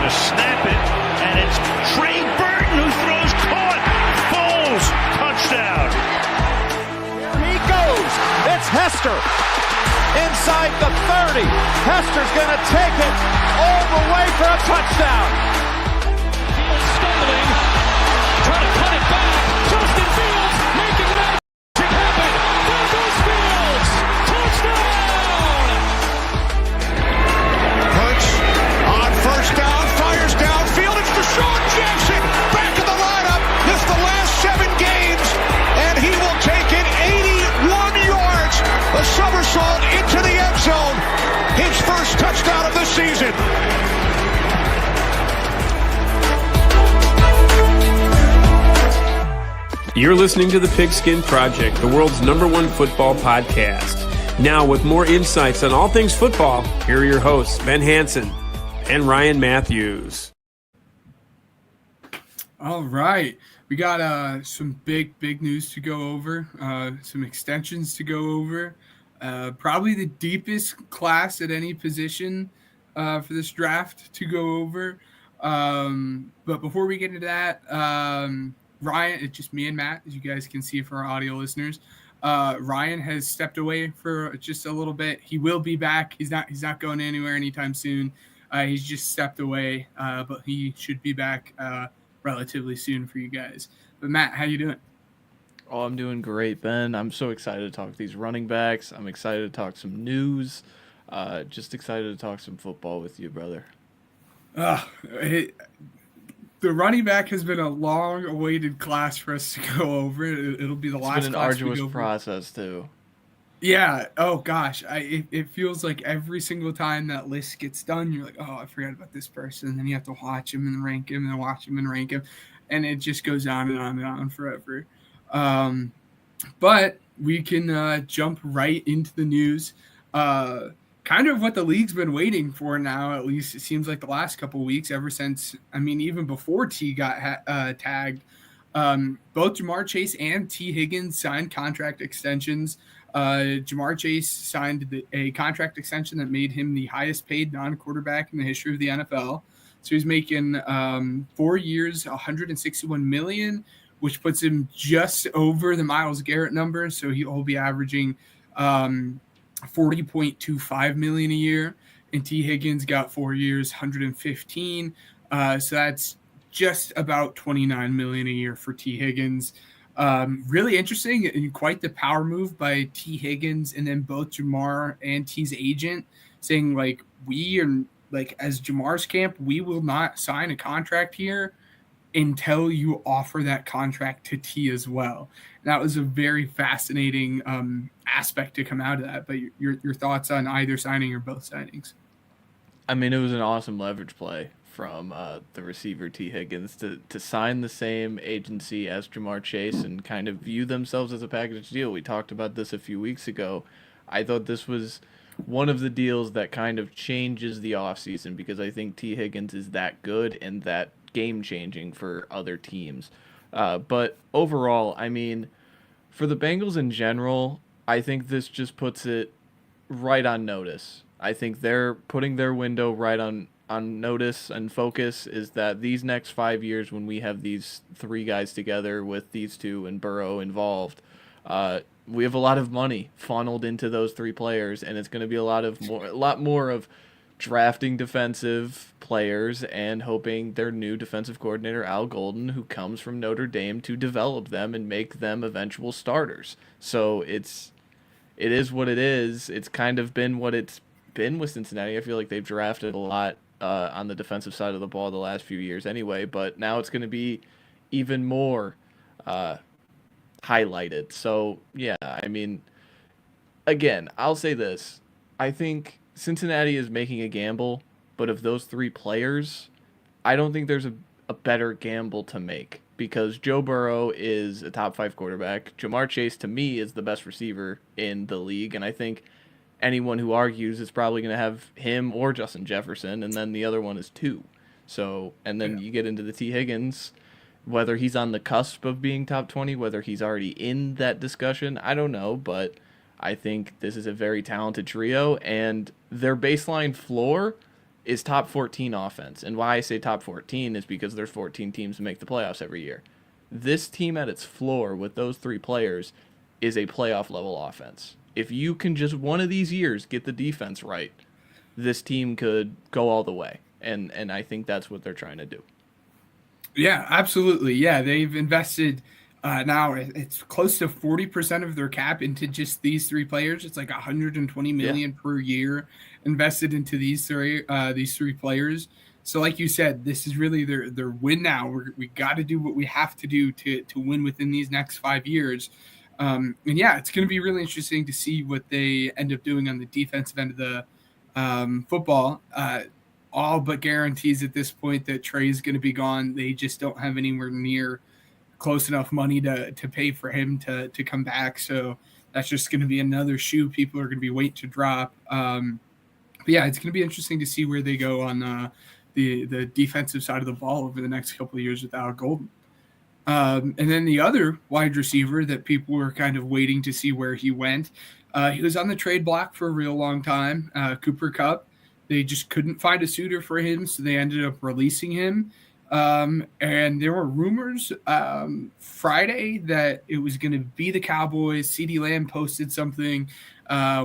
to snap it, and it's Trey Burton who throws caught. Foles, touchdown. Here he goes. It's Hester. Inside the 30. Hester's going to take it all the way for a touchdown. Fields stumbling, trying to cut it back. Justin Fields making the magic happen. There goes Fields. Touchdown! Hurts on first down, fires downfield. It's Deshaun Jackson back in the lineup. Missed the last 7 games, and he will take it 81 yards. A somersault into the end zone. His first touchdown of the season. You're listening to The Pigskin Project, the world's #1 football podcast. Now, with more insights on all things football, here are your hosts, Ben Hansen and Ryan Matthews. All right. We got some big news to go over, some extensions to go over. Probably the deepest class at any position for this draft to go over. But before we get into that, Ryan, it's just me and Matt, as you guys can see for our audio listeners. Ryan has stepped away for just a little bit. He will be back. He's not going anywhere anytime soon. He's just stepped away, but he should be back relatively soon for you guys. But Matt, how you doing? Oh, I'm doing great, Ben. I'm so excited to talk these running backs. I'm excited to talk some news. Just excited to talk some football with you, brother. The running back has been a long-awaited class for us to go over. It'll be the last. It's been an class arduous process too. Yeah. Oh gosh, it feels like every single time that list gets done, you're like, oh, I forgot about this person. And then you have to watch him and rank him, and watch him and rank him, and it just goes on and on and on forever. But we can jump right into the news. Kind of what the league's been waiting for now, at least it seems like the last couple of weeks, ever since, even before T got tagged. Both Jamar Chase and T. Higgins signed contract extensions. Jamar Chase signed a contract extension that made him the highest paid non-quarterback in the history of the NFL. So he's making 4 years, $161 million, which puts him just over the Myles Garrett number. So he'll be averaging $40.25 million a year, and T. Higgins got 4 years, $115. So that's just about $29 million a year for T. Higgins. Really interesting and quite the power move by T. Higgins, and then both Jamar and T's agent saying, like, we are, like, as Jamar's camp, we will not sign a contract here until you offer that contract to T as well. And that was a very fascinating aspect to come out of that. But your thoughts on either signing or both signings? It was an awesome leverage play from the receiver T. Higgins to sign the same agency as Jamar Chase and kind of view themselves as a package deal. We talked about this a few weeks ago. I thought this was one of the deals that kind of changes the offseason because I think T. Higgins is that good and that game-changing for other teams. But overall, for the Bengals in general, I think this just puts it right on notice. I think they're putting their window right on notice and focus is that these next 5 years when we have these 3 guys together with these 2 and Burrow involved, we have a lot of money funneled into those 3 players, and it's going to be a lot more of drafting defensive players and hoping their new defensive coordinator, Al Golden, who comes from Notre Dame, to develop them and make them eventual starters. So it is what it is. It's kind of been what it's been with Cincinnati. I feel like they've drafted a lot on the defensive side of the ball the last few years anyway, but now it's going to be even more highlighted. So, yeah, again, I'll say this. I think Cincinnati is making a gamble, but of those 3 players, I don't think there's a better gamble to make because Joe Burrow is a top 5 quarterback. Jamar Chase, to me, is the best receiver in the league, and I think anyone who argues is probably going to have him or Justin Jefferson, and then the other one is 2. So, and then you get into the T. Higgins, whether he's on the cusp of being top 20, whether he's already in that discussion, I don't know, but I think this is a very talented trio, and their baseline floor is top 14 offense. And why I say top 14 is because there's 14 teams that make the playoffs every year. This team at its floor with those 3 players is a playoff level offense. If you can just one of these years get the defense right, this team could go all the way. And I think that's what they're trying to do. Yeah, absolutely. Yeah, they've invested now it's close to 40% of their cap into just these 3 players. It's like 120 million per year invested into these three players. So like you said, this is really their win now. We got to do what we have to do to win within these next 5 years. And yeah, it's going to be really interesting to see what they end up doing on the defensive end of the football. All but guarantees at this point that Trey's going to be gone. They just don't have anywhere near close enough money to pay for him to come back. So that's just going to be another shoe people are going to be waiting to drop. But yeah, it's going to be interesting to see where they go on the defensive side of the ball over the next couple of years without Golden. And then the other wide receiver that people were kind of waiting to see where he went, he was on the trade block for a real long time, Cooper Kupp. They just couldn't find a suitor for him, so they ended up releasing him. And there were rumors Friday that it was going to be the Cowboys. CeeDee Lamb posted something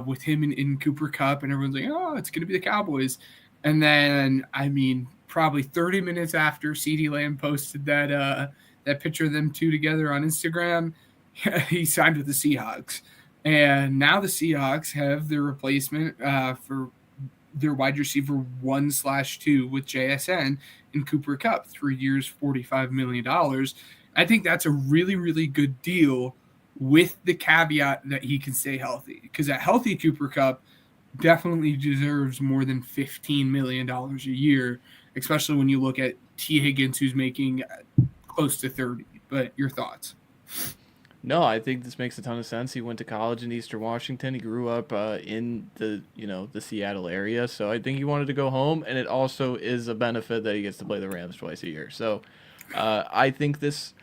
with him in Cooper Kupp, and everyone's like, oh, it's going to be the Cowboys. And then, I mean, probably 30 minutes after CeeDee Lamb posted that picture of them 2 together on Instagram, he signed with the Seahawks. And now the Seahawks have their replacement for their wide receiver 1/2 with JSN and Cooper Kupp, 3 years, $45 million. I think that's a really, really good deal with the caveat that he can stay healthy. Because a healthy Cooper Kupp definitely deserves more than $15 million a year, especially when you look at T. Higgins, who's making close to 30. But your thoughts? No, I think this makes a ton of sense. He went to college in Eastern Washington. He grew up in the Seattle area, so I think he wanted to go home. And it also is a benefit that he gets to play the Rams twice a year. So I think this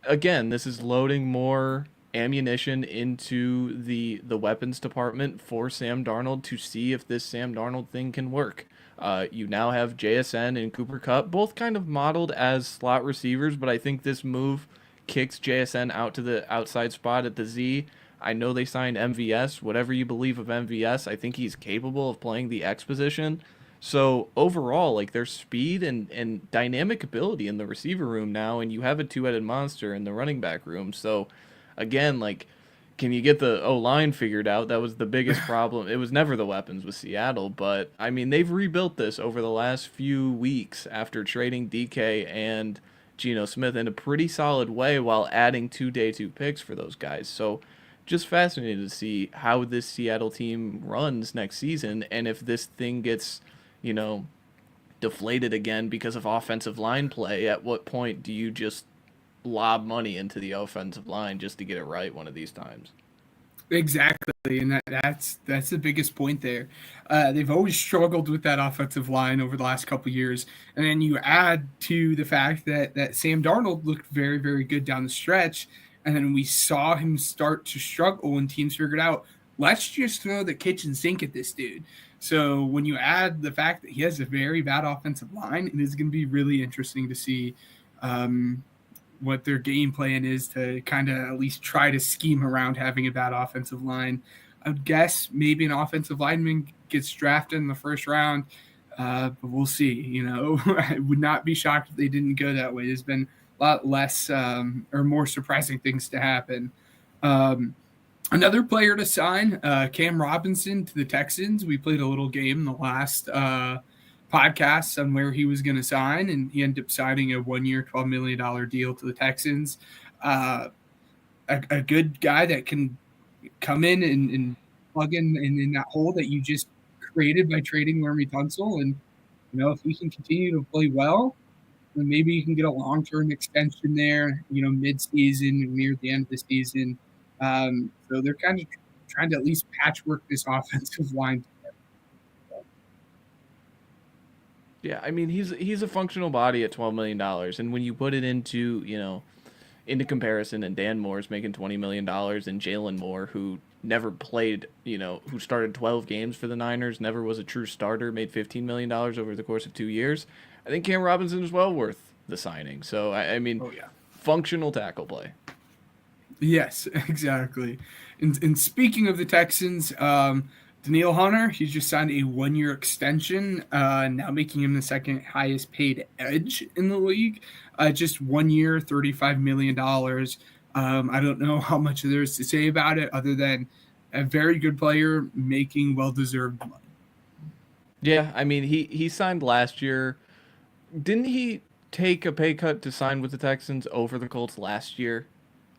is loading more ammunition into the weapons department for Sam Darnold to see if this Sam Darnold thing can work. You now have JSN and Cooper Kupp, both kind of modeled as slot receivers, but I think this move kicks JSN out to the outside spot at the Z. I know they signed MVS. Whatever you believe of MVS, I think he's capable of playing the X position. So overall, like, there's speed and dynamic ability in the receiver room now, and you have a 2-headed monster in the running back room. So again, like, can you get the O-line figured out? That was the biggest problem. It was never the weapons with Seattle, but I mean, they've rebuilt this over the last few weeks after trading DK and Geno Smith in a pretty solid way while adding 2 day 2 picks for those guys. So just fascinated to see how this Seattle team runs next season, and if this thing gets, deflated again because of offensive line play, at what point do you just lob money into the offensive line just to get it right one of these times? Exactly, and that's the biggest point there. They've always struggled with that offensive line over the last couple of years, and then you add to the fact that Sam Darnold looked very, very good down the stretch, and then we saw him start to struggle when teams figured out, let's just throw the kitchen sink at this dude. So when you add the fact that he has a very bad offensive line, it is going to be really interesting to see what their game plan is to kind of at least try to scheme around having a bad offensive line. I would guess maybe an offensive lineman gets drafted in the first round, but we'll see. I would not be shocked if they didn't go that way. There's been a lot less or more surprising things to happen. Another player to sign, Cam Robinson to the Texans. We played a little game in the last podcasts on where he was going to sign, and he ended up signing a 1-year, $12 million deal to the Texans. A good guy that can come in and plug in that hole that you just created by trading Laremy Tunsil. And, if he can continue to play well, then maybe you can get a long-term extension there, mid-season and near the end of the season. So they're kind of trying to at least patchwork this offensive line. Yeah, I mean, he's a functional body at $12 million, and when you put it into into comparison, and Dan Moore's making $20 million, and Jalen Moore, who never played, who started 12 games for the Niners, never was a true starter, made $15 million over the course of 2 years. I think Cam Robinson is well worth the signing. So, I mean, functional tackle play. Yes, exactly. And speaking of the Texans, Danielle Hunter, he's just signed a 1-year extension, now making him the second highest paid edge in the league. Just 1 year, $35 million. I don't know how much there is to say about it other than a very good player making well-deserved money. Yeah, I mean, he signed last year. Didn't he take a pay cut to sign with the Texans over the Colts last year?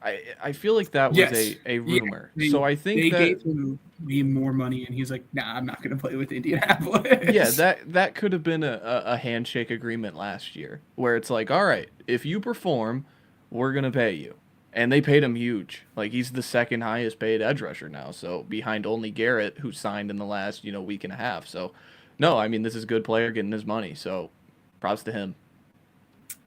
I feel like that was a rumor. Yeah, so I think they that gave him way more money, and he's like, "Nah, I'm not going to play with Indianapolis." Yeah, that could have been a handshake agreement last year, where it's like, all right, if you perform, we're gonna pay you, and they paid him huge. Like, he's the second highest paid edge rusher now, so behind only Garrett, who signed in the last week and a half. So, no, I mean, this is a good player getting his money. So, props to him.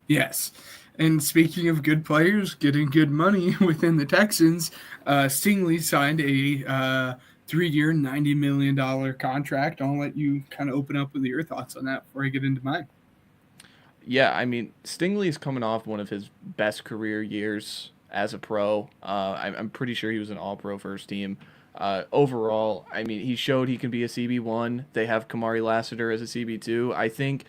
Yes. And speaking of good players getting good money within the Texans, Stingley signed a 3-year, $90 million contract. I'll let you kind of open up with your thoughts on that before I get into mine. Yeah, I mean, Stingley is coming off one of his best career years as a pro. I'm pretty sure he was an all-pro first team. Overall, I mean, he showed he can be a CB1. They have Kamari Lassiter as a CB2. I think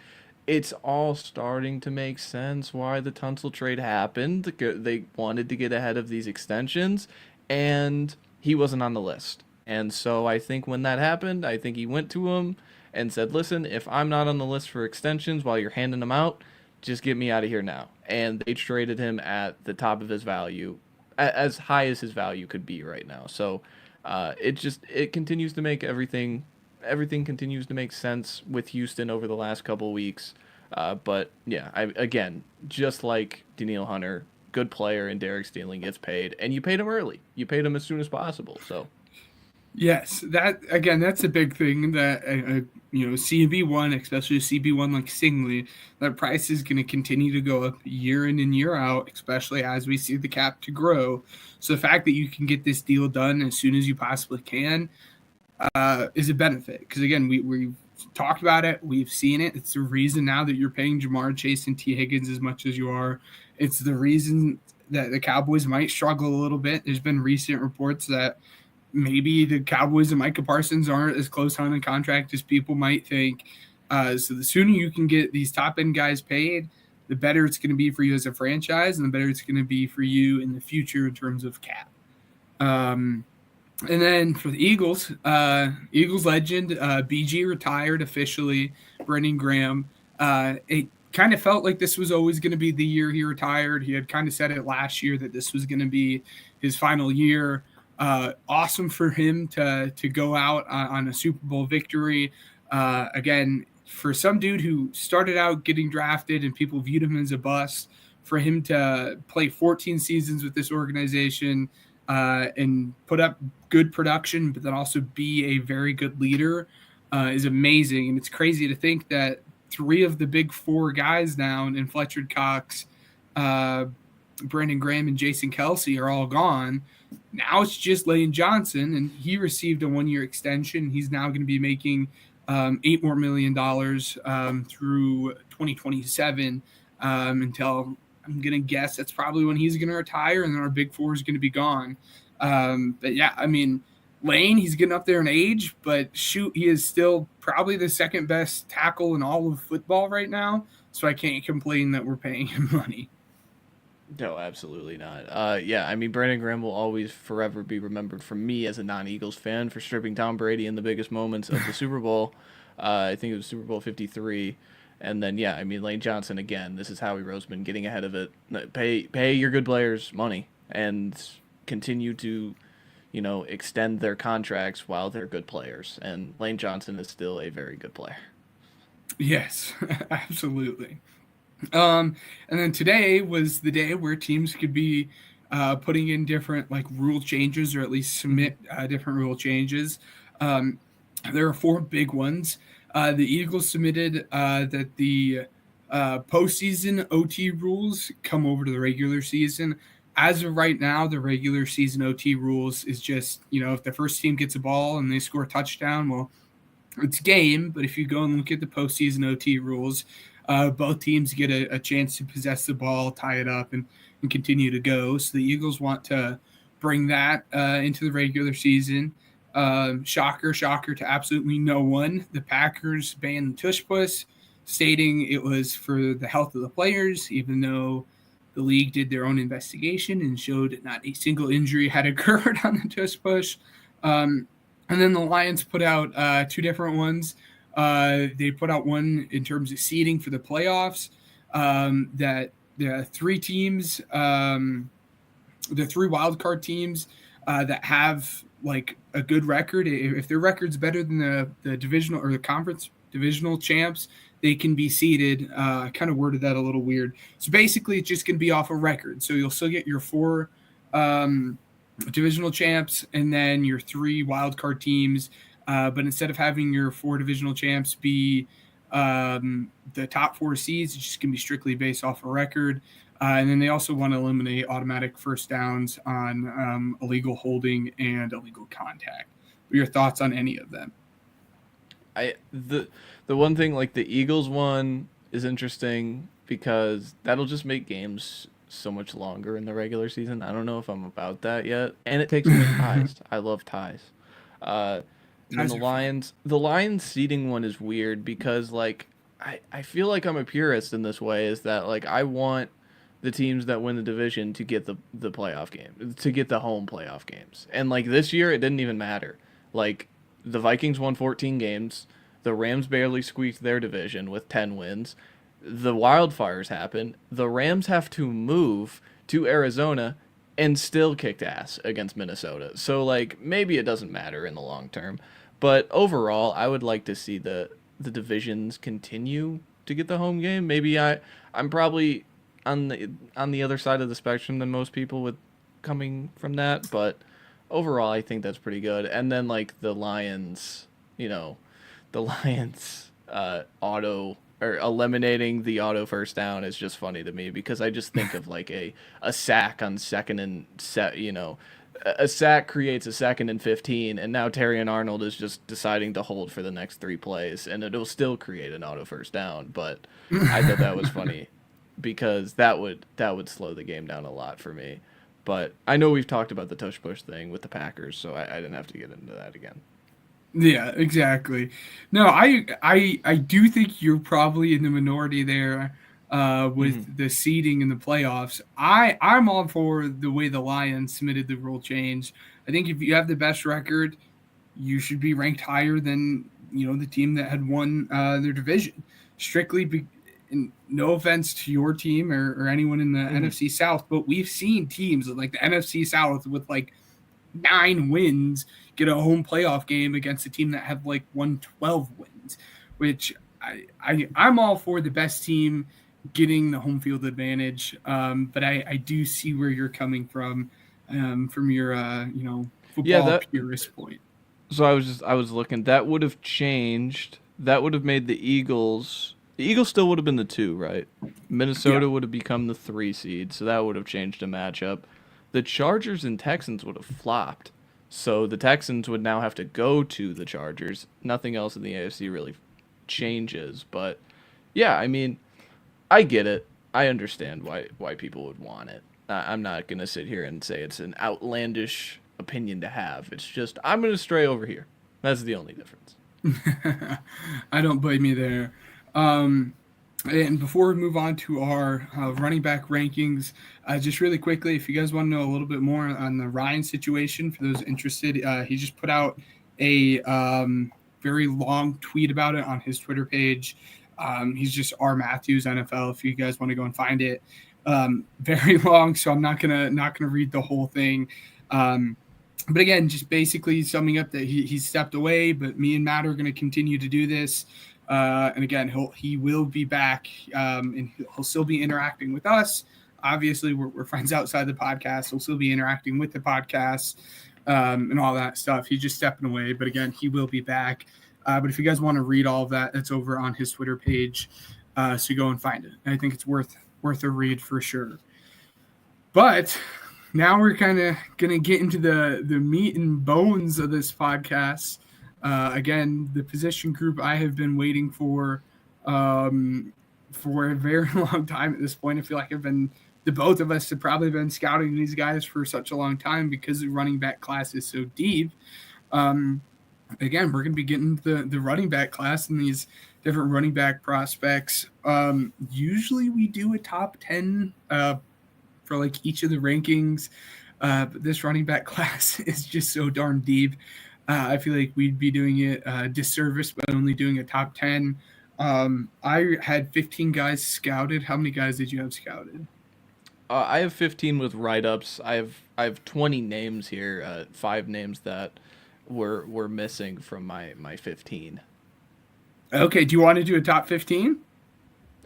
it's all starting to make sense why the Tunsil trade happened. They wanted to get ahead of these extensions, and he wasn't on the list. And so I think when that happened, I think he went to him and said, listen, if I'm not on the list for extensions while you're handing them out, just get me out of here now. And they traded him at the top of his value, as high as his value could be right now. So it continues to make everything continues to make sense with Houston over the last couple of weeks. But yeah, again, just like Danielle Hunter, good player, and Derek Stingley gets paid, and you paid him early. You paid him as soon as possible. So yes, that's a big thing that CB1, especially CB1 like Stingley, that price is going to continue to go up year in and year out, especially as we see the cap to grow. So the fact that you can get this deal done as soon as you possibly can is a benefit, because again, we've talked about it, we've seen it. It's the reason now that you're paying Jamar Chase and T. Higgins as much as you are. It's the reason that the Cowboys might struggle a little bit. There's been recent reports that maybe the Cowboys and Micah Parsons aren't as close on a contract as people might think. So the sooner you can get these top end guys paid, the better it's going to be for you as a franchise, and the better it's going to be for you in the future in terms of cap. And then for the Eagles, Eagles legend, BG retired officially, Brendan Graham. It kind of felt like this was always going to be the year he retired. He had kind of said it last year that this was going to be his final year. Awesome for him to go out on a Super Bowl victory. Again, for some dude who started out getting drafted and people viewed him as a bust, for him to play 14 seasons with this organization, and put up good production, but then also be a very good leader is amazing. And it's crazy to think that 3 of the big 4 guys now in Fletcher Cox, Brandon Graham, and Jason Kelsey are all gone. Now it's just Lane Johnson, and he received a 1-year extension. He's now going to be making $8 more million through 2027 until, I'm going to guess, that's probably when he's going to retire, and then our big 4 is going to be gone. But yeah, I mean, Lane, he's getting up there in age, but shoot, he is still probably the second best tackle in all of football right now. So I can't complain that we're paying him money. No, absolutely not. Yeah, I mean, Brandon Graham will always forever be remembered from me as a non-Eagles fan for stripping Tom Brady in the biggest moments of the Super Bowl. I think it was Super Bowl 53. And then, yeah, I mean, Lane Johnson, again, this is Howie Roseman getting ahead of it. Pay your good players money and continue to, extend their contracts while they're good players. And Lane Johnson is still a very good player. Yes, absolutely. And then today was the day where teams could be putting in different rule changes, or at least submit different rule changes. There are 4 big ones. The Eagles submitted that the postseason OT rules come over to the regular season. as of right now, the regular season OT rules is just, if the first team gets a ball and they score a touchdown, well, it's game. But if you go and look at the postseason OT rules, both teams get a chance to possess the ball, tie it up, and continue to go. So the Eagles want to bring that into the regular season. Shocker to absolutely no one. The Packers banned the tush push, stating it was for the health of the players, even though the league did their own investigation and showed not a single injury had occurred on the tush push. And then the Lions put out two different ones. They put out one in terms of seeding for the playoffs, that the three teams, the three wildcard teams that have like a good record, if their record's better than the divisional or the conference divisional champs, they can be seeded. I kind of worded that a little weird. So basically it's just going to be off a record. So you'll still get your four divisional champs and then your three wildcard teams. But instead of having your four divisional champs be the top four seeds, it's just going to be strictly based off a record. And then they also want to eliminate automatic first downs on illegal holding and illegal contact. What are your thoughts on any of them? The one thing, like the Eagles one is interesting because that'll just make games so much longer in the regular season. I don't know if I'm about that yet. And it takes away ties. I love ties. And the Lions seeding one is weird because like I feel like I'm a purist in this way, is that like I want the teams that win the division to get the playoff game, to get the home playoff games. And like this year it didn't even matter. Like the Vikings won 14 games. The Rams barely squeaked their division with 10 wins. The wildfires happen. The Rams have to move to Arizona and still kicked ass against Minnesota. So, like, maybe it doesn't matter in the long term. But overall, I would like to see the divisions continue to get the home game. Maybe I'm probably on the other side of the spectrum than most people with coming from that. But overall, I think that's pretty good. And then, like, the Lions, auto or eliminating the auto first down is just funny to me because I just think of like a sack on second and a sack creates a 2nd and 15, and now Terrion Arnold is just deciding to hold for the next 3 plays, and it'll still create an auto first down. But I thought that was funny because that would slow the game down a lot for me. But I know we've talked about the tush push thing with the Packers, so I didn't have to get into that again. Yeah, exactly. No, I do think you're probably in the minority there with the seeding in the playoffs. I'm all for the way the Lions submitted the rule change. I think if you have the best record, you should be ranked higher than the team that had won their division. Strictly, no offense to your team or anyone in the NFC South, but we've seen teams like the NFC South with like 9 wins get a home playoff game against a team that had like won 12 wins, which I'm all for the best team getting the home field advantage. But I do see where you're coming from your football purist point. So I was looking, that would have changed. That would have made the Eagles still would have been the 2, right? Minnesota would have become the 3 seed, so that would have changed the matchup. The Chargers and Texans would have flopped. So the Texans would now have to go to the Chargers. Nothing else in the AFC really changes. But, yeah, I mean, I get it. I understand why people would want it. I'm not going to sit here and say it's an outlandish opinion to have. It's just, I'm going to stray over here. That's the only difference. I don't blame you there. And before we move on to our running back rankings, just really quickly, if you guys want to know a little bit more on the Ryan situation, for those interested, he just put out a very long tweet about it on his Twitter page. He's just R Matthews NFL. If you guys want to go and find it, very long, so I'm not gonna read the whole thing. But again, just basically summing up that he stepped away, but me and Matt are going to continue to do this. And again, he will be back, and he'll still be interacting with us. Obviously, we're friends outside the podcast. He'll still be interacting with the podcast and all that stuff. He's just stepping away, but again, he will be back. But if you guys want to read all of that, that's over on his Twitter page. So go and find it. I think it's worth a read for sure. But now we're kind of gonna get into the meat and bones of this podcast. Again, the position group I have been waiting for a very long time at this point. I feel like the both of us have probably been scouting these guys for such a long time because the running back class is so deep. Again, we're going to be getting the running back class and these different running back prospects. Usually we do a top 10 for like each of the rankings. But this running back class is just so darn deep. I feel like we'd be doing it disservice by only doing a top 10. I had 15 guys scouted. How many guys did you have scouted? I have 15 with write-ups. I have 20 names here. 5 names that were missing from my 15. Okay, do you want to do a top 15?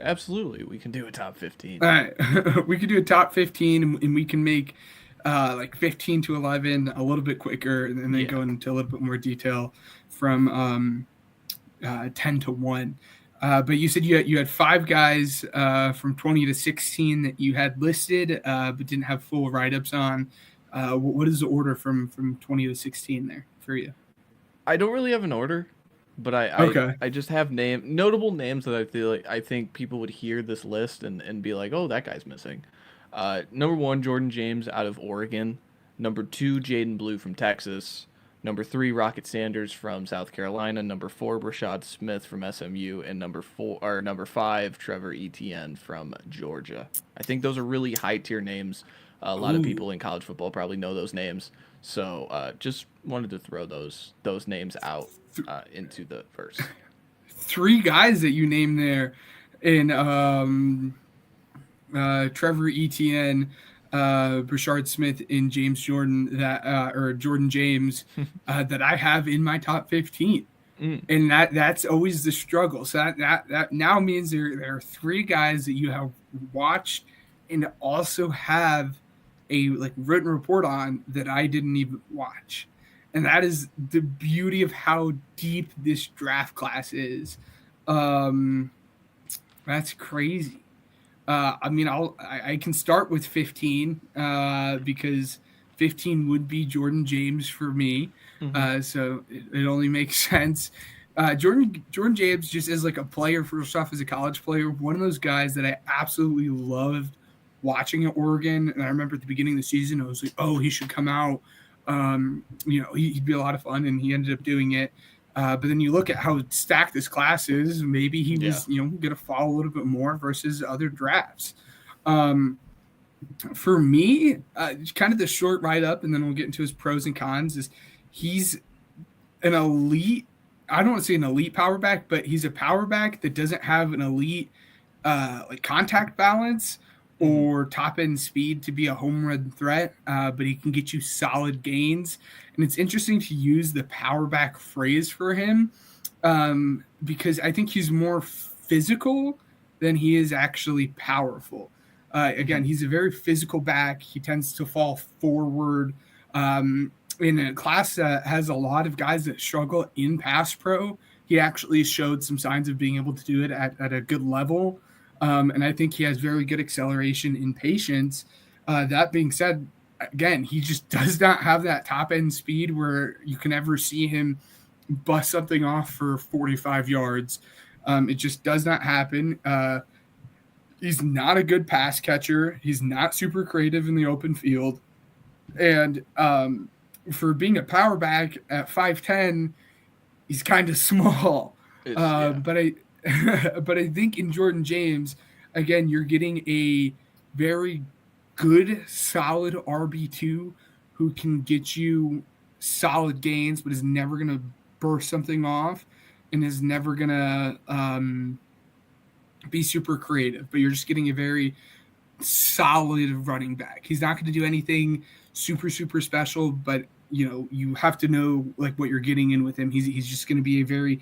Absolutely, we can do a top 15. All right, we could do a top 15, and we can make like 15 to 11 a little bit quicker, and then go into a little bit more detail from 10 to 1. But you said you had 5 guys from 20 to 16 that you had listed, but didn't have full write-ups on. What is the order from 20 to 16 there for you? I don't really have an order, but I just have notable names that I think people would hear this list and be like, oh, that guy's missing. Number 1, Jordan James out of Oregon. Number 2, Jaden Blue from Texas. Number 3, Rocket Sanders from South Carolina. Number 4, Brashad Smith from SMU, and number 5, Trevor Etienne from Georgia. I think those are really high tier names. A lot of people in college football probably know those names, so just wanted to throw those names out into the verse. 3 guys that you named there in Trevor Etienne, Brashard Smith, and James Jordan or Jordan James that I have in my top 15. And that's always the struggle. So that now means there are 3 guys that you have watched and also have a like written report on that I didn't even watch. And that is the beauty of how deep this draft class is. That's crazy. I mean, I can start with 15 because 15 would be Jordan James for me. So it only makes sense. Jordan James, just as like a player, first off, as a college player, one of those guys that I absolutely loved watching at Oregon. And I remember at the beginning of the season, I was like, oh, he should come out. He'd be a lot of fun, and he ended up doing it. But then you look at how stacked this class is, maybe he was, going to fall a little bit more versus other drafts. For me, kind of the short write-up, and then we'll get into his pros and cons, is he's an elite, I don't want to say an elite power back, but he's a power back that doesn't have an elite like contact balance or top-end speed to be a home run threat, but he can get you solid gains. And it's interesting to use the power back phrase for him because I think he's more physical than he is actually powerful. Again, he's a very physical back. He tends to fall forward. In a class that has a lot of guys that struggle in pass pro, he actually showed some signs of being able to do it at a good level. And I think he has very good acceleration and patience. That being said, again, he just does not have that top end speed where you can ever see him bust something off for 45 yards. It just does not happen. He's not a good pass catcher. He's not super creative in the open field. And for being a power back at 5'10", he's kind of small. But I think in Jordan James, again, you're getting a very good, solid RB2 who can get you solid gains, but is never going to burst something off and is never going to be super creative. But you're just getting a very solid running back. He's not going to do anything super, super special, but you have to know like what you're getting in with him. He's just going to be a very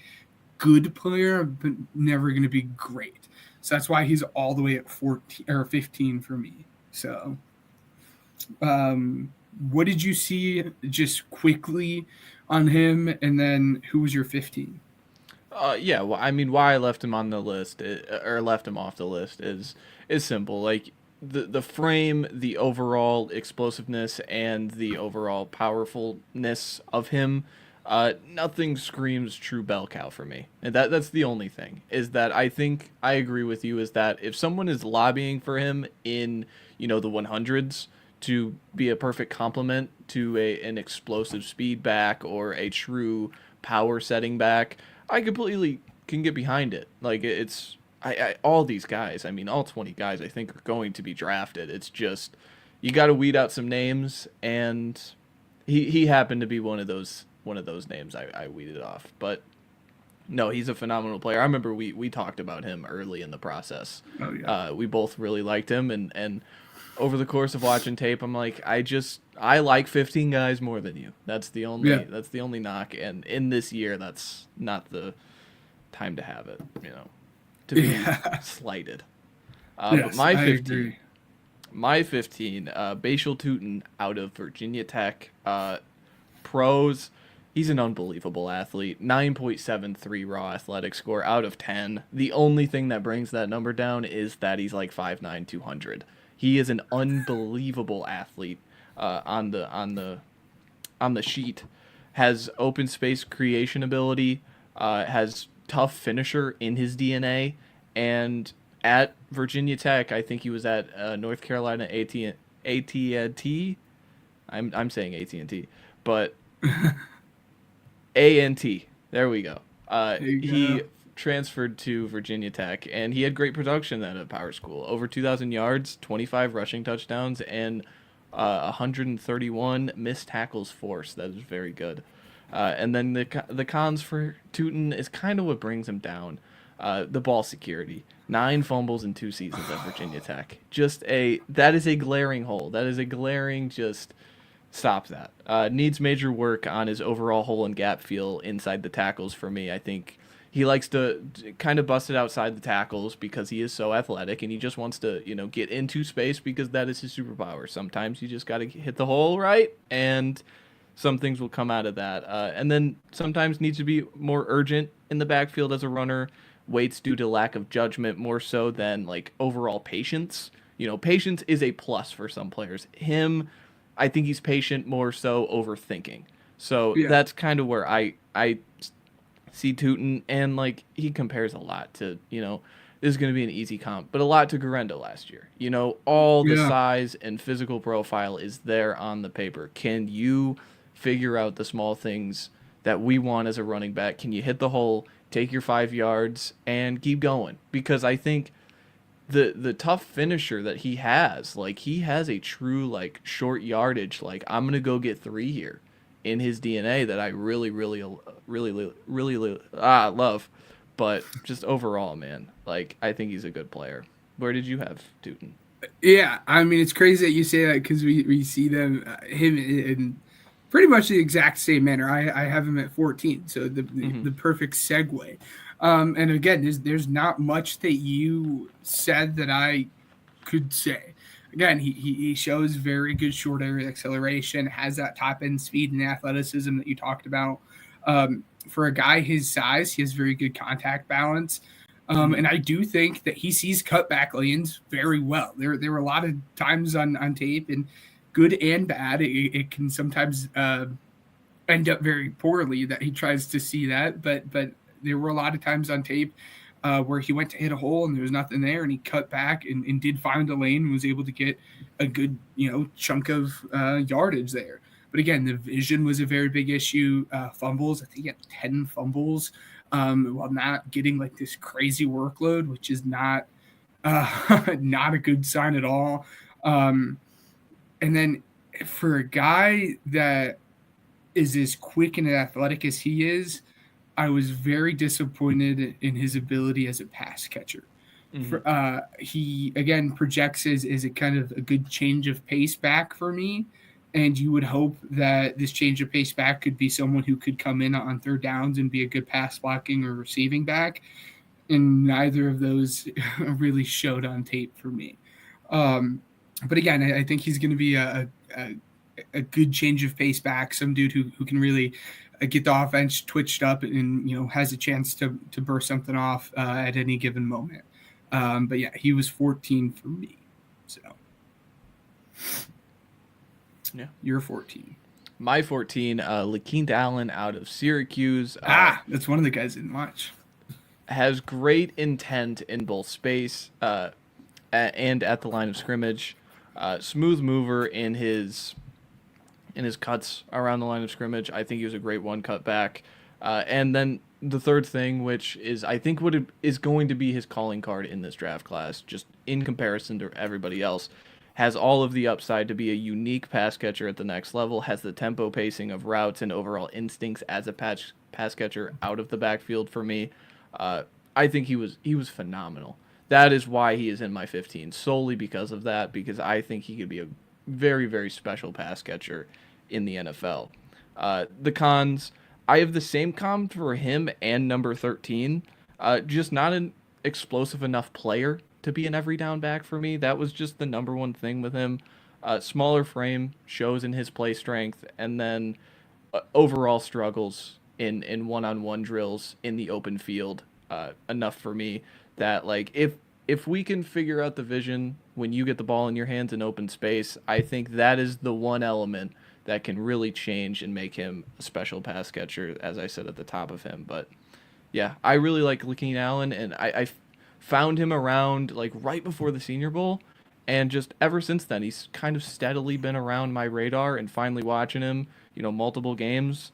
good player, but never going to be great. So that's why he's all the way at 14 or 15 for me. So what did you see just quickly on him? And then who was your 15? Well, I mean, why I left him on the list or left him off the list is simple. Like, the frame, the overall explosiveness, and the overall powerfulness of him, nothing screams true bell cow for me. And that's the only thing, is that I think I agree with you, is that if someone is lobbying for him in, the 100s to be a perfect complement to an explosive speed back or a true power setting back, I completely can get behind it. Like, it's all these guys, I mean, all 20 guys I think are going to be drafted. It's just, you got to weed out some names, and he happened to be one of those names I weeded off. But no, he's a phenomenal player. I remember we talked about him early in the process. Oh yeah. We both really liked him, and over the course of watching tape, I'm like, I like 15 guys more than you. That's the only knock, and in this year, that's not the time to have it, to be slighted. But my 15, Bashal Tootin out of Virginia Tech, pros. He's an unbelievable athlete. 9.73 raw athletic score out of 10. The only thing that brings that number down is that he's like 5'9", 200. He is an unbelievable athlete on the sheet. Has open space creation ability. Has tough finisher in his DNA. And at Virginia Tech, I think he was at North Carolina AT&T. I'm saying AT&T, but A&T. There we go. He transferred to Virginia Tech, and he had great production at a power school. Over 2,000 yards, 25 rushing touchdowns, and 131 missed tackles forced. That is very good. And then the cons for Tootin is kind of what brings him down. The ball security. 9 fumbles in 2 seasons at Virginia Tech. That is a glaring hole. That is a glaring stop that. Needs major work on his overall hole and gap feel inside the tackles for me. I think he likes to kind of bust it outside the tackles because he is so athletic, and he just wants to, get into space because that is his superpower. Sometimes you just got to hit the hole right, and some things will come out of that. And then sometimes needs to be more urgent in the backfield as a runner. Waits due to lack of judgment more so than like overall patience. Patience is a plus for some players. Him, I think he's patient more so overthinking. So that's kind of where I see Tootin, and like he compares a lot to, this is going to be an easy comp, but a lot to Garendo last year. All the size and physical profile is there on the paper. Can you figure out the small things that we want as a running back? Can you hit the hole, take your 5 yards, and keep going? Because I think the tough finisher that he has a true short yardage, I'm going to go get 3 here in his DNA that I really love. But just overall, man, I think he's a good player. Where did you have Tootin? Yeah, I mean, it's crazy that you say that because we see him in pretty much the exact same manner. I have him at 14, so the perfect segue. And again, there's not much that you said that I could say. Again, he shows very good short area acceleration, has that top end speed and athleticism that you talked about. For a guy his size, he has very good contact balance. And I do think that he sees cutback lanes very well. There were a lot of times on tape, and good and bad, it can sometimes end up very poorly that he tries to see that. But there were a lot of times on tape where he went to hit a hole and there was nothing there, and he cut back and did find a lane and was able to get a good chunk of yardage there. But again, the vision was a very big issue. Fumbles, I think he had 10 fumbles while not getting this crazy workload, which is not not a good sign at all. And then for a guy that is as quick and athletic as he is, I was very disappointed in his ability as a pass catcher. He, again, projects as a kind of a good change of pace back for me. And you would hope that this change of pace back could be someone who could come in on third downs and be a good pass blocking or receiving back. And neither of those really showed on tape for me. But again, I think he's going to be a good change of pace back, some dude who can really get the offense twitched up and, has a chance to burst something off at any given moment. But yeah, he was 14 for me. So, Yeah. you're 14. My 14, LaKeith Allen out of Syracuse. That's one of the guys I didn't watch. Has great intent in both space and at the line of scrimmage. Smooth mover in his cuts around the line of scrimmage. I think he was a great one cut back. And then the third thing, which is I think what is going to be his calling card in this draft class, just in comparison to everybody else, has all of the upside to be a unique pass catcher at the next level, has the tempo pacing of routes and overall instincts as a pass catcher out of the backfield for me. I think he was phenomenal. That is why he is in my 15, solely because of that, because I think he could be a very, very special pass catcher in the NFL. The cons, I have the same con for him and number 13, just not an explosive enough player to be an every down back for me. That was just the number one thing with him. Smaller frame shows in his play strength, and then overall struggles in one-on-one drills in the open field enough for me that, like, if we can figure out the vision when you get the ball in your hands in open space, I think that is the one element that can really change and make him a special pass catcher, as I said at the top of him. But yeah, I really like LaKeith Allen, and I found him around like right before the Senior Bowl, and just ever since then he's kind of steadily been around my radar, and finally watching him, multiple games,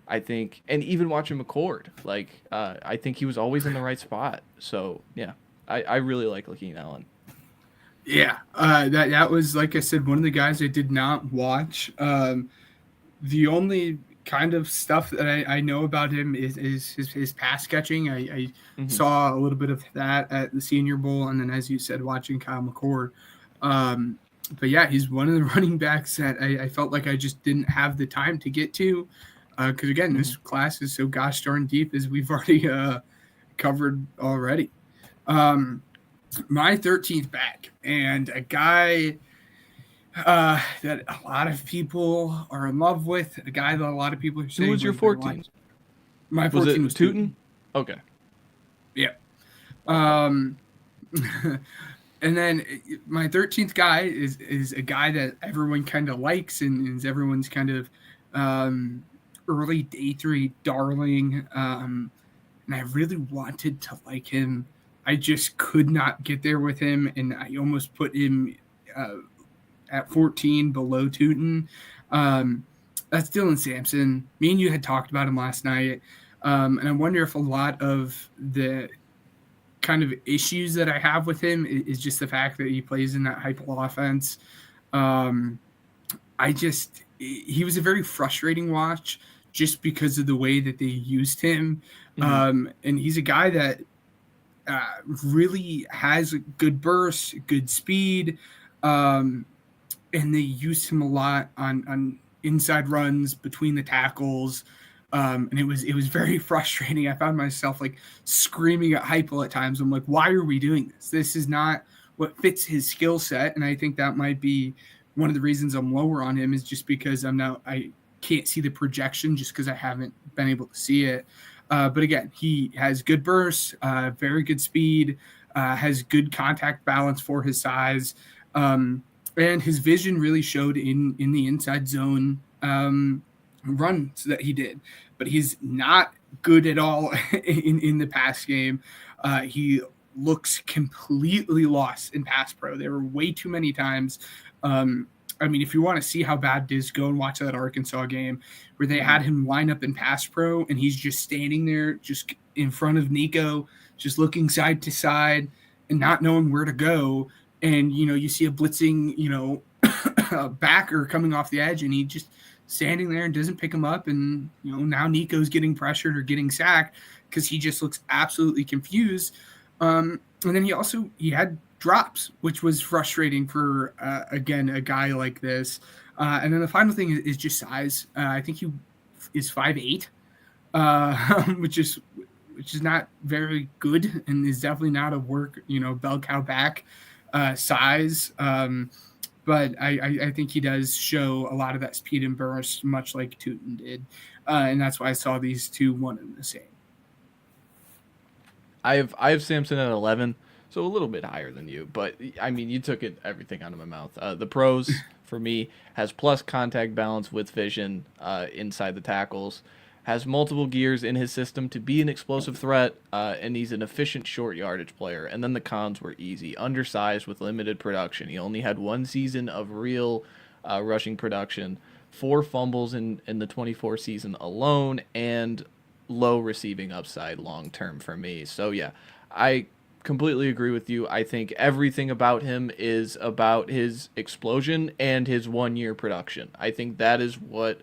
I think, and even watching McCord, like I think he was always in the right spot. So yeah, I really like LaKeith Allen. Yeah, that was, like I said, one of the guys I did not watch. The only kind of stuff that I know about him is his pass catching. I saw a little bit of that at the Senior Bowl, and then, as you said, watching Kyle McCord. But yeah, he's one of the running backs that I felt like I just didn't have the time to get to, because again, this class is so gosh darn deep, as we've already covered already. My 13th back, and a guy that a lot of people are in love with, a guy that a lot of people are saying. Who was your 14? My 14 was Tootin? Okay. Yeah. And then my 13th guy is a guy that everyone kind of likes and is everyone's kind of early day 3 darling. And I really wanted to like him. I just could not get there with him, and I almost put him at 14 below Tootin. That's Dylan Sampson. Me and you had talked about him last night, and I wonder if a lot of the kind of issues that I have with him is just the fact that he plays in that hyper offense. He was a very frustrating watch just because of the way that they used him. And he's a guy that really has a good burst, good speed, and they used him a lot on inside runs between the tackles, and it was very frustrating. I found myself like screaming at Heupel at times. I'm like, why are we doing this? This is not what fits his skill set, and I think that might be one of the reasons I'm lower on him, is just because I can't see the projection just because I haven't been able to see it. But again, he has good bursts, very good speed, has good contact balance for his size, and his vision really showed in the inside zone runs that he did. But he's not good at all in the pass game. He looks completely lost in pass pro. There were way too many times. I mean, if you want to see how bad it is, go and watch that Arkansas game where they had him line up in pass pro, and he's just standing there just in front of Nico, just looking side to side and not knowing where to go. And, you see a blitzing, backer coming off the edge, and he just standing there and doesn't pick him up. And, now Nico's getting pressured or getting sacked because he just looks absolutely confused. And then he had drops, which was frustrating for, again, a guy like this. And then the final thing is just size. I think he is 5'8", which is not very good, and is definitely not a bell cow back size. But I think he does show a lot of that speed and burst, much like Tootin did. And that's why I saw these two one and the same. I have Sampson at 11. So a little bit higher than you, but I mean, you took everything out of my mouth. The pros for me has plus contact balance with vision inside the tackles, has multiple gears in his system to be an explosive threat, and he's an efficient short yardage player. And then the cons were easy. Undersized with limited production. He only had 1 season of real rushing production, 4 fumbles in the 24 season alone, and low receiving upside long term for me. So yeah, I completely agree with you. I think everything about him is about his explosion and his 1-year production. I think that is what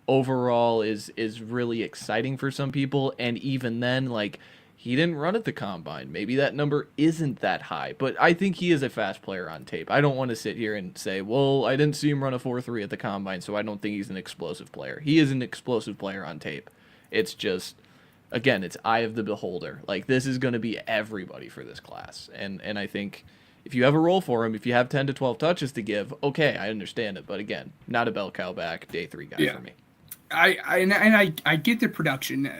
overall is really exciting for some people. And even then, like, he didn't run at the combine. Maybe that number isn't that high, but I think he is a fast player on tape. I don't want to sit here and say, well, I didn't see him run a 4.3 at the combine, so I don't think he's an explosive player. He is an explosive player on tape. It's just, again, it's eye of the beholder. Like, this is going to be everybody for this class. And I think if you have a role for him, if you have 10 to 12 touches to give, okay, I understand it. But again, not a bell cow back day 3 guy for me. I get the production.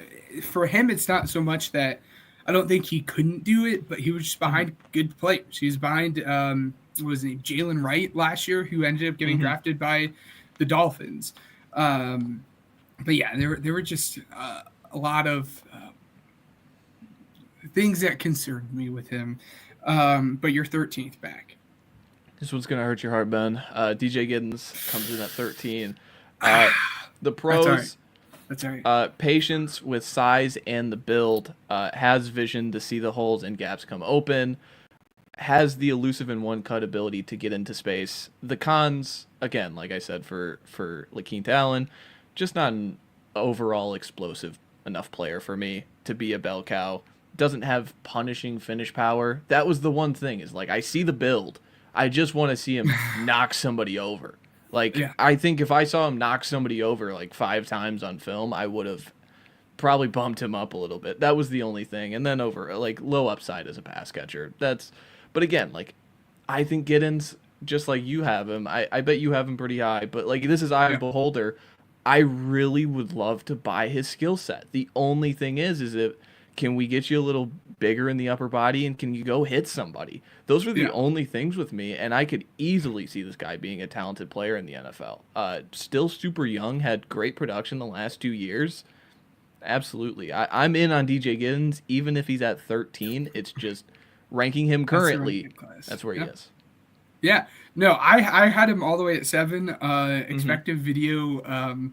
For him, it's not so much that I don't think he couldn't do it, but he was just behind good players. He was behind, what was his name, Jalen Wright last year, who ended up getting drafted by the Dolphins. But yeah, there were just a lot of things that concerned me with him. But you're 13th back. This one's going to hurt your heart, Ben. DJ Giddens comes in at 13. The pros, That's all right. Patience with size and the build, has vision to see the holes and gaps come open, has the elusive and one-cut ability to get into space. The cons, again, like I said, for LaKeith Allen, just not an overall explosive enough player for me to be a bell cow. Doesn't have punishing finish power. That was the one thing, is like, I see the build. I just want to see him knock somebody over. Like, yeah. I think if I saw him knock somebody over like 5 times on film, I would have probably bumped him up a little bit. That was the only thing. And then over, like, low upside as a pass catcher. But again, like, I think Giddens, just like you have him, I bet you have him pretty high, but like, this is eye of beholder. I really would love to buy his skill set. The only thing is if, can we get you a little bigger in the upper body, and can you go hit somebody? Those are the only things with me, and I could easily see this guy being a talented player in the NFL. Still super young, had great production the last 2 years. Absolutely. I'm in on DJ Giddens, even if he's at 13. It's just ranking him currently. That's where he is. Yeah. No, I had him all the way at 7. Expected video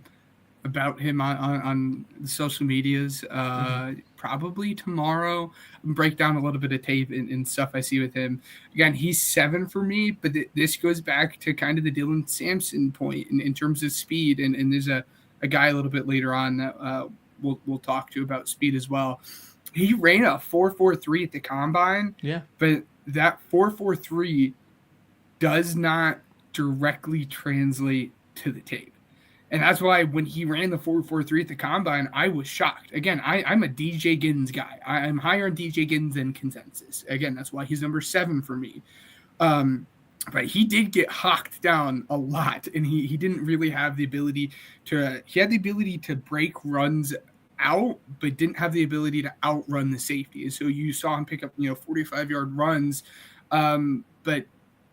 about him on the social medias probably tomorrow. Break down a little bit of tape and stuff I see with him. Again, he's 7 for me, but this goes back to kind of the Dylan Sampson point in terms of speed. And there's a guy a little bit later on that we'll talk to about speed as well. He ran a 4.43 at the combine. Yeah. But that 4.43 does not directly translate to the tape. And that's why when he ran the 4.43 at the combine, I was shocked. Again, I'm a DJ Giddens guy. I'm higher on DJ Giddens than consensus. Again, that's why he's number 7 for me. But he did get hawked down a lot, and he didn't really have the ability to – he had the ability to break runs out, but didn't have the ability to outrun the safety. And so you saw him pick up, 45-yard runs, but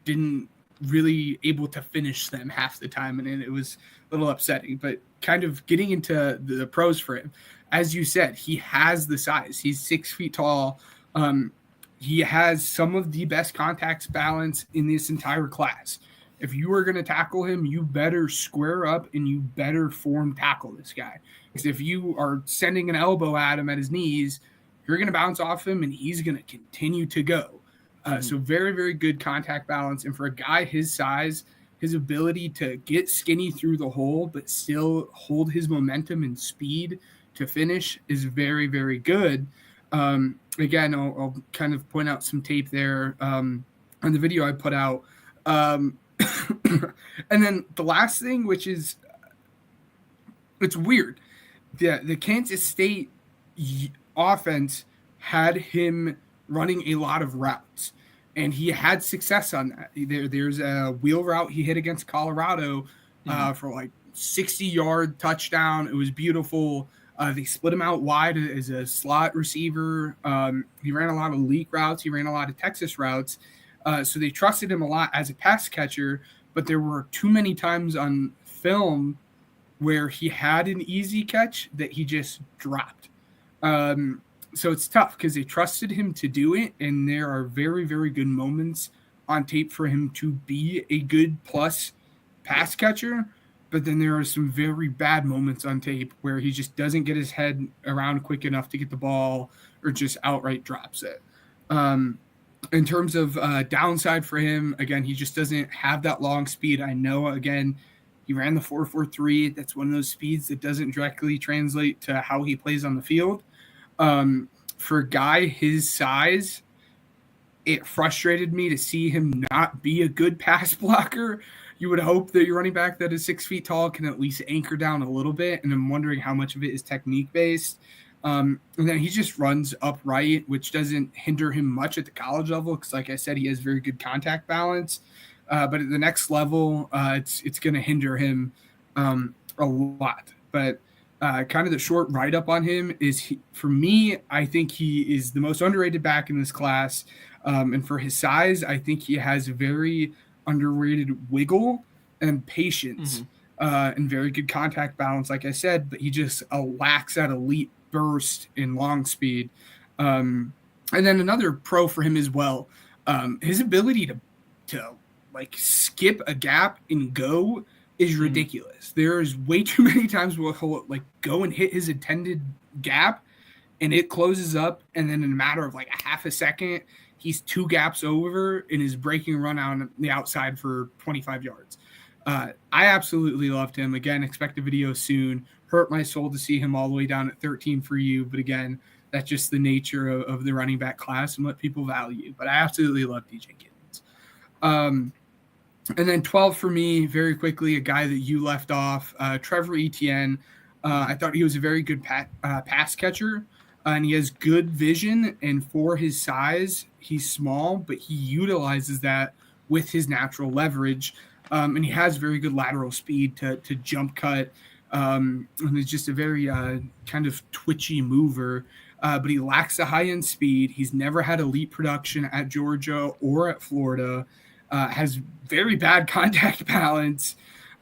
didn't really able to finish them half the time, and it was a little upsetting. But kind of getting into the pros for him, as you said, he has the size. He's 6 feet tall. He has some of the best contacts balance in this entire class. If you are going to tackle him, you better square up and you better form tackle this guy. Because if you are sending an elbow at him at his knees, you're going to bounce off him and he's going to continue to go. So very, very good contact balance. And for a guy his size, his ability to get skinny through the hole but still hold his momentum and speed to finish is very, very good. Again, I'll kind of point out some tape there on the video I put out. And then the last thing, which is it's weird. The Kansas State offense had him running a lot of routes, and he had success on that. There's a wheel route he hit against Colorado for like 60-yard touchdown. It was beautiful. They split him out wide as a slot receiver. He ran a lot of leak routes. He ran a lot of Texas routes. So they trusted him a lot as a pass catcher, but there were too many times on film where he had an easy catch that he just dropped. So it's tough because they trusted him to do it, and there are very, very good moments on tape for him to be a good plus pass catcher. But then there are some very bad moments on tape where he just doesn't get his head around quick enough to get the ball or just outright drops it. In terms of downside for him, again, he just doesn't have that long speed. I know, again, he ran the 4.43. That's one of those speeds that doesn't directly translate to how he plays on the field. For a guy his size, it frustrated me to see him not be a good pass blocker. You would hope that your running back that is 6 feet tall can at least anchor down a little bit, and I'm wondering how much of it is technique-based. And then he just runs upright, which doesn't hinder him much at the college level because, like I said, he has very good contact balance. But at the next level, it's going to hinder him a lot. But kind of the short write-up on him is, for me, I think he is the most underrated back in this class. And for his size, I think he has very underrated wiggle and patience and very good contact balance, like I said, but he just lacks that elite burst in long speed. And then another pro for him as well, his ability to like skip a gap and go is ridiculous. There's way too many times where he'll like go and hit his intended gap and it closes up, and then in a matter of like a half a second, he's 2 gaps over and is breaking a run on the outside for 25 yards. I absolutely loved him. Again, expect a video soon. Hurt my soul to see him all the way down at 13 for you. But again, that's just the nature of the running back class and what people value. But I absolutely love DJ Giddens. And then 12 for me, very quickly, a guy that you left off, Trevor Etienne. I thought he was a very good pass catcher. And he has good vision, and for his size, he's small, but he utilizes that with his natural leverage. And he has very good lateral speed to jump cut. And he's just a very kind of twitchy mover, but he lacks the high-end speed. He's never had elite production at Georgia or at Florida. Has very bad contact balance.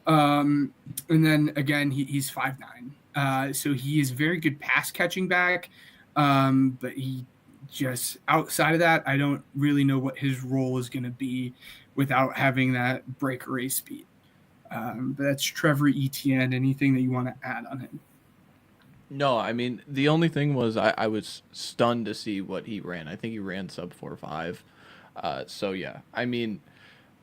And then, again, he's 5'9". So he is a very good pass-catching back. But he just, outside of that, I don't really know what his role is going to be without having that breakaway speed. But that's Trevor Etienne. Anything that you want to add on him? No, I mean, the only thing was I was stunned to see what he ran. I think he ran sub 4.5. So, yeah, I mean,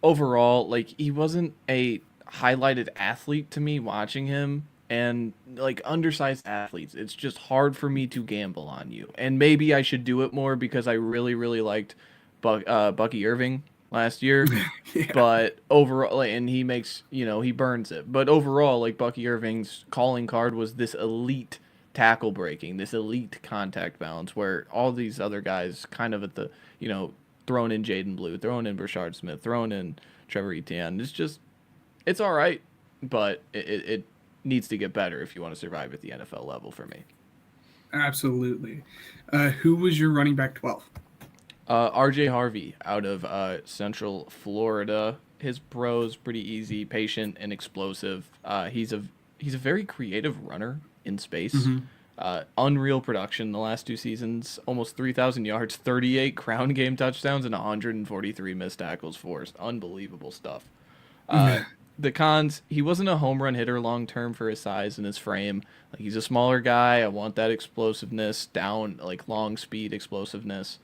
overall, like, he wasn't a highlighted athlete to me watching him. And, like, undersized athletes, it's just hard for me to gamble on you. And maybe I should do it more because I really, really liked Bucky Irving last year. Yeah. But overall, and he makes, he burns it. But overall, like, Bucky Irving's calling card was this elite tackle breaking, this elite contact balance, where all these other guys kind of at the, thrown in Jaden Blue, thrown in Brashard Smith, thrown in Trevor Etienne. It's all right, but it needs to get better if you want to survive at the NFL level for me. Absolutely. Who was your running back 12? RJ Harvey out of Central Florida. His bro's pretty easy, patient, and explosive. He's a very creative runner in space. Unreal production the last 2 seasons. Almost 3,000 yards, 38 crown game touchdowns, and 143 missed tackles forced. Unbelievable stuff. The cons, he wasn't a home run hitter long term for his size and his frame. Like, he's a smaller guy. I want that explosiveness down, like long speed explosiveness.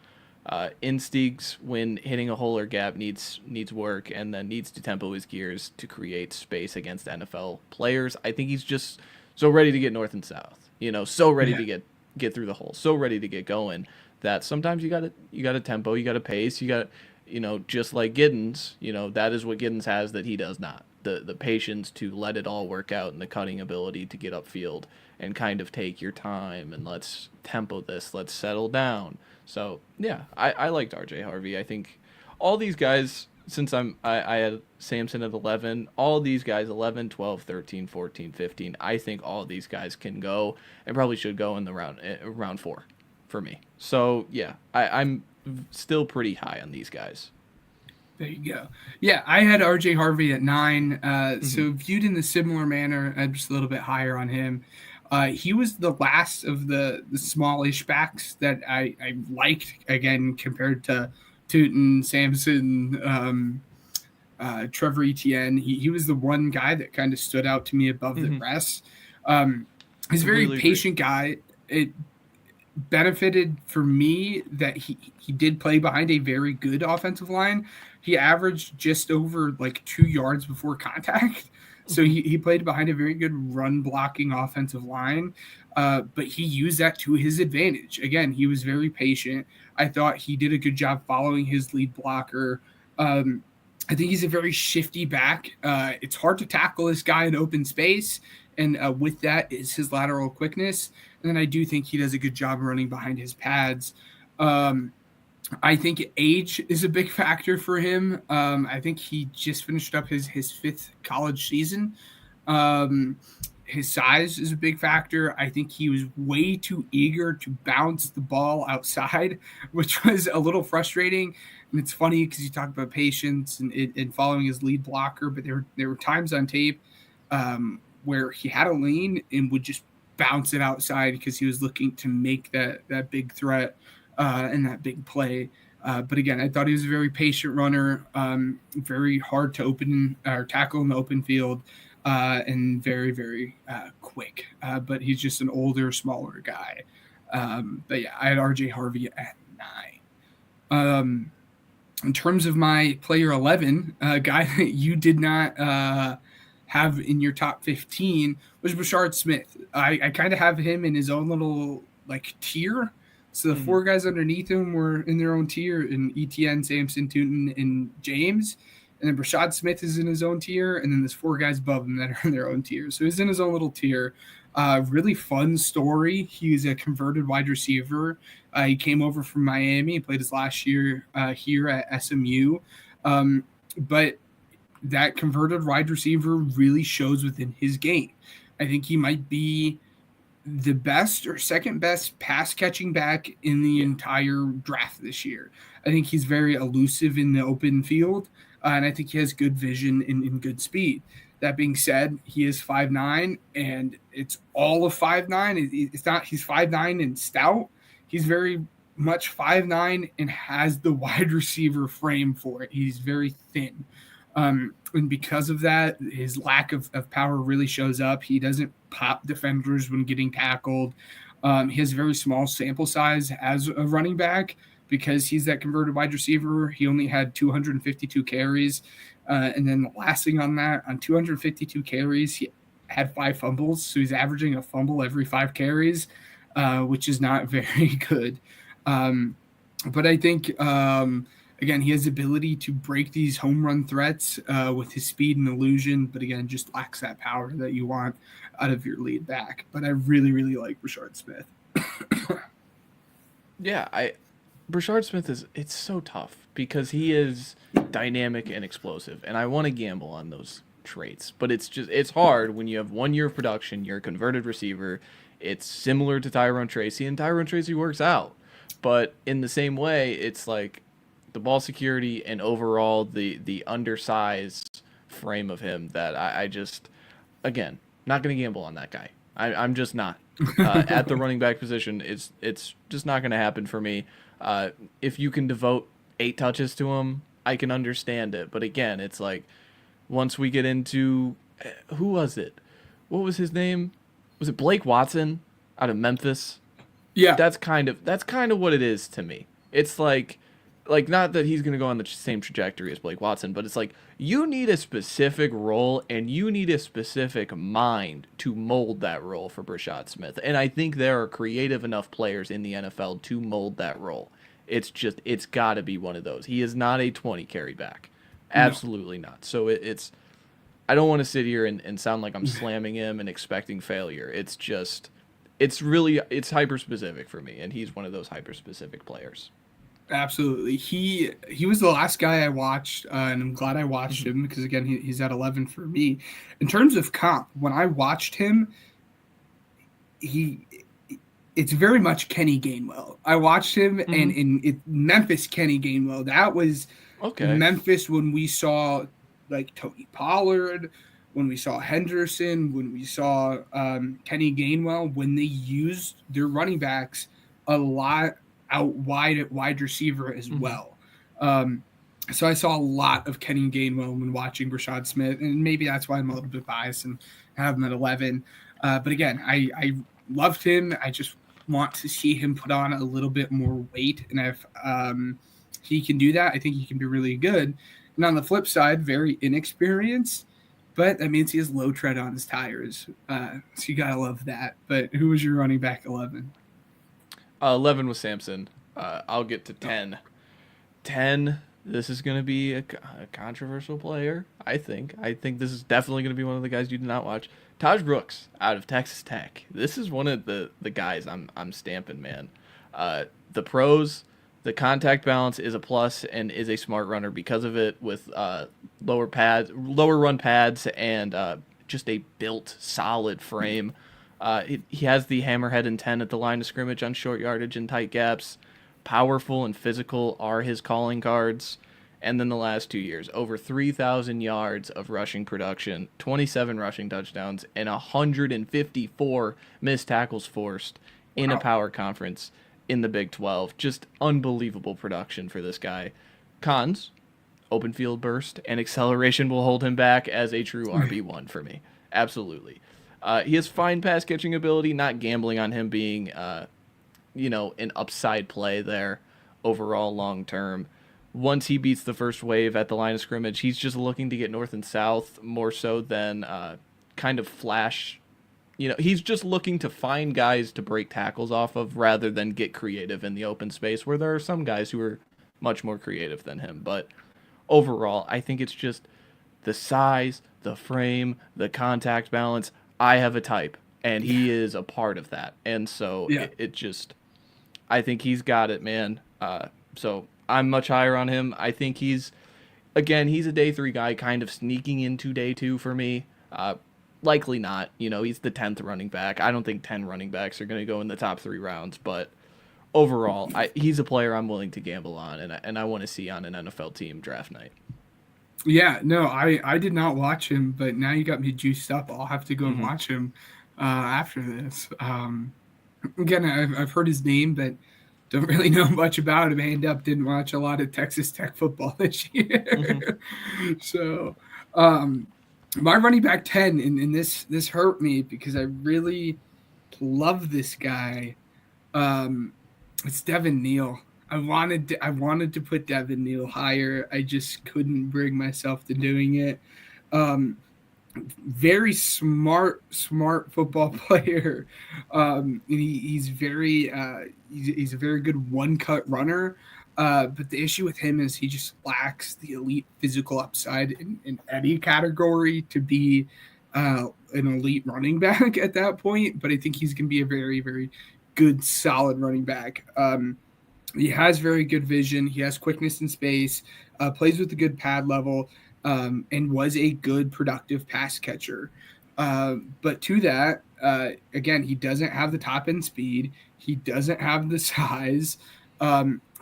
Instincts when hitting a hole or gap needs work, and then needs to tempo his gears to create space against NFL players. I think he's just so ready to get north and south. So ready to get through the hole, so ready to get going that sometimes you got to tempo, you got to pace, you got just like Giddens, that is what Giddens has that he does not. The patience to let it all work out and the cutting ability to get upfield and kind of take your time and let's tempo this, let's settle down. So, yeah, I liked RJ Harvey. I think all these guys, since I had Samson at 11, all these guys 11, 12, 13, 14, 15. I think all of these guys can go and probably should go in the round 4 for me. So yeah, I'm still pretty high on these guys. There you go. Yeah, I had RJ Harvey at 9. So viewed in the similar manner, I'm just a little bit higher on him. He was the last of the smallish backs that I liked, again, compared to Tootin, Sampson, Trevor Etienne. He was the one guy that kind of stood out to me above the rest. He's a very patient guy. It benefited for me that he did play behind a very good offensive line. He averaged just over like 2 yards before contact. So he played behind a very good run blocking offensive line, but he used that to his advantage. Again, he was very patient. I thought he did a good job following his lead blocker. I think he's a very shifty back. It's hard to tackle this guy in open space, and with that is his lateral quickness. And then I do think he does a good job running behind his pads. I think age is a big factor for him. I think he just finished up his 5th college season. His size is a big factor. I think he was way too eager to bounce the ball outside, which was a little frustrating. And it's funny because you talk about patience and following his lead blocker, but there were times on tape where he had a lane and would just bounce it outside because he was looking to make that big threat and that big play. But again, I thought he was a very patient runner, very hard to open or tackle in the open field, and very, very quick. But he's just an older, smaller guy. But yeah, I had RJ Harvey at 9. In terms of my player 11, a guy that you did not have in your top 15 was Brashard Smith. I kind of have him in his own little like tier. So the 4 guys underneath him were in their own tier, in Etienne, Sampson, Tootin, and James. And then Brashard Smith is in his own tier, and then there's 4 guys above him that are in their own tier. So he's in his own little tier. Really fun story. He's a converted wide receiver. He came over from Miami. He played his last year here at SMU. But that converted wide receiver really shows within his game. I think he might be the best or second best pass catching back in the entire draft this year. I think he's very elusive in the open field, and I think he has good vision and good speed. That being said, he is 5'9", and it's all of 5'9". It's not he's 5'9" and stout. He's very much 5'9" and has the wide receiver frame for it. He's very thin. And because of that, his lack of power really shows up. He doesn't pop defenders when getting tackled. He has a very small sample size as a running back because he's that converted wide receiver. He only had 252 carries. And then the last thing on that, on 252 carries, he had 5 fumbles. So he's averaging a fumble every 5 carries, which is not very good. But I think again, he has the ability to break these home run threats with his speed and illusion, but again, just lacks that power that you want out of your lead back. But I really, really like Brashard Smith. Yeah, Brashard Smith it's so tough because he is dynamic and explosive, and I want to gamble on those traits, but it's hard when you have 1 year of production, you're a converted receiver. It's similar to Tyrone Tracy, and Tyrone Tracy works out. But in the same way, it's like the ball security and overall the undersized frame of him that I just, again, not going to gamble on that guy. I'm just not. At the running back position, it's just not going to happen for me. If you can devote 8 touches to him, I can understand it. But again, it's like once we get into who was it? What was his name? Was it Blake Watson out of Memphis? Yeah. That's kind of what it is to me. It's like not that he's going to go on the same trajectory as Blake Watson, but it's like you need a specific role and you need a specific mind to mold that role for Brashard Smith. And I think there are creative enough players in the NFL to mold that role. It's got to be one of those. He is not a 20 carry back. Absolutely not. So I don't want to sit here and sound like I'm slamming him and expecting failure. It's hyper specific for me, and he's one of those hyper specific players. Absolutely. He was the last guy I watched, and I'm glad I watched him because again he's at 11 for me. In terms of comp, when I watched him, he it's very much Kenny Gainwell. I watched him and in Memphis Kenny Gainwell. That was Okay. Memphis when we saw like Tony Pollard, when we saw Henderson, when we saw Kenny Gainwell, when they used their running backs a lot out wide at wide receiver as well. So I saw a lot of Kenny Gainwell when watching Rashad Smith, and maybe that's why I'm a little bit biased and have him at 11. But again, I loved him. I just want to see him put on a little bit more weight, and if he can do that, I think he can be really good. And on the flip side, very inexperienced, but that means he has low tread on his tires. So you gotta love that. But who was your running back 11? 11 was Samson. I'll get to 10. 10, this is going to be a controversial player, I think. I think this is definitely going to be one of the guys you did not watch. Taj Brooks out of Texas Tech. This is one of the guys I'm stamping, man. The pros, the contact balance is a plus and is a smart runner because of it, with lower run pads, and just a built solid frame. He has the hammerhead intent at the line of scrimmage on short yardage and tight gaps. Powerful and physical are his calling cards. And then the last 2 years, over 3,000 yards of rushing production, 27 rushing touchdowns, and 154 missed tackles forced in a power conference in the Big 12. Just unbelievable production for this guy. Cons, open field burst and acceleration will hold him back as a true RB1 for me. Absolutely. He has fine pass catching ability, not gambling on him being, an upside play there overall long term. Once he beats the first wave at the line of scrimmage, he's just looking to get north and south more so than kind of flash. He's just looking to find guys to break tackles off of rather than get creative in the open space, where there are some guys who are much more creative than him. But overall, I think it's just the size, the frame, the contact balance. I have a type, and he is a part of that. And so it just, I think he's got it, man. So I'm much higher on him. I think he's a day 3 guy, kind of sneaking into day 2 for me. Likely not. He's the 10th running back. I don't think 10 running backs are going to go in the top 3 rounds, but overall, he's a player I'm willing to gamble on, and I want to see on an NFL team draft night. Yeah, no, I did not watch him, but now you got me juiced up. I'll have to go and watch him after this. Again, I've heard his name, but don't really know much about him. I didn't watch a lot of Texas Tech football this year. So my running back 10, and this hurt me because I really love this guy. It's Devin Neal. I wanted to put Devin Neal higher. I just couldn't bring myself to doing it. Very smart football player. He's a very good one-cut runner. But the issue with him is he just lacks the elite physical upside in any category to be an elite running back at that point. But I think he's going to be a very, very good, solid running back. He has very good vision. He has quickness in space, plays with a good pad level, and was a good, productive pass catcher. But to that, again, he doesn't have the top end speed. He doesn't have the size.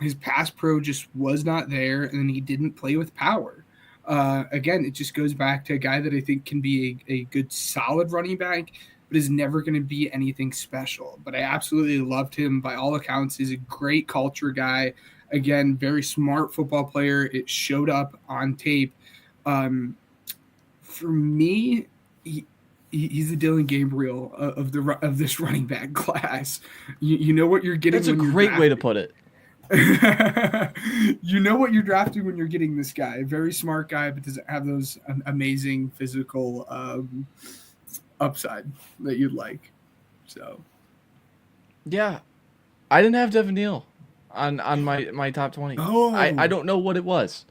His pass pro just was not there, and he didn't play with power. Again, it just goes back to a guy that I think can be a good, solid running back, but is never going to be anything special. But I absolutely loved him. By all accounts, he's a great culture guy. Again, very smart football player. It showed up on tape. For me, he's the Dylan Gabriel of this running back class. You know what you're getting. That's a great way to put it. You know what you're drafting when you're getting this guy. A very smart guy, but doesn't have those amazing physical upside that you'd like. So yeah, I didn't have Devin Neal on my top 20. Oh. I don't know what it was.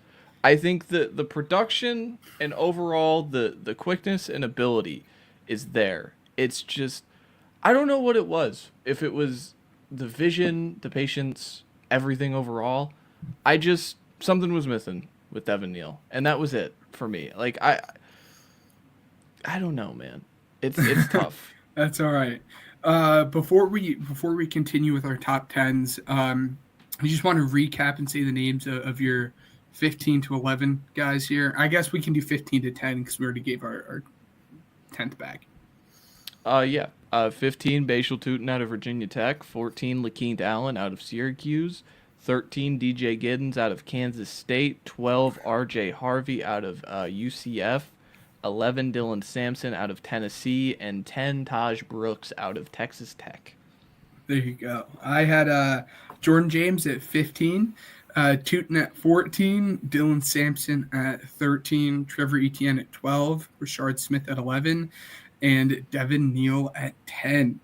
I think the production and overall the quickness and ability is there. It's just, I don't know what it was. If it was the vision, the patience, everything overall, something was missing with Devin Neal, and that was it for me. Like I don't know, man. It's tough. That's all right. Before we continue with our top tens, I just want to recap and say the names of your 15 to 11 guys here. I guess we can do 15 to 10 because we already gave our 10th back. 15, Bashal Tootin out of Virginia Tech. 14, LaKeith Allen out of Syracuse. 13, DJ Giddens out of Kansas State. 12, RJ Harvey out of UCF. 11, Dylan Sampson out of Tennessee. And 10, Taj Brooks out of Texas Tech. There you go. I had Jordan James at 15, Tootin at 14, Dylan Sampson at 13, Trevor Etienne at 12, Rashard Smith at 11, and Devin Neal at 10.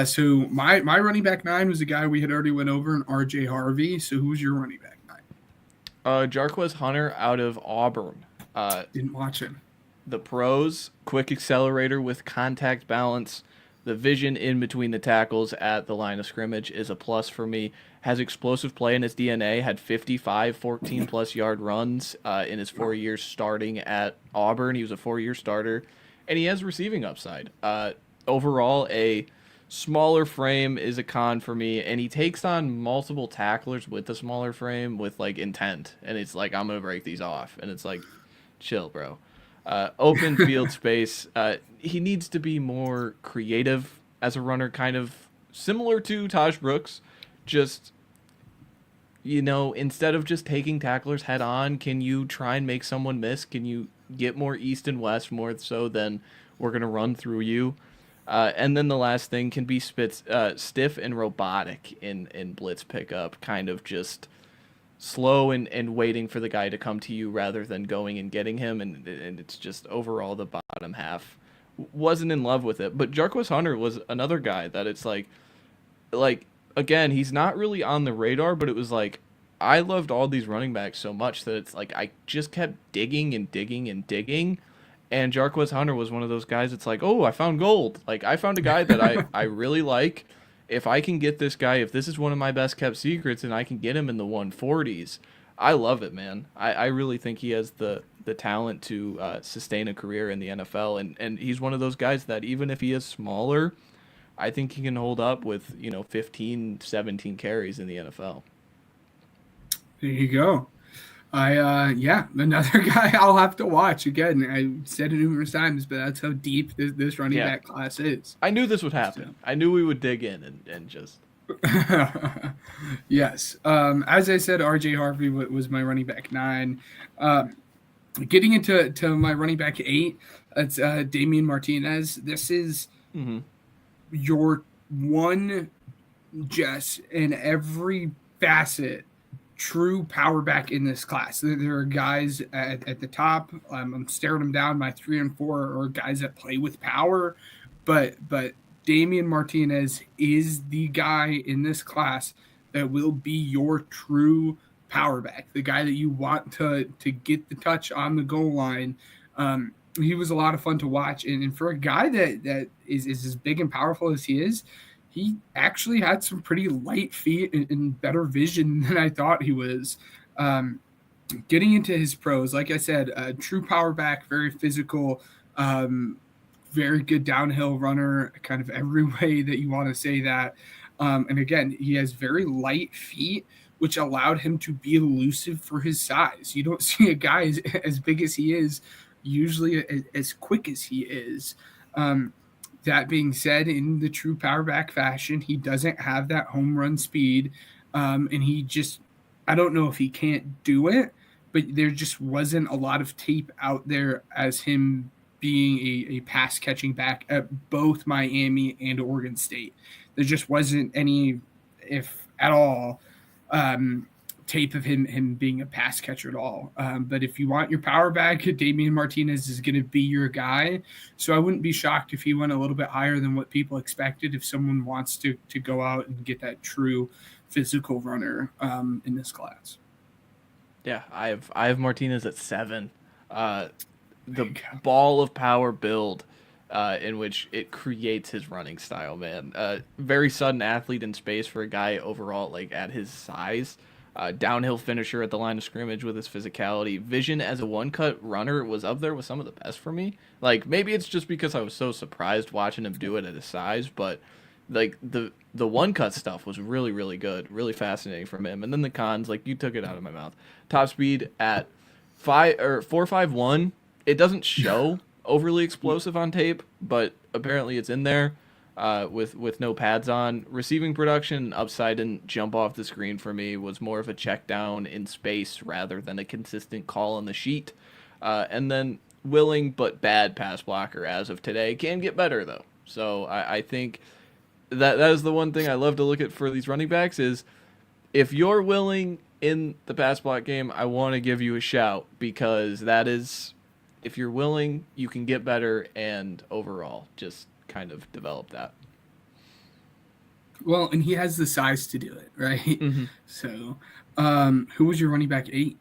So my running back 9 was a guy we had already went over, and RJ Harvey. So who was your running back 9? Jarquez Hunter out of Auburn. Didn't watch him. The pros, quick accelerator with contact balance. The vision in between the tackles at the line of scrimmage is a plus for me. Has explosive play in his DNA, had 55 14-plus yard runs in his 4 years starting at Auburn. He was a 4-year starter, and he has receiving upside. Overall, a smaller frame is a con for me, and he takes on multiple tacklers with a smaller frame with, like, intent. And it's like, I'm going to break these off. And it's like, chill, bro. Open field space. He needs to be more creative as a runner, kind of similar to Taj Brooks. Just, instead of just taking tacklers head on, can you try and make someone miss? Can you get more east and west, more so than we're going to run through you? And then the last thing can be stiff and robotic in blitz pickup, kind of just slow and waiting for the guy to come to you rather than going and getting him. And it's just overall the bottom half wasn't in love with it. But Jarquez Hunter was another guy that it's like, again, he's not really on the radar, but it was like, I loved all these running backs so much that it's like, I just kept digging and digging and digging. And Jarquez Hunter was one of those guys. It's like, oh, I found gold. Like, I found a guy that I really like. If I can get this guy, if this is one of my best kept secrets and I can get him in the 140s, I love it, man. I really think he has the talent to sustain a career in the NFL. And he's one of those guys that even if he is smaller, I think he can hold up with, 15, 17 carries in the NFL. There you go. Another guy I'll have to watch. Again, I said it numerous times, but that's how deep this running back class is. I knew this would happen. So. I knew we would dig in and just. Yes. As I said, RJ Harvey was my running back 9. Getting into my running back 8, that's Damian Martinez. This is your one, Jess, in every facet, true power back in this class. There are guys at the top. I'm staring them down. My 3 and 4 are guys that play with power, but Damian Martinez is the guy in this class that will be your true power back, the guy that you want to get the touch on the goal line. He was a lot of fun to watch, and for a guy that is as big and powerful as he is, he actually had some pretty light feet and better vision than I thought he was. Getting into his pros, like I said, true power back, very physical, very good downhill runner, kind of every way that you want to say that. And again, he has very light feet, which allowed him to be elusive for his size. You don't see a guy as big as he is, usually as quick as he is. That being said, in the true power back fashion, he doesn't have that home run speed. And he just, I don't know if he can't do it, but there just wasn't a lot of tape out there as him being a pass catching back at both Miami and Oregon State. There just wasn't any, if at all, tape of him being a pass catcher at all. But if you want your power back, Damian Martinez is going to be your guy. So I wouldn't be shocked if he went a little bit higher than what people expected if someone wants to go out and get that true physical runner in this class. Yeah, I have Martinez at 7. The ball of power build in which it creates his running style, man. Very sudden athlete in space for a guy overall, like at his size. Downhill finisher at the line of scrimmage with his physicality. Vision as a one-cut runner was up there with some of the best for me. Like, maybe it's just because I was so surprised watching him do it at his size, but like the one-cut stuff was really, really good, really fascinating from him. And then the cons, like, you took it out of my mouth. Top speed at 4.51. It doesn't show overly explosive on tape, but apparently it's in there. With no pads on. Receiving production, upside didn't jump off the screen for me, was more of a check down in space rather than a consistent call on the sheet. And then willing but bad pass blocker as of today. Can get better though. So I think that is the one thing I love to look at for these running backs is if you're willing in the pass block game, I want to give you a shout because that is, if you're willing, you can get better and overall just kind of develop that. Well, and he has the size to do it, right? Mm-hmm. So, who was your running back 8?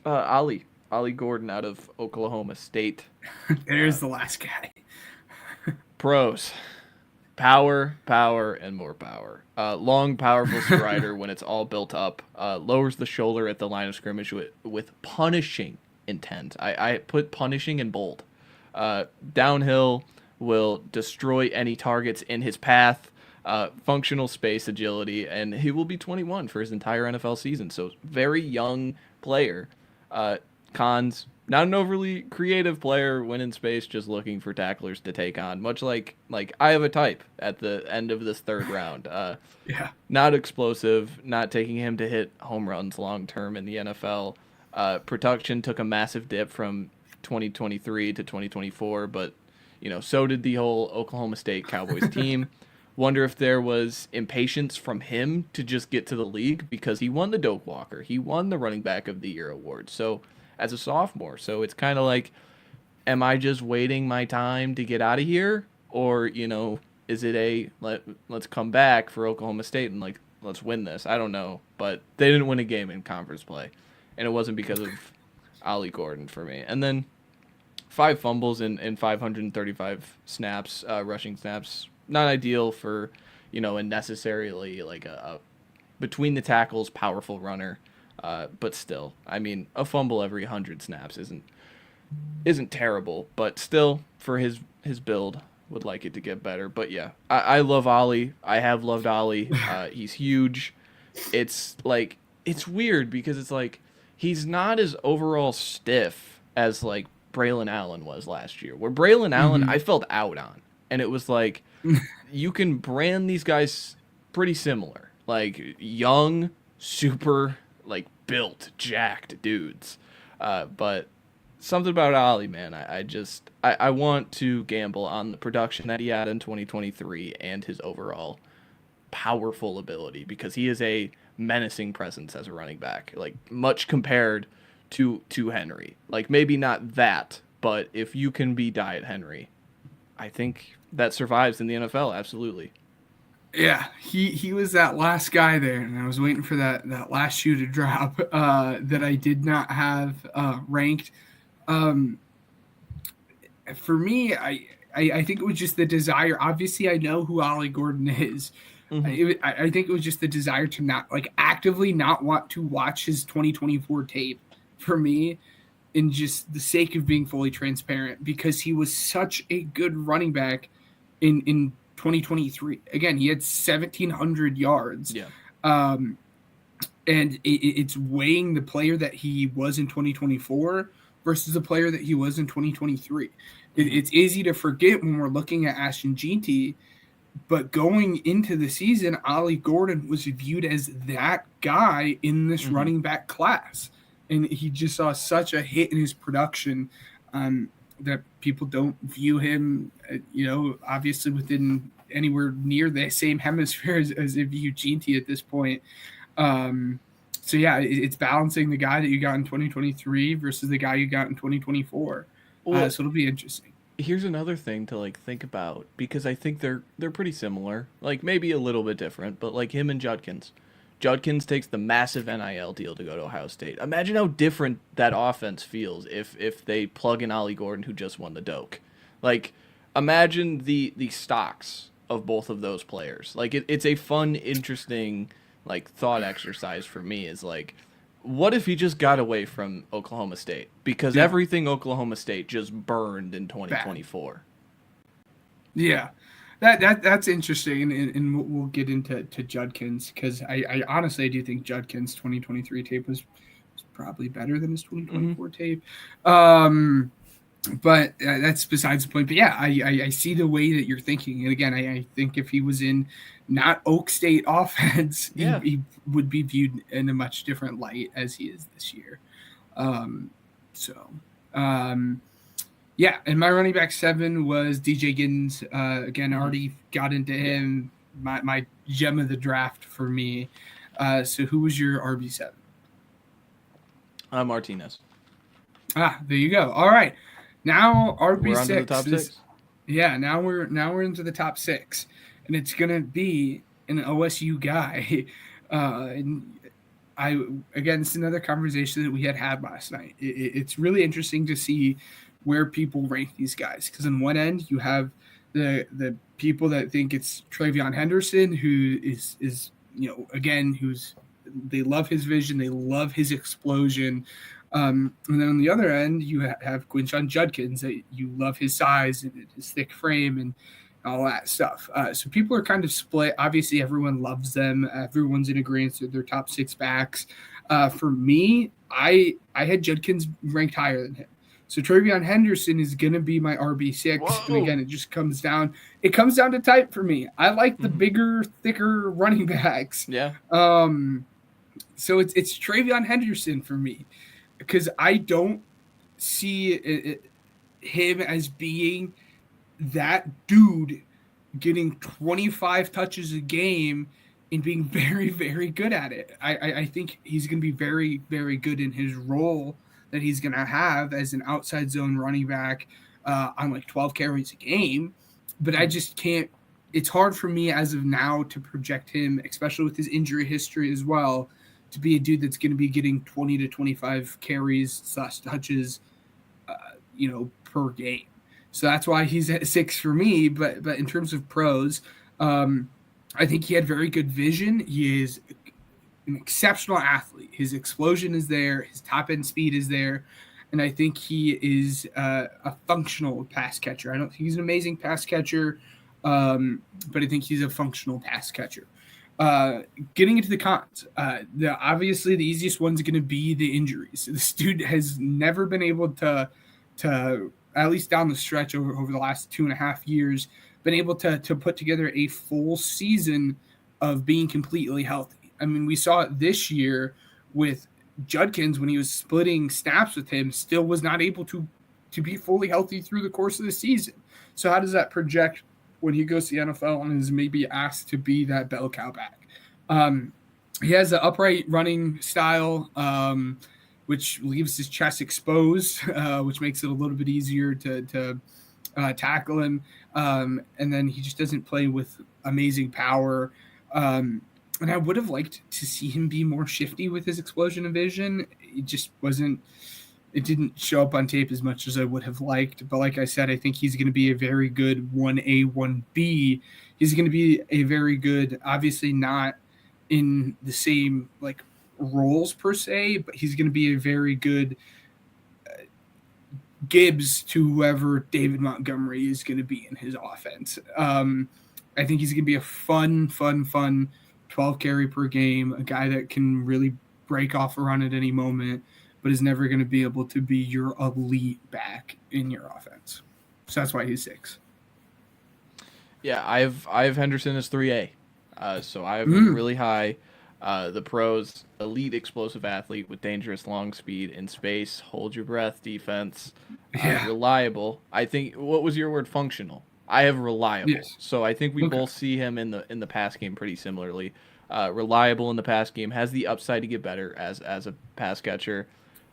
Ollie Gordon out of Oklahoma State. There's the last guy. Pros. Power, and more power. Long, powerful strider when it's all built up. Lowers the shoulder at the line of scrimmage with punishing intent. I put punishing in bold. Downhill will destroy any targets in his path, functional space agility, and he will be 21 for his entire NFL season. So very young player. Cons, not an overly creative player when in space, just looking for tacklers to take on, much like I have a type at the end of this third round. Yeah. Not explosive, not taking him to hit home runs long term in the NFL. Production took a massive dip from 2023 to 2024, but so did the whole Oklahoma State Cowboys team. Wonder if there was impatience from him to just get to the league because he won the Doak Walker. He won the Running Back of the Year award. So as a sophomore, so it's kind of like, am I just waiting my time to get out of here? Or, is it let's come back for Oklahoma State and let's win this? I don't know. But they didn't win a game in conference play. And it wasn't because of Ollie Gordon for me. And then 5 fumbles in 535 snaps, rushing snaps. Not ideal for, a necessarily a between the tackles powerful runner. But still, I mean, a fumble every 100 snaps isn't terrible, but still for his build, would like it to get better. But yeah, I love Ollie. I have loved Ollie. He's huge. It's weird because it's he's not as overall stiff as Braylon Allen was last year, where Braylon Allen I felt out on, and it was you can brand these guys pretty similar, young, super built, jacked dudes, but something about Ollie, man, I want to gamble on the production that he had in 2023 and his overall powerful ability because he is a menacing presence as a running back, much compared to Henry. Maybe not that, but if you can be Diet Henry, I think that survives in the NFL, absolutely. Yeah, he was that last guy there, and I was waiting for that last shoe to drop that I did not have ranked. For me, I think it was just the desire. Obviously, I know who Ollie Gordon is. Mm-hmm. I think it was just the desire to not actively not want to watch his 2024 tape for me, in just the sake of being fully transparent, because he was such a good running back in 2023. Again, he had 1,700 yards. Yeah. And it's weighing the player that he was in 2024 versus the player that he was in 2023. It's easy to forget when we're looking at Ashton Jeanty, but going into the season, Ollie Gordon was viewed as that guy in this running back class. And he just saw such a hit in his production that people don't view him, obviously within anywhere near the same hemisphere as they view Jeanty at this point. So, yeah, it's balancing the guy that you got in 2023 versus the guy you got in 2024. So it'll be interesting. Here's another thing to think about, because I think they're pretty similar, maybe a little bit different, but him and Judkins. Judkins takes the massive NIL deal to go to Ohio State. Imagine how different that offense feels if they plug in Ollie Gordon, who just won the Doak. Imagine the stocks of both of those players. It's a fun, interesting like thought exercise for me is like, what if he just got away from Oklahoma State? Because everything Oklahoma State just burned in 2024. Yeah. That's interesting, and we'll get into Judkins, because I honestly do think Judkins' 2023 tape was probably better than his 2024 tape. But that's besides the point. But yeah, I see the way that you're thinking. And again, I think if he was in not Oak State offense, he would be viewed in a much different light as he is this year. Yeah, and my running back 7 was DJ Giddens. Again, already got into him. My gem of the draft for me. So who was your RB7? Martinez. There you go. All right. Now RB6. We're on to the top 6. Yeah, now we're into the top 6. And it's gonna be an OSU guy. And again, it's another conversation that we had last night. It's really interesting to see where people rank these guys, because on one end you have the people that think it's Travion Henderson, who is again, they love his vision, they love his explosion, and then on the other end you have Quinshon Judkins, that you love his size and his thick frame and all that stuff. So people are kind of split. Obviously, everyone loves them. Everyone's in agreement with their top 6 backs. For me, I had Judkins ranked higher than him. So Travion Henderson is going to be my RB6. Whoa. And again, it just comes down to type for me. I like the bigger, thicker running backs. Yeah. So it's Travion Henderson for me, because I don't see him as being that dude getting 25 touches a game and being very, very good at it. I think he's going to be very, very good in his role that he's going to have as an outside zone running back on like 12 carries a game. But I just can't – it's hard for me as of now to project him, especially with his injury history as well, to be a dude that's going to be getting 20 to 25 carries / touches, per game. So that's why he's at 6 for me. But in terms of pros, I think he had very good vision. He is an exceptional athlete. His explosion is there. His top end speed is there. And I think he is a functional pass catcher. I don't think he's an amazing pass catcher, but I think he's a functional pass catcher. Getting into the cons, obviously the easiest one's going to be the injuries. This dude has never been able to at least down the stretch over the last 2.5 years, been able to put together a full season of being completely healthy. I mean, we saw it this year with Judkins when he was splitting snaps with him, still was not able to be fully healthy through the course of the season. So how does that project when he goes to the NFL and is maybe asked to be that bell cow back? He has an upright running style, which leaves his chest exposed, which makes it a little bit easier to tackle him. And then he just doesn't play with amazing power. And I would have liked to see him be more shifty with his explosion of vision. It just wasn't – it didn't show up on tape as much as I would have liked. But like I said, I think he's going to be a very good 1A, 1B. He's going to be a very good – obviously not in the same, like, roles per se, but he's going to be a very good Gibbs to whoever David Montgomery is going to be in his offense. I think he's going to be a fun 12 carry per game, a guy that can really break off a run at any moment, but is never going to be able to be your elite back in your offense. So that's why he's 6. Yeah, I have Henderson as 3A. So I have him really high. The pros, elite explosive athlete with dangerous long speed in space, hold your breath defense, reliable. I think, what was your word? Functional. I have reliable. Yes. So I think we both see him in the pass game pretty similarly. Reliable in the pass game, has the upside to get better as a pass catcher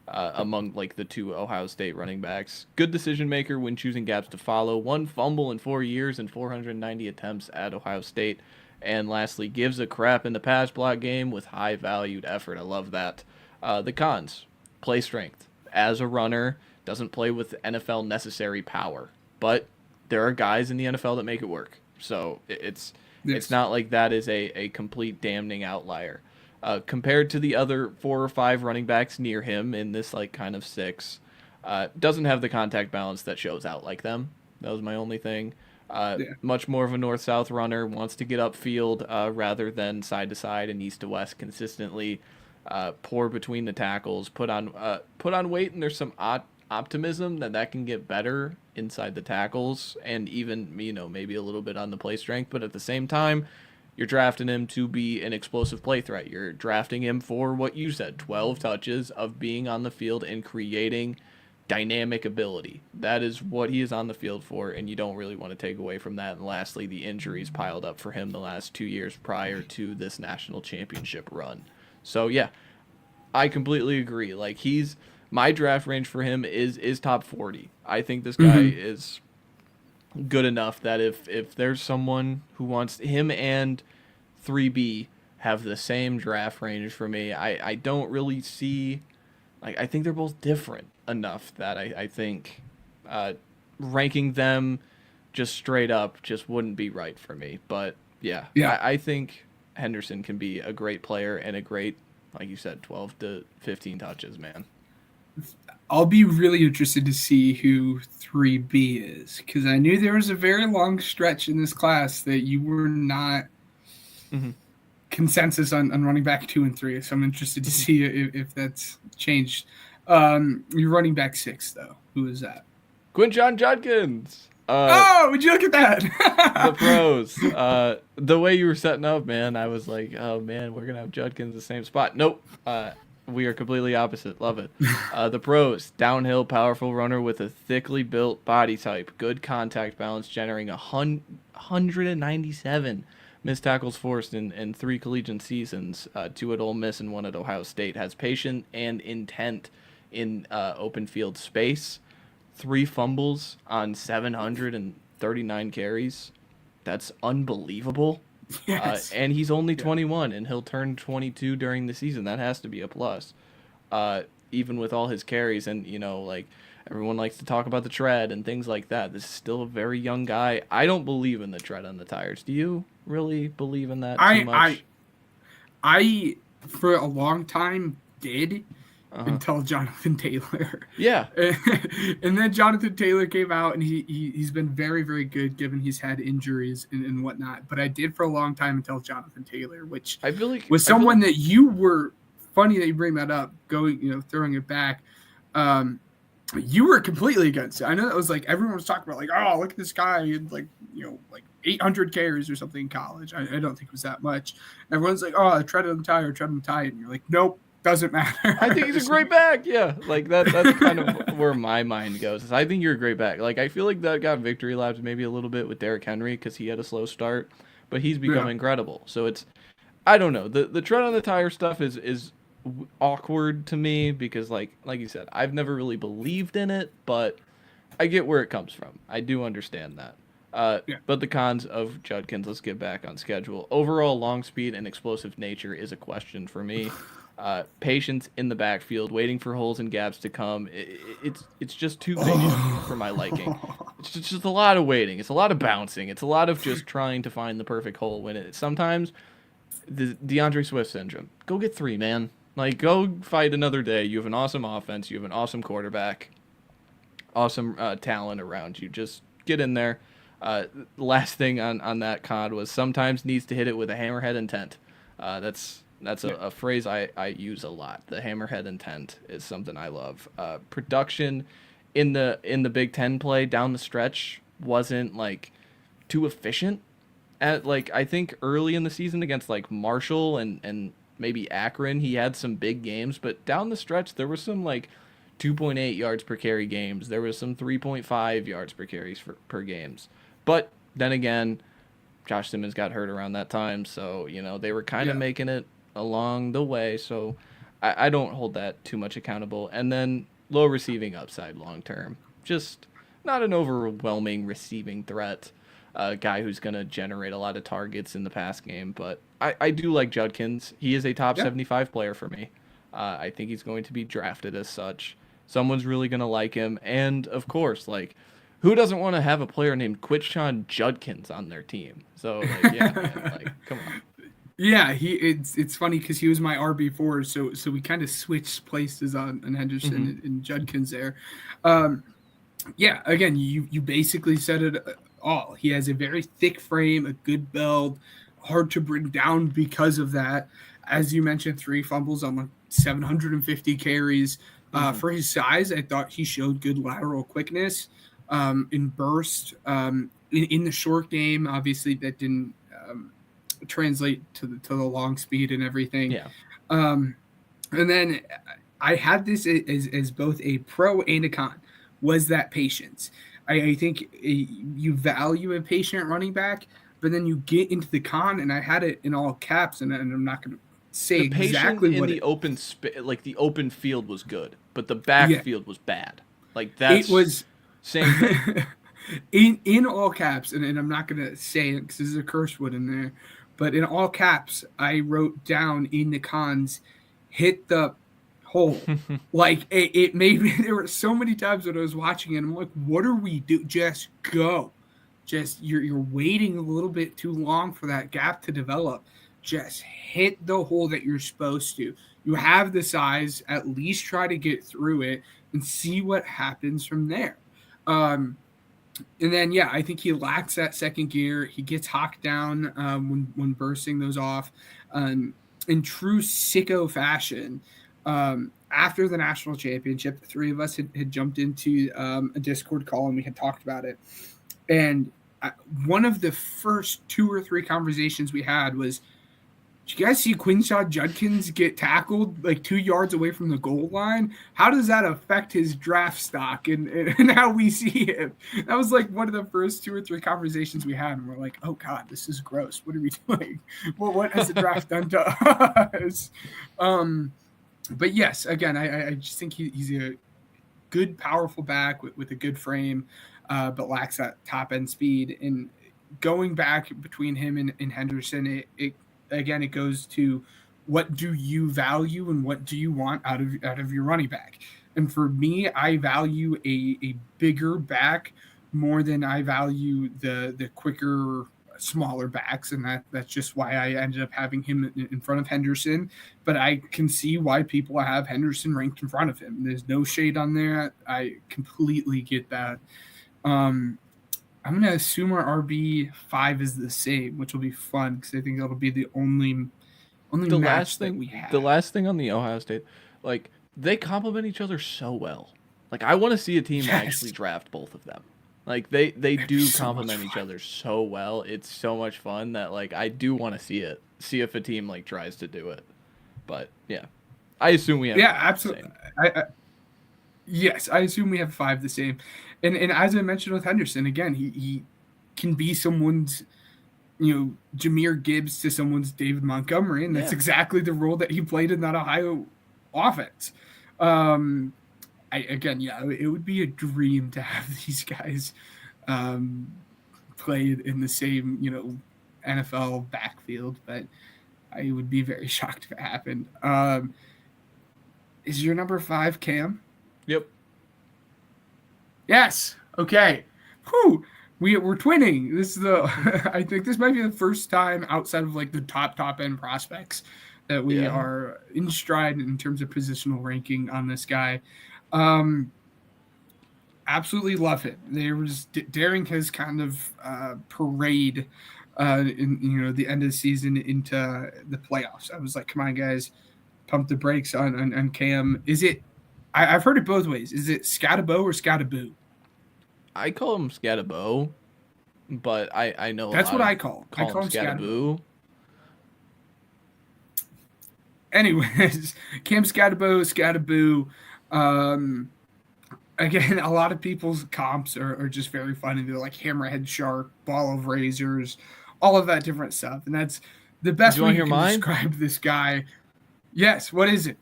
among like the 2 Ohio State running backs. Good decision maker when choosing gaps to follow. 1 fumble in 4 years and 490 attempts at Ohio State. And lastly, gives a crap in the pass block game with high valued effort. I love that. The cons, play strength. As a runner, doesn't play with NFL necessary power, but there are guys in the NFL that make it work. So it's Yes. It's not like that is a complete damning outlier. Compared to the other 4 or 5 running backs near him in this like kind of 6, doesn't have the contact balance that shows out like them. That was my only thing. Much more of a north-south runner, wants to get upfield rather than side to side and east to west consistently. Poor between the tackles, put on weight, and there's some optimism that can get better inside the tackles, and even maybe a little bit on the play strength. But at the same time, you're drafting him to be an explosive play threat. You're drafting him for what you said, 12 touches of being on the field and creating dynamic ability. That is what he is on the field for, and you don't really want to take away from that. And lastly, the injuries piled up for him the last 2 years prior to this national championship run. So yeah, I completely agree. Like, my draft range for him is top 40. I think this guy is good enough that if there's someone who wants him, and 3B have the same draft range for me, I don't really see, like, I think they're both different enough that I think ranking them just straight up just wouldn't be right for me. But yeah. I think Henderson can be a great player and a great, like you said, 12 to 15 touches, man. I'll be really interested to see who 3B is, because I knew there was a very long stretch in this class that you were not consensus on running back 2 and 3. So I'm interested to see if that's changed. You're running back 6, though. Who is that? Quinshon Judkins. Would you look at that? The pros. The way you were setting up, man, I was like, oh, man, we're going to have Judkins the same spot. Nope. We are completely opposite. Love it. The pros: downhill, powerful runner with a thickly built body type, good contact balance, generating 197 missed tackles forced in 3 collegiate seasons, 2 at Ole Miss and 1 at Ohio State. Has patience and intent in open field space. 3 fumbles on 739 carries. That's unbelievable. Yes. And he's only 21, and he'll turn 22 during the season. That has to be a plus. Even with all his carries, and like, everyone likes to talk about the tread and things like that. This is still a very young guy. I don't believe in the tread on the tires. Do you really believe in that too much? I for a long time did. Until Jonathan Taylor. Yeah. And then Jonathan Taylor came out, and he's been very, very good given he's had injuries and whatnot. But I did for a long time until Jonathan Taylor, which I feel like was someone that you were – funny that you bring that up, throwing it back. You were completely against it. I know that was like everyone was talking about, like, oh, look at this guy, like 800 carries or something in college. I don't think it was that much. Everyone's like, oh, tread on the tire. And you're like, nope. Doesn't matter. I think he's a great back. Yeah, like that's kind of where my mind goes. I think you're a great back. Like, I feel like that got victory laps maybe a little bit with Derrick Henry because he had a slow start, but he's become incredible. So it's, I don't know, the tread on the tire stuff is awkward to me because like you said, I've never really believed in it, but I get where it comes from. I do understand that. But the cons of Judkins, let's get back on schedule. Overall, long speed and explosive nature is a question for me. Patience in the backfield, waiting for holes and gaps to come. It's just too patient for my liking. It's just a lot of waiting. It's a lot of bouncing. It's a lot of just trying to find the perfect hole. When it sometimes the DeAndre Swift syndrome. Go get 3, man. Like, go fight another day. You have an awesome offense. You have an awesome quarterback. Awesome talent around you. Just get in there. Last thing on that con was sometimes needs to hit it with a hammerhead intent. That's a phrase I use a lot. The hammerhead intent is something I love. Production in the Big Ten play down the stretch wasn't like too efficient. I think early in the season against like Marshall and maybe Akron, he had some big games, but down the stretch there was some like 2.8 yards per carry games. There was some 3.5 yards per carries per games. But then again, Josh Simmons got hurt around that time, so they were kind of making it along the way, so I don't hold that too much accountable. And then low receiving upside long term, just not an overwhelming receiving threat, a guy who's going to generate a lot of targets in the pass game. But I do like Judkins. He is a top 75 player for me. I think he's going to be drafted as such. Someone's really going to like him, and of course, like, who doesn't want to have a player named Quinshon Judkins on their team? So, like, yeah, man, like, come on. Yeah, it's funny because he was my RB4, so we kind of switched places on Henderson and Judkins there. Yeah, again, you basically said it all. He has a very thick frame, a good build, hard to bring down because of that. As you mentioned, 3 fumbles on like 750 carries. For his size, I thought he showed good lateral quickness in burst. In the short game, obviously that didn't translate to the long speed and everything. Yeah. And then I had this as both a pro and a con. Was that patience? I think you value a patient running back, but then you get into the con, and I had it in all caps, and I'm not going to say the exactly in what the open like the open field was good, but the backfield was bad. Like that's it was same thing. in all caps, and I'm not going to say it because there's a curse word in there, but in all caps, I wrote down in the cons, hit the hole. Like it made me. There were so many times when I was watching it, I'm like, what are we do? Just go. Just you're waiting a little bit too long for that gap to develop. Just hit the hole that you're supposed to. You have the size. At least try to get through it and see what happens from there. And then, yeah, I think he lacks that second gear. He gets hawked down when bursting those off. In true sicko fashion, after the national championship, the 3 of us had jumped into a Discord call and we had talked about it. And one of the first 2 or 3 conversations we had was, did you guys see Quinshon Judkins get tackled like 2 yards away from the goal line? How does that affect his draft stock and how we see him? That was like one of the first 2 or 3 conversations we had. And we're like, oh God, this is gross. What are we doing? Well, what has the draft done to us? But yes, again, I just think he's a good, powerful back with a good frame, but lacks that top end speed. And going back between him and Henderson, it again, it goes to what do you value and what do you want out of your running back. And for me, I value a bigger back more than I value the quicker, smaller backs, and that's just why I ended up having him in front of Henderson. But I can see why people have Henderson ranked in front of him. There's no shade on there. I completely get that. I'm going to assume our RB5 is the same, which will be fun because I think that'll be the only match that we have. The last thing on the Ohio State, like, they complement each other so well. Like, I want to see a team actually draft both of them. Like, they do complement each other so well. It's so much fun that, like, I do want to see it. See if a team, like, tries to do it. But, yeah. I assume we have absolutely. Yes, I assume we have 5 the same. And as I mentioned with Henderson, again, he can be someone's, Jahmyr Gibbs to someone's David Montgomery, and that's exactly the role that he played in that Ohio offense. It would be a dream to have these guys play in the same, NFL backfield, but I would be very shocked if it happened. Is your number 5 Cam? Yep. Yes. Okay. Whew. We're twinning. This is I think this might be the first time outside of like the top end prospects that we are in stride in terms of positional ranking on this guy. Absolutely love it. There was daring his kind of parade in the end of the season into the playoffs. I was like, come on guys, pump the brakes on Cam. Is it? I've heard it both ways. Is it Scatabo or Scataboo? I call him Scatabo, but I know that's what I call him Scataboo. Anyways, Cam Scatabo. Again, a lot of people's comps are just very funny. They're like Hammerhead Shark, Ball of Razors, all of that different stuff. And that's the best way you can describe this guy. Yes, what is it?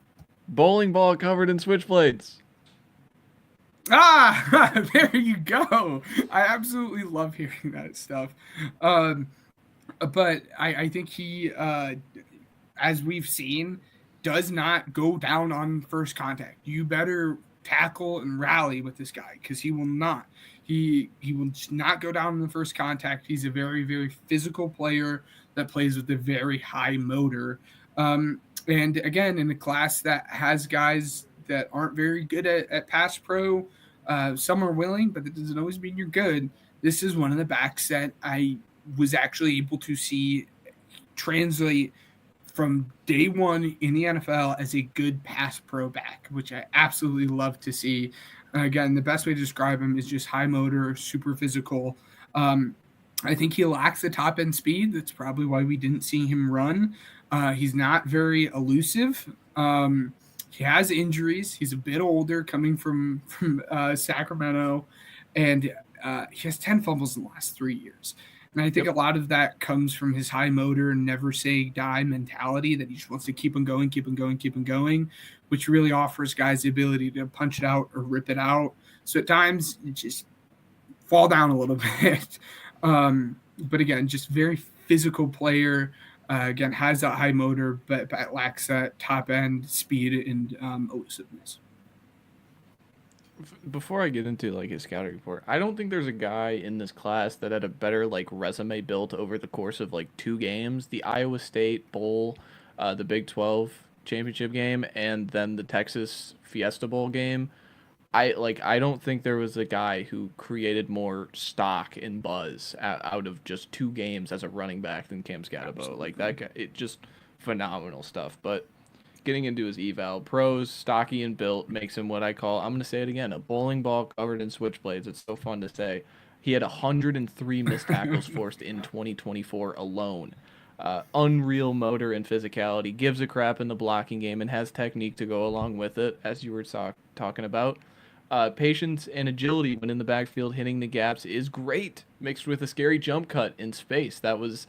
Bowling ball covered in switchblades. There you go. I absolutely love hearing that stuff. But I think he, as we've seen, does not go down on first contact. You better tackle and rally with this guy because he will not. He will just not go down in the first contact. He's a very, very physical player that plays with a very high motor. And again, in a class that has guys that aren't very good at pass pro, some are willing, but that doesn't always mean you're good. This is one of the backs that I was actually able to see translate from day one in the NFL as a good pass pro back, which I absolutely love to see. Again, the best way to describe him is just high motor, super physical. I think he lacks the top end speed. That's probably why we didn't see him run. He's not very elusive. He has injuries. He's a bit older, coming from Sacramento, and he has 10 fumbles in the last 3 years. And I think a lot of that comes from his high motor and never say die mentality, that he just wants to keep on going, which really offers guys the ability to punch it out or rip it out. So at times you just fall down a little bit. But again, just very physical player. Again, has that high motor, but lacks that top end speed and elusiveness. Before I get into like his scouting report, I don't think there's a guy in this class that had a better like resume built over the course of like 2 games: the Iowa State Bowl, the Big 12 championship game, and then the Texas Fiesta Bowl game. I don't think there was a guy who created more stock and buzz out of just 2 games as a running back than Cam Scatabo. Like that guy, it just phenomenal stuff. But getting into his eval, pros, stocky and built, makes him what I call, I'm going to say it again, a bowling ball covered in switchblades. It's so fun to say. He had 103 missed tackles forced in 2024 alone. Unreal motor and physicality, gives a crap in the blocking game, and has technique to go along with it, as you were talking about. Patience and agility when in the backfield hitting the gaps is great, mixed with a scary jump cut in space. That was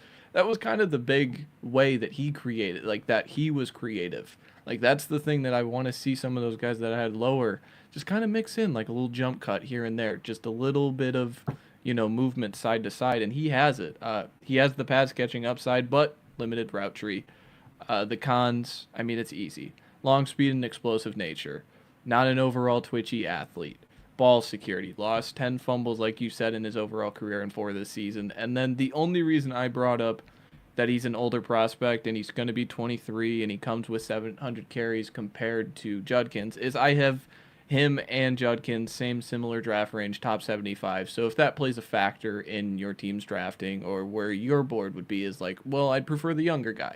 kind of the big way that he created, like that he was creative. Like that's the thing that I want to see some of those guys that I had lower just kind of mix in, like a little jump cut here and there, just a little bit of, movement side to side, and he has it. He has the pass catching upside, but limited route tree. The cons, I mean, it's easy. Long speed and explosive nature. Not an overall twitchy athlete. Ball security. Lost 10 fumbles, like you said, in his overall career and 4 this season. And then the only reason I brought up that he's an older prospect and he's going to be 23 and he comes with 700 carries compared to Judkins is I have him and Judkins same similar draft range, top 75. So if that plays a factor in your team's drafting or where your board would be, is like, well, I'd prefer the younger guy.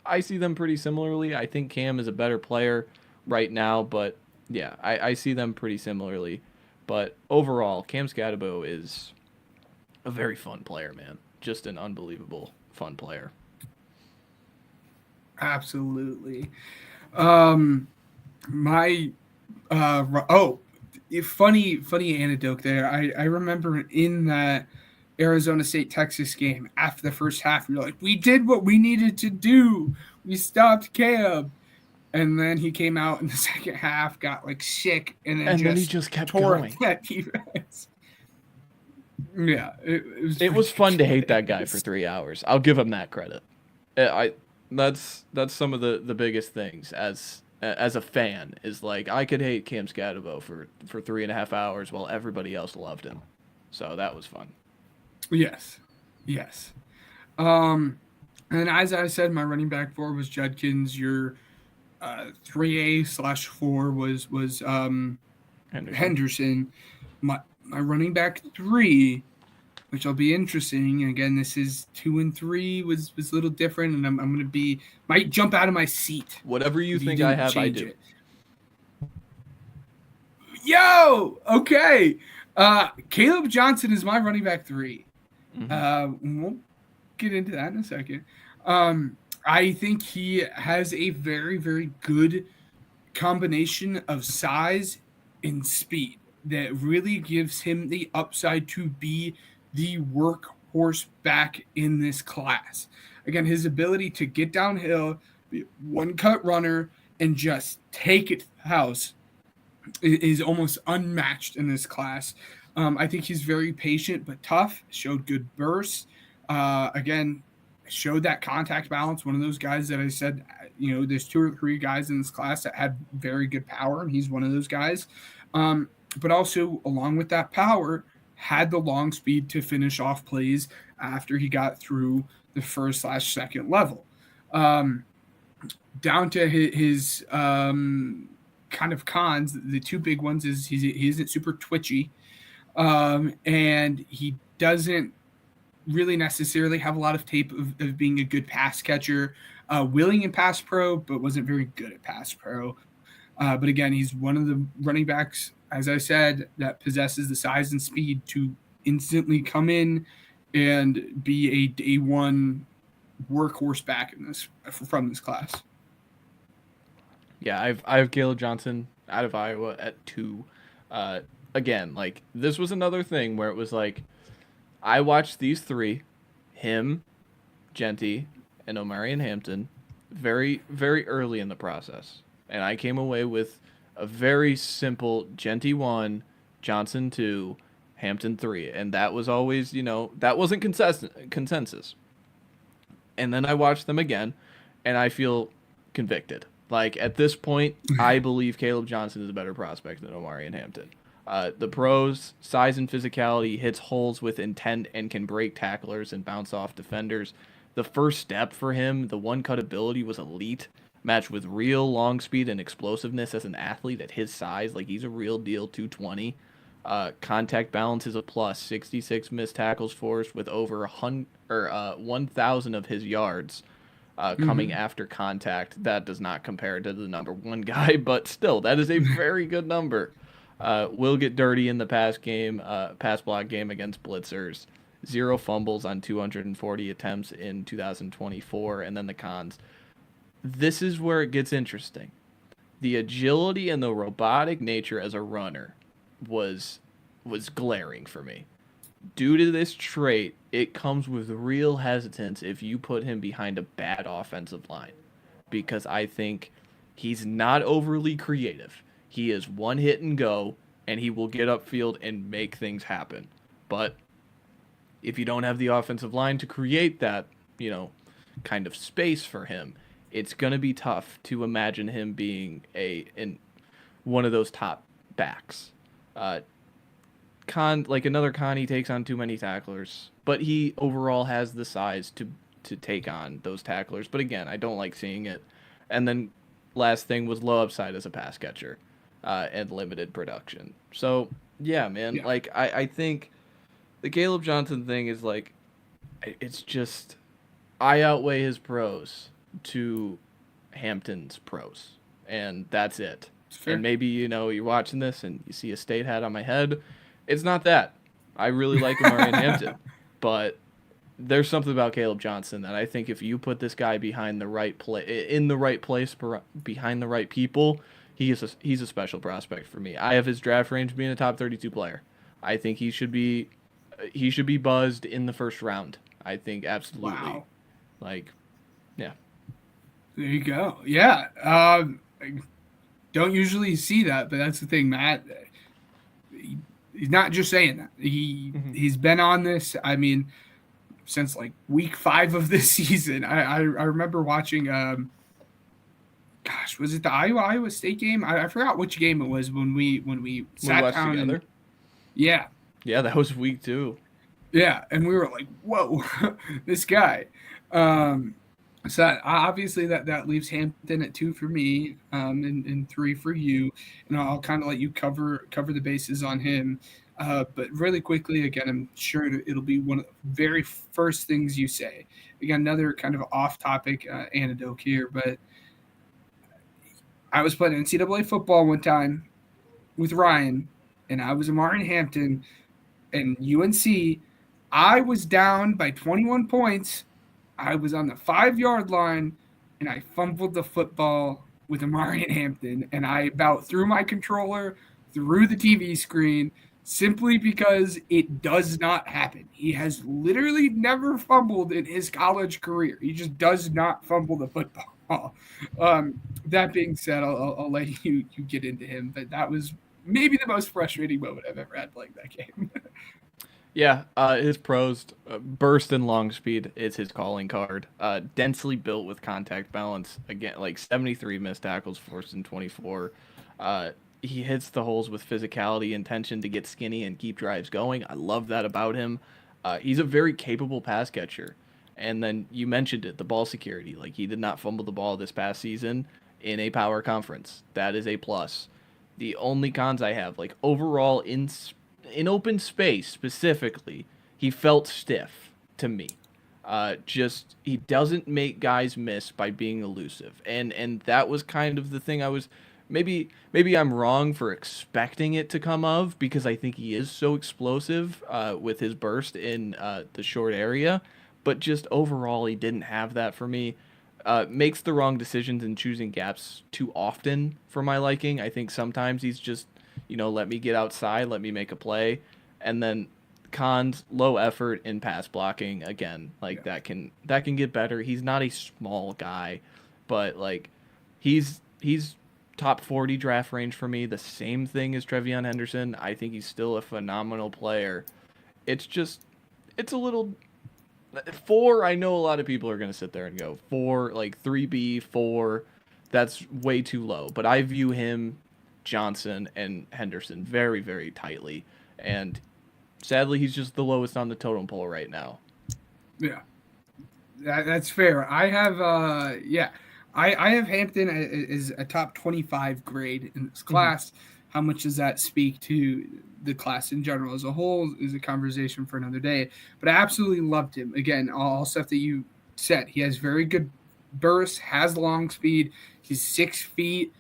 I see them pretty similarly. I think Cam is a better player right now, but yeah, I see them pretty similarly. But overall, Cam Scatabo is a very fun player, man. Just an unbelievable fun player. Absolutely. Funny anecdote there. I remember in that Arizona State Texas game, after the first half, you're like, we did what we needed to do. We stopped Caleb. And then he came out in the second half, got like sick, and then he just kept going. That defense. Yeah, it was fun to hate that guy for 3 hours. I'll give him that credit. That's some of the biggest things as a fan, is like I could hate Cam Scatabo for 3.5 hours while everybody else loved him. So that was fun. Yes. And as I said, my running back 4 was Judkins. Your 3A/4 was Henderson. My running back 3, which will be interesting. Again, this is 2 and 3 was a little different, and I'm going to might jump out of my seat. Whatever you think I have, I do. Yo, okay. Caleb Johnson is my running back 3. Mm-hmm. We'll get into that in a second. I think he has a very, very good combination of size and speed that really gives him the upside to be the workhorse back in this class. Again, his ability to get downhill, be a one-cut runner, and just take it to the house is almost unmatched in this class. I think he's very patient but tough, showed good bursts. Again, showed that contact balance. One of those guys that I said, there's 2 or 3 guys in this class that had very good power, and he's one of those guys. But also, along with that power, had the long speed to finish off plays after he got through the first/second level. Down to his kind of cons, the two big ones is he isn't super twitchy, and he doesn't really necessarily have a lot of tape of being a good pass catcher, willing in pass pro, but wasn't very good at pass pro. But again, he's one of the running backs, as I said, that possesses the size and speed to instantly come in and be a day one workhorse back from this class. Yeah, I have Caleb Johnson out of Iowa at 2. Again, like, this was another thing where it was like, I watched these 3, him, Genty, and Omarion Hampton, very, very early in the process. And I came away with a very simple Genty 1, Johnson 2, Hampton 3. And that was always, that wasn't consensus. And then I watched them again, and I feel convicted. Like, at this point, I believe Caleb Johnson is a better prospect than Omarion Hampton. The pros, size and physicality, hits holes with intent and can break tacklers and bounce off defenders. The first step for him, the one-cut ability, was elite, matched with real long speed and explosiveness as an athlete at his size. Like, he's a real deal 220. Contact balance is a plus. 66 missed tackles forced with over 1,000 of his yards coming after contact. That does not compare to the number 1 guy, but still, that is a very good number. Will get dirty in the pass block game against blitzers. 0 fumbles on 240 attempts in 2024. And then the cons. This is where it gets interesting. The agility and the robotic nature as a runner was glaring for me. Due to this trait, it comes with real hesitance if you put him behind a bad offensive line, because I think he's not overly creative. He is one hit and go, and he will get upfield and make things happen. But if you don't have the offensive line to create that, kind of space for him, it's going to be tough to imagine him being in one of those top backs. Another con, he takes on too many tacklers, but he overall has the size to take on those tacklers. But again, I don't like seeing it. And then last thing was low upside as a pass catcher. And limited production. So, yeah, man, yeah. Like, I think the Caleb Johnson thing is, like, it's just, I outweigh his pros to Hampton's pros, and that's it. And maybe, you're watching this and you see a state hat on my head. It's not that. I really like Omarion Hampton, but there's something about Caleb Johnson that I think if you put this guy behind the right in the right place, behind the right people, he's a special prospect for me. I have his draft range being a top 32 player. I think he should be buzzed in the first round. I think absolutely. Wow. Like, yeah. There you go. Yeah. Don't usually see that, but that's the thing, Matt. He's not just saying that. He's been on this. I mean, since like week 5 of this season. I remember watching. Gosh, was it the Iowa State game? I forgot which game it was when we sat down together. Yeah. Yeah, that was week 2. Yeah, and we were like, "Whoa, this guy." So obviously that leaves Hampton at 2 for me, and 3 for you, and I'll kind of let you cover the bases on him. But really quickly, again, I'm sure it'll be one of the very first things you say. Again, another kind of off-topic anecdote here, but I was playing NCAA football one time with Ryan, and I was Omarion Hampton, and UNC. I was down by 21 points. I was on the 5-yard line, and I fumbled the football with Omarion Hampton, and I about threw my controller through the TV screen simply because it does not happen. He has literally never fumbled in his college career. He just does not fumble the football. That being said, I'll let you get into him, but that was maybe the most frustrating moment I've ever had playing that game. Yeah, his pros, burst and long speed is his calling card. Densely built with contact balance. Again, like 73 missed tackles forced in 24. he hits the holes with physicality, intention to get skinny and keep drives going. I love that about him. He's a very capable pass catcher. And then you mentioned it, the ball security. Like, he did not fumble the ball this past season in a power conference. That is a plus. The only cons I have, like, overall in open space specifically, he felt stiff to me. Just he doesn't make guys miss by being elusive, and that was kind of the thing I was maybe I'm wrong for expecting it to come of, because I think he is so explosive with his burst in the short area, but just overall he didn't have that for me. Makes the wrong decisions in choosing gaps too often for my liking. I think sometimes he's just, let me get outside, let me make a play, and then cons, low effort in pass blocking. Again, like, that can get better. He's not a small guy, but like he's top 40 draft range for me. The same thing as Trevion Henderson. I think he's still a phenomenal player. It's a little 4. I know a lot of people are going to sit there and go 4, like 3B, 4. That's way too low. But I view him, Johnson, and Henderson very, very tightly. And sadly, he's just the lowest on the totem pole right now. Yeah, that's fair. I have, I have Hampton as a top 25 grade in this class. Mm-hmm. How much does that speak to the class in general as a whole is a conversation for another day. But I absolutely loved him. Again, all stuff that you said. He has very good burst, has long speed. He's 6 feet,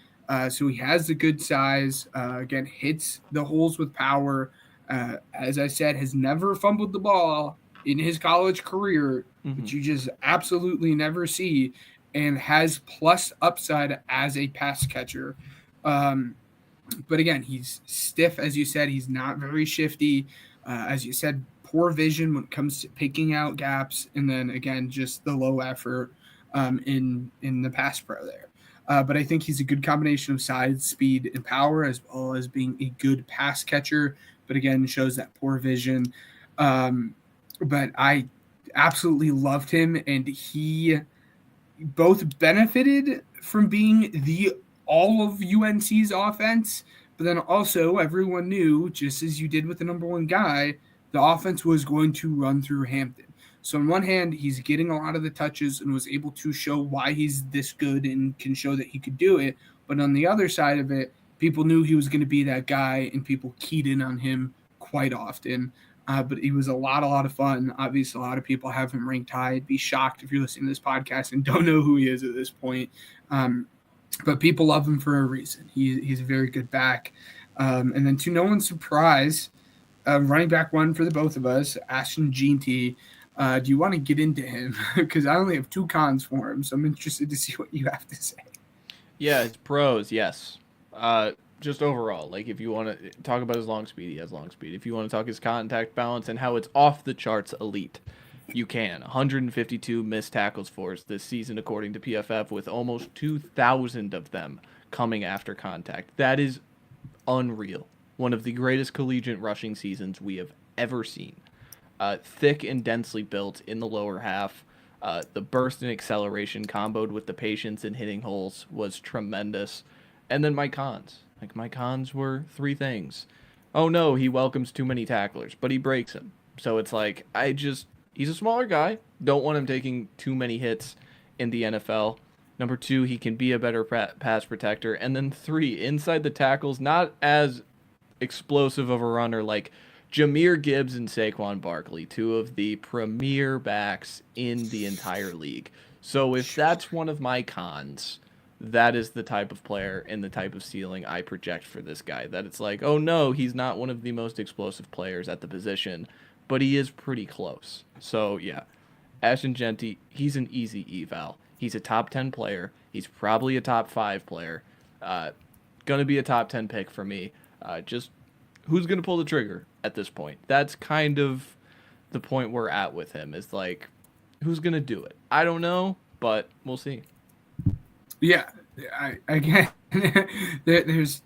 so he has the good size. Again, hits the holes with power. As I said, has never fumbled the ball in his college career, which you just absolutely never see, and has plus upside as a pass catcher. But again, he's stiff, as you said. He's not very shifty. As you said, poor vision when it comes to picking out gaps, and then again, just the low effort in the pass pro there. But I think he's a good combination of size, speed, and power, as well as being a good pass catcher. But again, shows that poor vision. But I absolutely loved him, and he both benefited from being the all of UNC's offense, but then also everyone knew, just as you did with the number one guy, the offense was going to run through Hampton. So on one hand, he's getting a lot of the touches and was able to show why he's this good and can show that he could do it. But on the other side of it, people knew he was going to be that guy, and people keyed in on him quite often. But he was a lot of fun. Obviously, a lot of people have him ranked high. I'd be shocked if you're listening to this podcast and don't know who he is at this point. But people love him for a reason. He's a very good back. And then to no one's surprise, running back one for the both of us, Ashton Jeanty. Do you want to get into him? Because I only have 2 cons for him, so I'm interested to see what you have to say. Yeah, his pros, yes. Just overall, like, if you want to talk about his long speed, he has long speed. If you want to talk his contact balance and how it's off the charts elite, you can. 152 missed tackles forced this season, according to PFF, with almost 2,000 of them coming after contact. That is unreal. One of the greatest collegiate rushing seasons we have ever seen. Thick and densely built in the lower half. The burst and acceleration comboed with the patience in hitting holes was tremendous. And then my cons. Like, my cons were 3 things. Oh no, he welcomes too many tacklers, but he breaks them. So it's like, he's a smaller guy. Don't want him taking too many hits in the NFL. Number 2, he can be a better pass protector. And then 3, inside the tackles, not as explosive of a runner like Jahmyr Gibbs and Saquon Barkley, 2 of the premier backs in the entire league. So if that's one of my cons, that is the type of player and the type of ceiling I project for this guy. That it's like, oh no, he's not one of the most explosive players at the position, but he is pretty close. So yeah, Ashton Jeanty, he's an easy eval. He's a top 10 player. He's probably a top 5 player. Gonna be a top 10 pick for me. Just who's gonna pull the trigger at this point? That's kind of the point we're at with him, is like, who's gonna do it? I don't know, but we'll see. Yeah, again, there's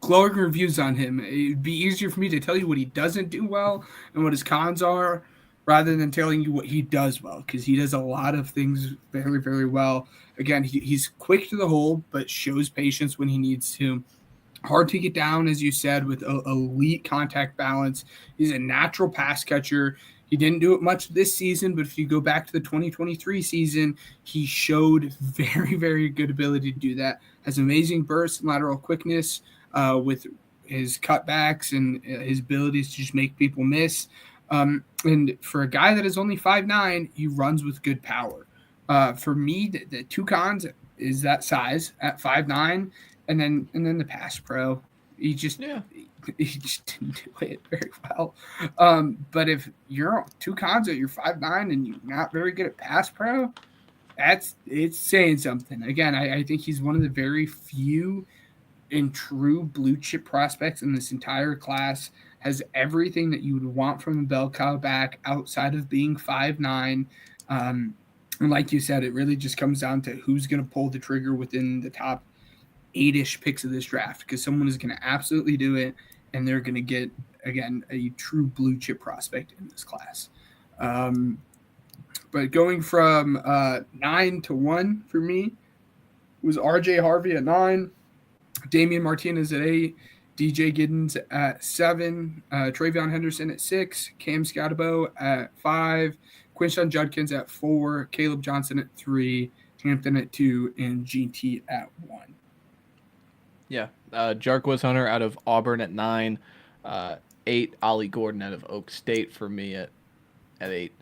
glowing reviews on him. It'd be easier for me to tell you what he doesn't do well and what his cons are, rather than telling you what he does well, because he does a lot of things very, very well. Again, he's quick to the hole, but shows patience when he needs to. hard to get down, as you said, with elite contact balance. He's a natural pass catcher. He didn't do it much this season, but if you go back to the 2023 season, he showed very, very good ability to do that. Has amazing burst and lateral quickness with his cutbacks and his abilities to just make people miss. And for a guy that is only 5'9", he runs with good power. For me, the two cons is that size at 5'9", and then the pass pro. He just didn't do it very well. But if you're two cons at you're 5'9" and you're not very good at pass pro, it's saying something. Again, I think he's one of the very few and true blue chip prospects in this entire class. Has everything that you would want from a bell cow back outside of being 5'9". And like you said, it really just comes down to who's going to pull the trigger within the top 8-ish picks of this draft, because someone is going to absolutely do it, and they're going to get, again, a true blue chip prospect in this class. But going from 9 to 1 for me was RJ Harvey at 9, Damian Martinez at 8, DJ Giddens at 7, Travion Henderson at 6, Cam Scatabo at 5, Quinshon Judkins at 4, Caleb Johnson at 3, Hampton at 2, and GT at 1. Yeah, Jarquez Hunter out of Auburn at 9, 8 Ollie Gordon out of Oak State for me at 8,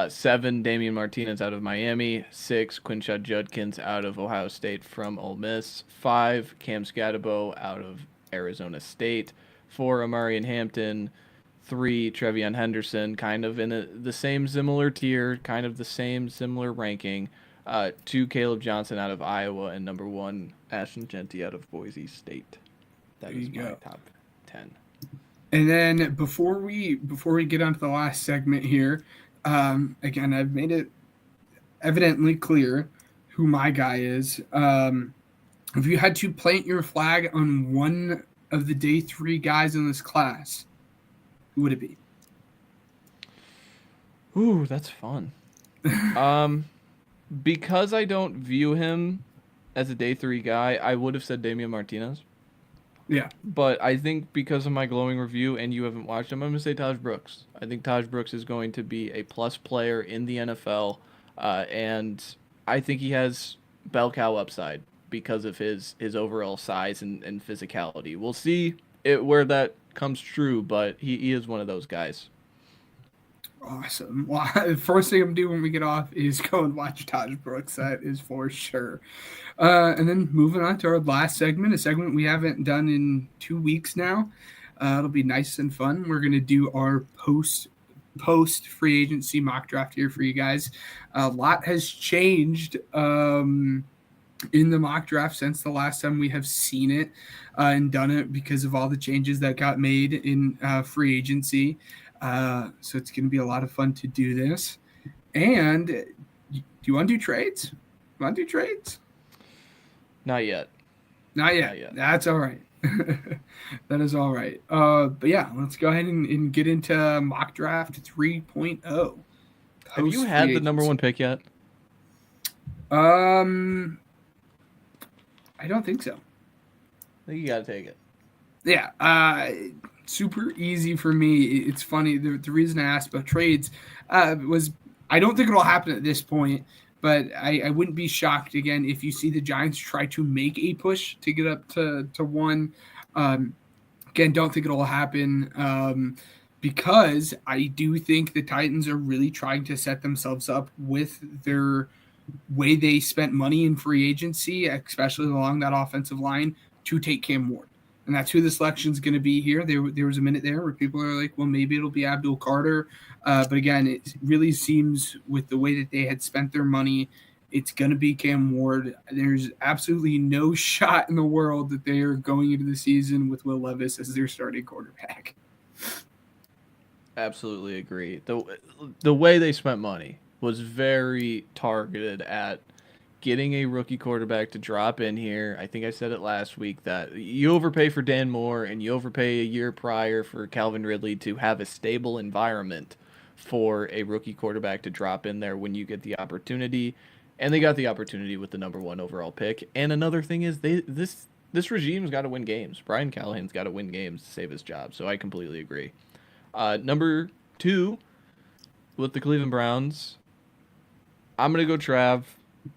7 Damian Martinez out of Miami, 6 Quinshon Judkins out of Ohio State from Ole Miss, 5 Cam Scatabo out of Arizona State, 4 Amarian Hampton, 3 Trevion Henderson, kind of in the same similar tier, kind of the same similar ranking. 2 Caleb Johnson out of Iowa, and number 1 Ashton Genty out of Boise State. That is my top 10. And then before we get on to the last segment here, again, I've made it evidently clear who my guy is. If you had to plant your flag on one of the day 3 guys in this class, who would it be? Ooh, that's fun. Because I don't view him as a day 3 guy, I would have said Damian Martinez. Yeah. But I think because of my glowing review and you haven't watched him, I'm going to say Taj Brooks. I think Taj Brooks is going to be a plus player in the NFL, and I think he has bell cow upside because of his overall size and physicality. We'll see where that comes true, but he is one of those guys. Awesome. Well, the first thing I'm going to do when we get off is go and watch Taj Brooks. That is for sure. And then moving on to our last segment, a segment we haven't done in 2 weeks now. It'll be nice and fun. We're going to do our post free agency mock draft here for you guys. A lot has changed in the mock draft since the last time we have seen it and done it because of all the changes that got made in free agency. So it's going to be a lot of fun to do this. And do you want to do trades? Want to do trades? Not yet. Not yet. That's all right. That is all right. But yeah, let's go ahead and get into mock draft 3.0. Have you had the number 1 pick yet? I don't think so. I think you got to take it. Yeah. Super easy for me. It's funny. The reason I asked about trades was I don't think it'll happen at this point, but I wouldn't be shocked again if you see the Giants try to make a push to get up to 1. Again, don't think it'll happen because I do think the Titans are really trying to set themselves up with their way they spent money in free agency, especially along that offensive line, to take Cam Ward. And that's who the selection is going to be here. There was a minute there where people are like, well, maybe it'll be Abdul Carter. But again, it really seems with the way that they had spent their money, it's going to be Cam Ward. There's absolutely no shot in the world that they are going into the season with Will Levis as their starting quarterback. Absolutely agree. The way they spent money was very targeted at getting a rookie quarterback to drop in here. I think I said it last week that you overpay for Dan Moore and you overpay a year prior for Calvin Ridley to have a stable environment for a rookie quarterback to drop in there when you get the opportunity. And they got the opportunity with the number 1 overall pick. And another thing is this regime's got to win games. Brian Callahan's got to win games to save his job. So I completely agree. Number 2 with the Cleveland Browns, I'm gonna go Trav.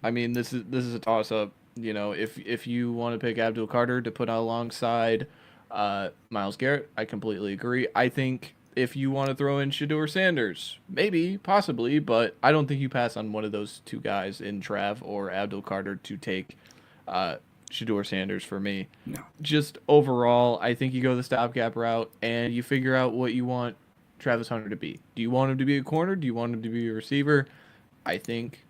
I mean, this is a toss up. You know, if you want to pick Abdul Carter to put alongside Myles Garrett, I completely agree. I think if you want to throw in Shedeur Sanders, maybe, possibly, but I don't think you pass on one of those two guys in Trav or Abdul Carter to take Shedeur Sanders for me. No. Just overall, I think you go the stopgap route and you figure out what you want Travis Hunter to be. Do you want him to be a corner? Do you want him to be a receiver? I think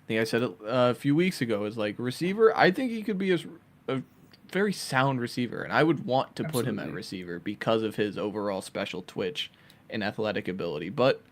I said it a few weeks ago, is like receiver. I think he could be a very sound receiver, and I would want to put him at receiver because of his overall special twitch and athletic ability. But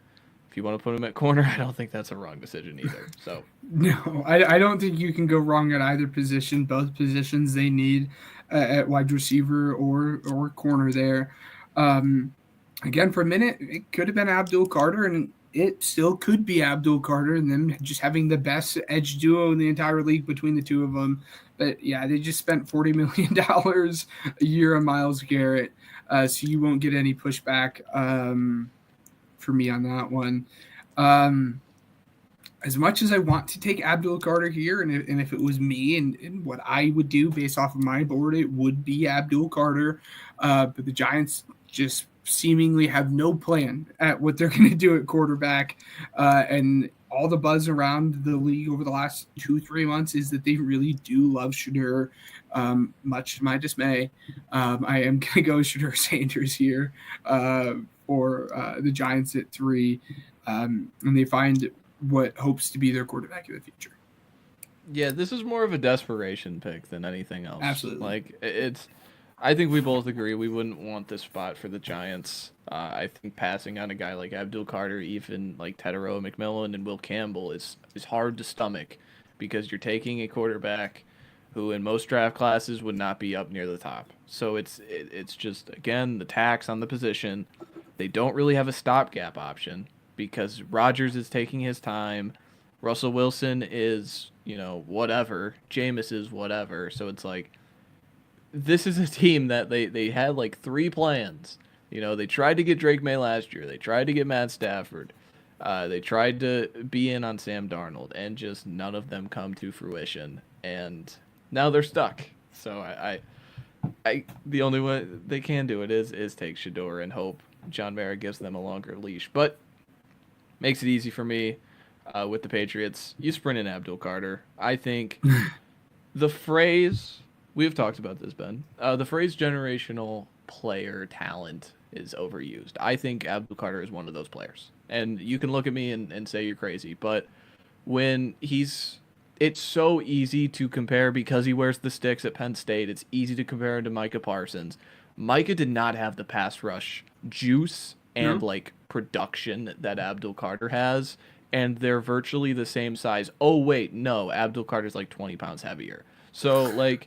if you want to put him at corner, I don't think that's a wrong decision either. So No, I don't think you can go wrong at either position. Both positions they need at wide receiver or corner there. Again, for a minute, it could have been Abdul Carter, and it still could be Abdul Carter and them just having the best edge duo in the entire league between the two of them. But yeah, they just spent $40 million a year on Myles Garrett, so you won't get any pushback for me on that one. As much as I want to take Abdul Carter here, and if it was me and what I would do based off of my board, it would be Abdul Carter. But the Giants just seemingly have no plan at what they're going to do at quarterback. And all the buzz around the league over the last 2-3 months is that they really do love Shedeur, much to my dismay. I am going to go Shedeur Sanders here for the Giants at 3. And they find what hopes to be their quarterback in the future. Yeah, this is more of a desperation pick than anything else. Absolutely. Like, I think we both agree we wouldn't want this spot for the Giants. I think passing on a guy like Abdul Carter, even like Tedero McMillan and Will Campbell is hard to stomach because you're taking a quarterback who in most draft classes would not be up near the top. So it's just, again, the tax on the position. They don't really have a stopgap option because Rodgers is taking his time. Russell Wilson is, whatever. Jameis is whatever. So it's like, this is a team that they had like 3 plans. They tried to get Drake May last year. They tried to get Matt Stafford. They tried to be in on Sam Darnold, and just none of them come to fruition. And now they're stuck. So I the only way they can do it is take Shedeur and hope John Mara gives them a longer leash. But makes it easy for me with the Patriots. You sprint in Abdul Carter. I think the phrase... We've talked about this, Ben. The phrase generational player talent is overused. I think Abdul Carter is one of those players. And you can look at me and say you're crazy, but when it's so easy to compare because he wears the sticks at Penn State. It's easy to compare him to Micah Parsons. Micah did not have the pass rush juice and production that Abdul Carter has, and they're virtually the same size. Oh, wait, no, Abdul Carter's like 20 pounds heavier. So,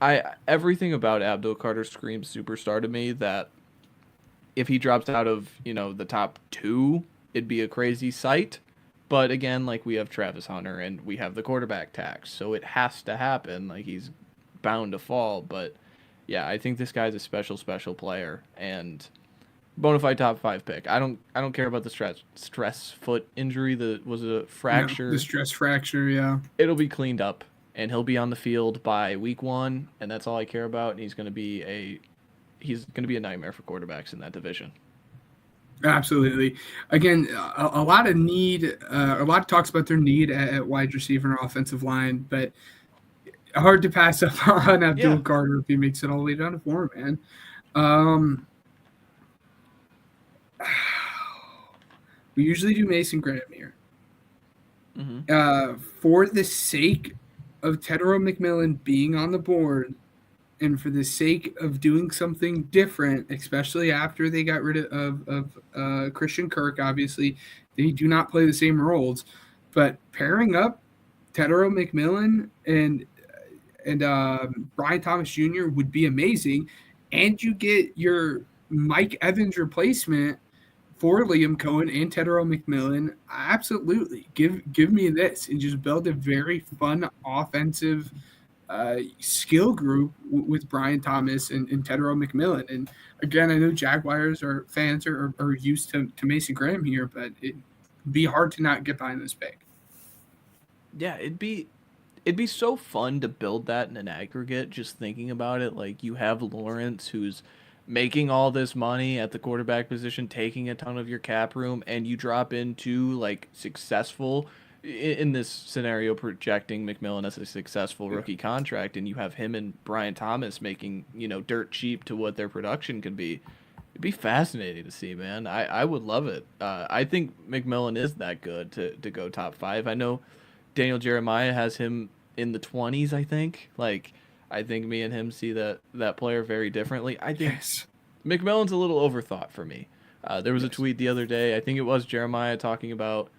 everything about Abdul Carter screams superstar to me, that if he drops out of, the top 2, it'd be a crazy sight. But again, we have Travis Hunter and we have the quarterback tax, so it has to happen. He's bound to fall. But yeah, I think this guy's a special player and bona fide top 5 pick. I don't care about the stress foot injury that was a fracture. No, the stress fracture, yeah. It'll be cleaned up. And he'll be on the field by week 1, and that's all I care about. And he's going to be a nightmare for quarterbacks in that division. Absolutely. Again, a lot of need. A lot of talks about their need at wide receiver and offensive line, but hard to pass up on Abdul Carter if he makes it all the way down to 4, man. We usually do Mason Graham here. Mm-hmm. For the sake of Tedero McMillan being on the board, and for the sake of doing something different, especially after they got rid of Christian Kirk, obviously, they do not play the same roles. But pairing up Tedero McMillan and Brian Thomas Jr. would be amazing. And you get your Mike Evans replacement for Liam Cohen and Tedero McMillan. Absolutely. Give me this and just build a very fun offensive skill group with Brian Thomas and Tedro McMillan. And again, I know Jaguars fans are used to Mason Graham here, but it'd be hard to not get behind this pick. Yeah, it'd be so fun to build that in an aggregate, just thinking about it. Like, you have Lawrence, who's making all this money at the quarterback position, taking a ton of your cap room, and you drop into, like, successful, in this scenario, projecting McMillan as a successful rookie contract, and you have him and Brian Thomas making, dirt cheap to what their production could be. It'd be fascinating to see, man. I would love it. I think McMillan is that good to go top 5. I know Daniel Jeremiah has him in the 20s, I think. Like, I think me and him see that player very differently. I think McMillan's a little overthought for me. There was a tweet the other day, I think it was Jeremiah, talking about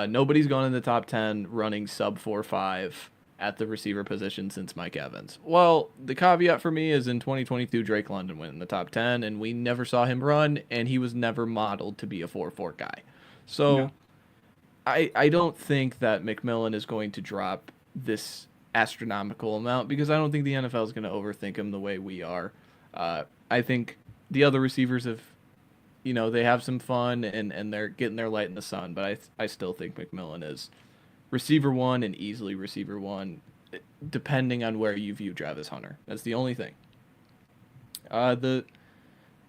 nobody's gone in the top 10 running sub 4.5 at the receiver position since Mike Evans. Well, the caveat for me is in 2022, Drake London went in the top 10, and we never saw him run, and he was never modeled to be a 4.4 guy. So I don't think that McMillan is going to drop this astronomical amount, because I don't think the NFL is going to overthink him the way we are. I think the other receivers have, they have some fun and they're getting their light in the sun, but I still think McMillan is receiver 1 and easily receiver 1, depending on where you view Travis Hunter. That's the only thing. The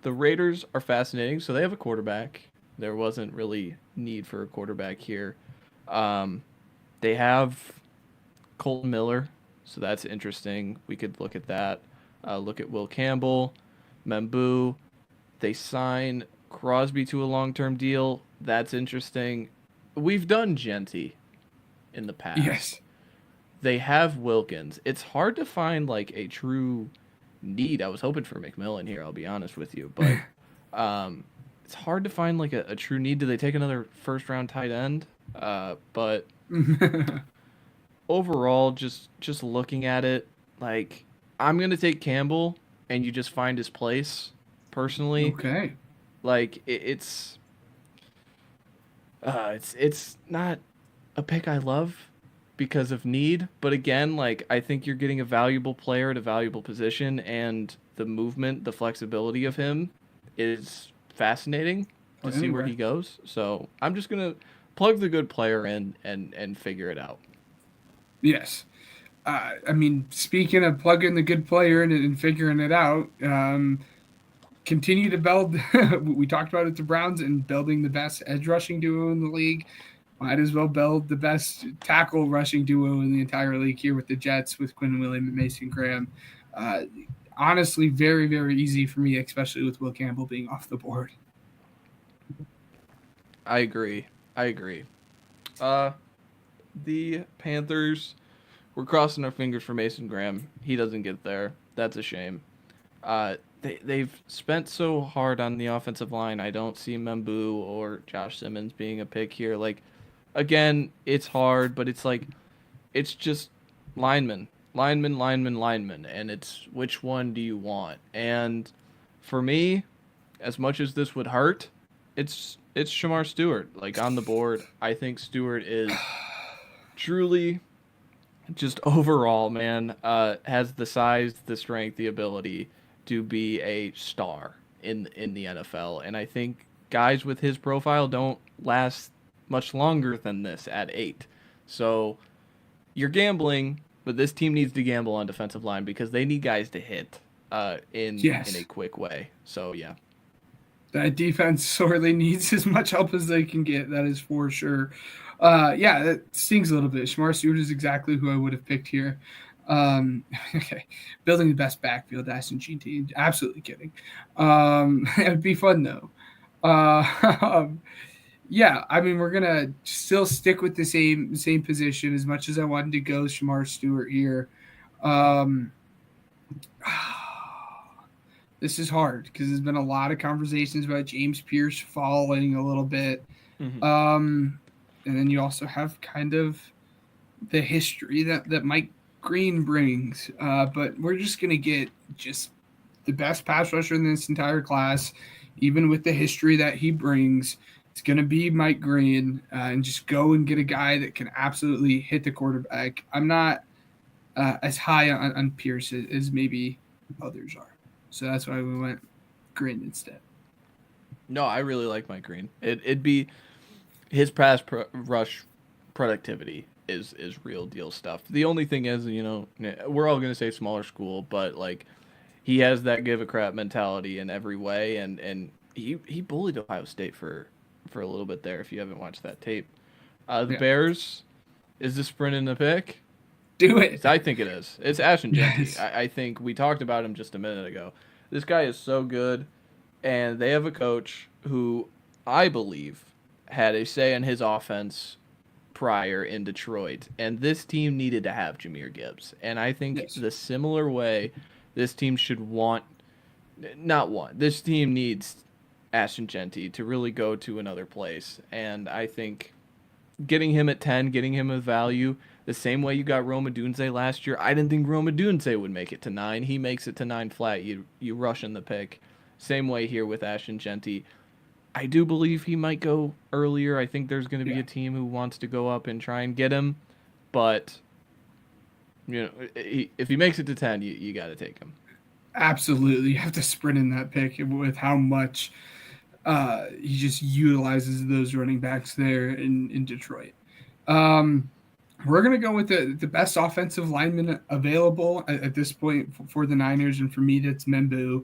Raiders are fascinating. So they have a quarterback. There wasn't really need for a quarterback here. They have Colton Miller, so that's interesting. We could look at that. Look at Will Campbell, Membu. They sign Crosby to a long-term deal. That's interesting. We've done Genty in the past. Yes. They have Wilkins. It's hard to find like a true need. I was hoping for McMillan here, I'll be honest with you, but it's hard to find like a true need. Do they take another first-round tight end? But overall, just looking at it, like, I'm gonna take Campbell, and you just find his place. Personally, okay. Like, it's not a pick I love because of need, but again, like, I think you're getting a valuable player at a valuable position, and the movement, the flexibility of him is fascinating to see where he goes. So I'm just gonna plug the good player in and figure it out. Yes. I mean, speaking of plugging the good player in and figuring it out, continue to build. We talked about it, the Browns, and building the best edge rushing duo in the league. Might as well build the best tackle rushing duo in the entire league here with the Jets, with Quinn Williams and Mason Graham. Honestly, very, very easy for me, especially with Will Campbell being off the board. I agree. The Panthers, we're crossing our fingers for Mason Graham. He doesn't get there. That's a shame. They've spent so hard on the offensive line. I don't see Membu or Josh Simmons being a pick here. Like, again, it's hard, but it's like, it's just linemen, and it's which one do you want? And for me, as much as this would hurt, it's Shamar Stewart. Like, on the board, I think Stewart is truly, just overall, man, has the size, the strength, the ability to be a star in the NFL. And I think guys with his profile don't last much longer than this at 8. So you're gambling, but this team needs to gamble on defensive line because they need guys to hit in a quick way. So, yeah. That defense sorely needs as much help as they can get. That is for sure. That stings a little bit. Shamar Stewart is exactly who I would have picked here. Okay. Building the best backfield, Aston GT. Absolutely kidding. It'd be fun though. I mean, we're gonna still stick with the same position as much as I wanted to go Shamar Stewart here. This is hard because there's been a lot of conversations about James Pierce falling a little bit. And then you also have kind of the history that Mike Green brings. But we're just going to get just the best pass rusher in this entire class, even with the history that he brings. It's going to be Mike Green, and just go and get a guy that can absolutely hit the quarterback. I'm not as high on Pierce as maybe others are. So that's why we went Green instead. No, I really like Mike Green. It'd be his pass rush productivity is real deal stuff. The only thing is, we're all gonna say smaller school, but like he has that give a crap mentality in every way, and he bullied Ohio State for a little bit there. If you haven't watched that tape, the Bears, is the sprint in the pick? Do it. I think it is. It's Ashton Jeanty. Yes. I think we talked about him just a minute ago. This guy is so good, and they have a coach who I believe had a say in his offense prior in Detroit, and this team needed to have Jahmyr Gibbs. And I think the similar way this team this team needs Ashton Jeanty to really go to another place. And I think getting him at 10, getting him a value, the same way you got Rome Odunze last year. I didn't think Rome Odunze would make it to 9. He makes it to 9 flat. You rush in the pick. Same way here with Ashton Jeanty. I do believe he might go earlier. I think there's going to be a team who wants to go up and try and get him. But, if he makes it to 10, you got to take him. Absolutely. You have to sprint in that pick with how much he just utilizes those running backs there in Detroit. We're going to go with the best offensive lineman available at this point for the Niners, and for me, that's Membu.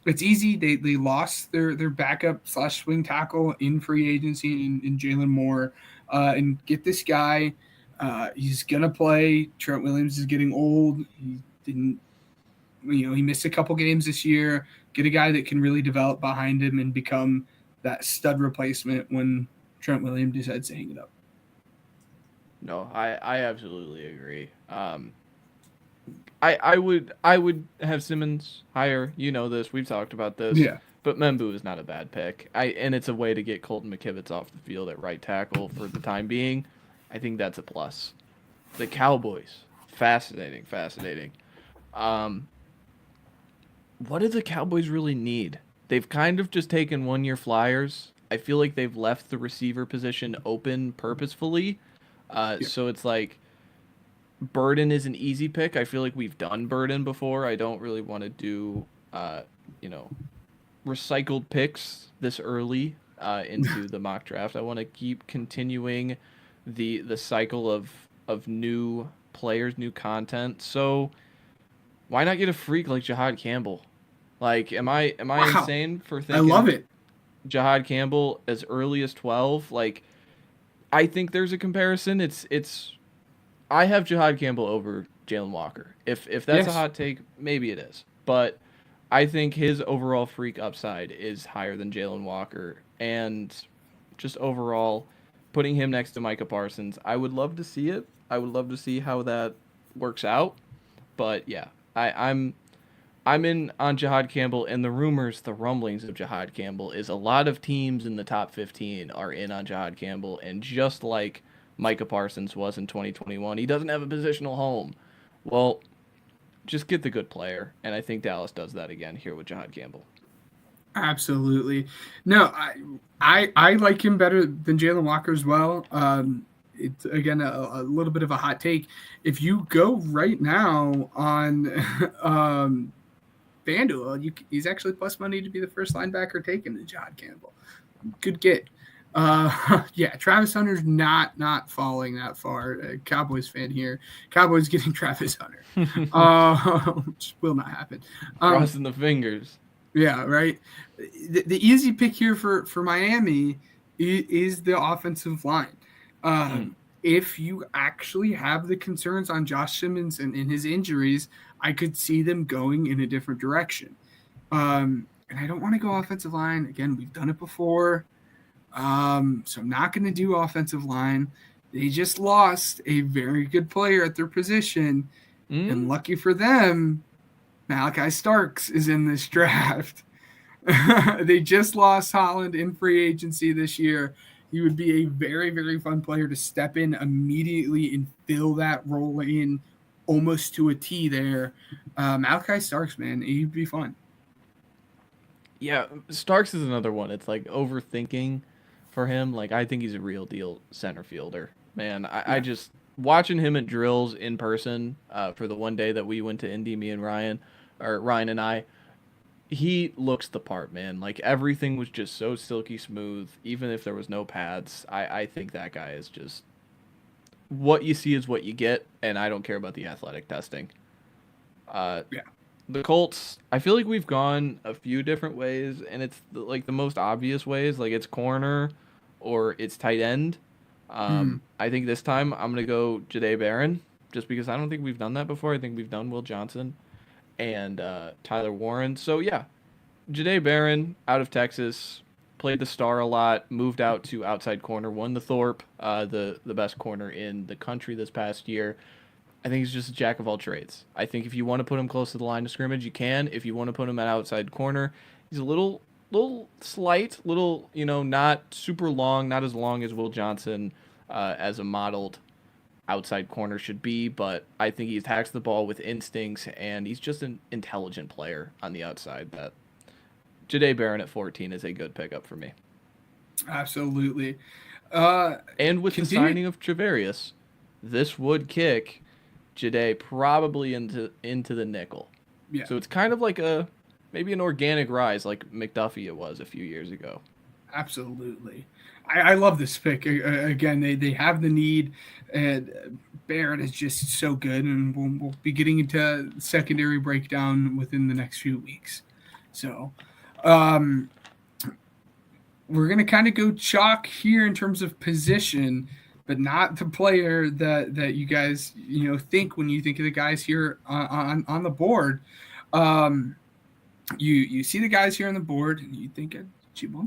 It's easy. They lost their backup / swing tackle in free agency in Jalen Moore, and get this guy. He's going to play. Trent Williams is getting old. He didn't, he missed a couple games this year. Get a guy that can really develop behind him and become that stud replacement when Trent Williams decides to hang it up. No, I absolutely agree. I would have Simmons higher. You know this. We've talked about this. Yeah. But Membu is not a bad pick. And it's a way to get Colton McKivitz off the field at right tackle for the time being. I think that's a plus. The Cowboys. Fascinating. What do the Cowboys really need? They've kind of just taken 1-year flyers. I feel like they've left the receiver position open purposefully. So it's like Burden is an easy pick. I feel like we've done Burden before. I don't really want to do, recycled picks this early into the mock draft. I want to keep continuing the cycle of new players, new content. So why not get a freak like Jahad Campbell? Like, am I insane for thinking? I love it. Jahad Campbell as early as 12. Like, I think there's a comparison. I have Jahad Campbell over Jalen Walker. If that's a hot take, maybe it is. But I think his overall freak upside is higher than Jalen Walker. And just overall, putting him next to Micah Parsons, I would love to see it. I would love to see how that works out. But yeah, I'm in on Jahad Campbell, and the rumblings of Jahad Campbell is a lot of teams in the top 15 are in on Jahad Campbell, and just like Micah Parsons was in 2021, he doesn't have a positional home. Well, just get the good player, and I think Dallas does that again here with Jahad Campbell. Absolutely. No, I like him better than Jalen Walker as well. It's, again, a little bit of a hot take. If you go right now on FanDuel, he's actually plus money to be the first linebacker taken to Jahad Campbell. Good get. Travis Hunter's not falling that far. Cowboys fan here. Cowboys getting Travis Hunter. Which will not happen. Crossing the fingers. Yeah, right. The easy pick here for Miami is the offensive line. If you actually have the concerns on Josh Simmons and his injuries, I could see them going in a different direction. And I don't want to go offensive line. Again, we've done it before. So I'm not going to do offensive line. They just lost a very good player at their position. And lucky for them, Malachi Starks is in this draft. They just lost Holland in free agency this year. He would be a very, very fun player to step in immediately and fill that role in almost to a T there. Malachi Starks, man, he'd be fun. Yeah, Starks is another one. It's like overthinking for him. Like, I think he's a real deal center fielder. Man, I just watching him at drills in person for the one day that we went to Indy, me and Ryan, or Ryan and I, he looks the part, man. Like, everything was just so silky smooth, even if there was no pads. I think that guy is just, what you see is what you get, and I don't care about the athletic testing. Yeah. The Colts, I feel like we've gone a few different ways, and it's like the most obvious ways, like it's corner or it's tight end. I think this time I'm going to go Jahdae Barron, just because I don't think we've done that before. I think we've done Will Johnson and Tyler Warren. So, yeah, Jahdae Barron out of Texas, played the star a lot, moved out to outside corner, won the Thorpe, the best corner in the country this past year. I think he's just a jack of all trades. I think if you want to put him close to the line of scrimmage, you can. If you want to put him at outside corner, he's a little slight, not super long, not as long as Will Johnson as a modeled outside corner should be, but I think he attacks the ball with instincts, and he's just an intelligent player on the outside. That Jahdae Barron at 14 is a good pickup for me. Absolutely. And with the signing of Travarius, this would kick Jahdae probably into the nickel. Yeah. So it's kind of like maybe an organic rise like McDuffie it was a few years ago. Absolutely. I love this pick. Again, they have the need, and Barrett is just so good, and we'll be getting into secondary breakdown within the next few weeks. So we're going to kind of go chalk here in terms of position, but not the player that you guys think when you think of the guys here on the board. You see the guys here on the board, and you think of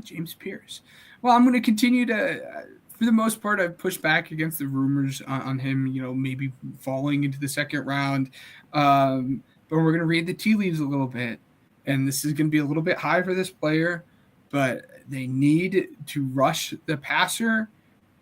James Pierce. Well, I'm going to continue to, for the most part, I've pushed back against the rumors on him, maybe falling into the second round. But we're going to read the tea leaves a little bit, and this is going to be a little bit high for this player, but they need to rush the passer.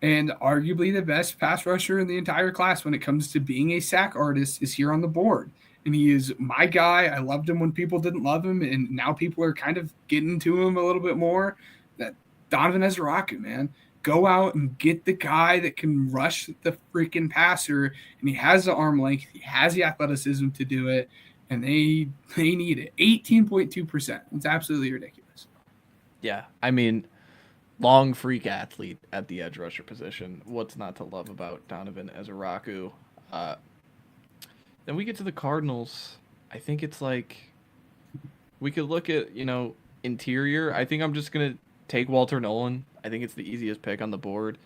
And arguably the best pass rusher in the entire class when it comes to being a sack artist is here on the board. And he is my guy. I loved him when people didn't love him, and now people are kind of getting to him a little bit more. That Donovan Ezraku, man. Go out and get the guy that can rush the freaking passer, and he has the arm length. He has the athleticism to do it, and they need it. 18.2%. It's absolutely ridiculous. Yeah, I mean, long freak athlete at the edge rusher position. What's not to love about Donovan Ezraku? Then we get to the Cardinals. I think it's like we could look at, interior. I think I'm just going to take Walter Nolan. I think it's the easiest pick on the board.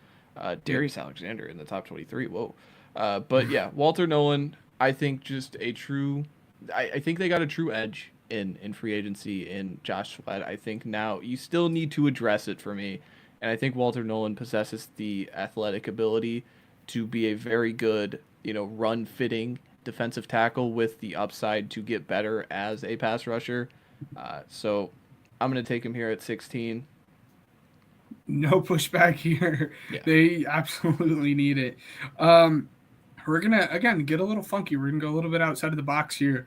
Darius Alexander in the top 23. Whoa. But yeah, Walter Nolan, I think just a true – I think they got a true edge in free agency in Josh Sweat. I think now you still need to address it for me. And I think Walter Nolan possesses the athletic ability to be a very good, run-fitting defensive tackle with the upside to get better as a pass rusher. So I'm going to take him here at 16. No pushback here. Yeah. They absolutely need it. We're going to, again, get a little funky. We're going to go a little bit outside of the box here.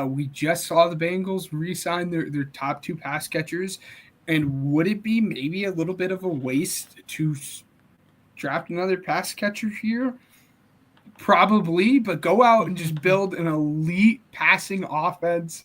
We just saw the Bengals re-sign their top two pass catchers. And would it be maybe a little bit of a waste to draft another pass catcher here? Probably, but go out and just build an elite passing offense.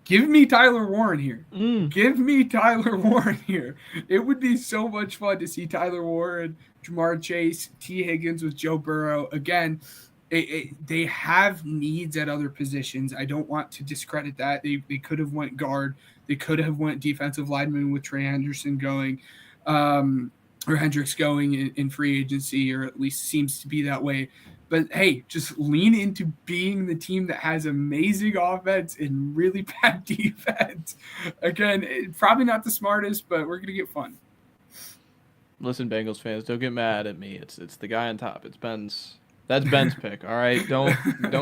Give me Tyler Warren here. Give me Tyler Warren here. It would be so much fun to see Tyler Warren, Jamar Chase, T. Higgins with Joe Burrow. Again, they have needs at other positions. I don't want to discredit that. They could have went guard. They could have went defensive lineman with Trey Henderson going, or Hendricks going in free agency, or at least seems to be that way. But hey, just lean into being the team that has amazing offense and really bad defense. Again, probably not the smartest, but we're gonna get fun. Listen, Bengals fans, don't get mad at me. It's the guy on top. It's Ben's. That's Ben's pick. All right, don't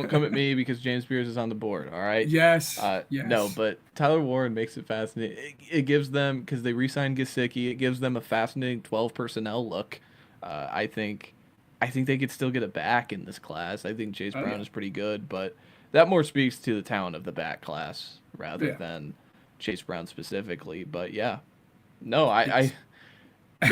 come at me because James Pierce is on the board. All right. Yes. Yes. No, but Tyler Warren makes it fascinating. It gives them, because they re-signed Gesicki, it gives them a fascinating 12 personnel look. I think they could still get it back in this class. I think Chase Brown is pretty good, but that more speaks to the talent of the back class rather than Chase Brown specifically. But yeah, no, it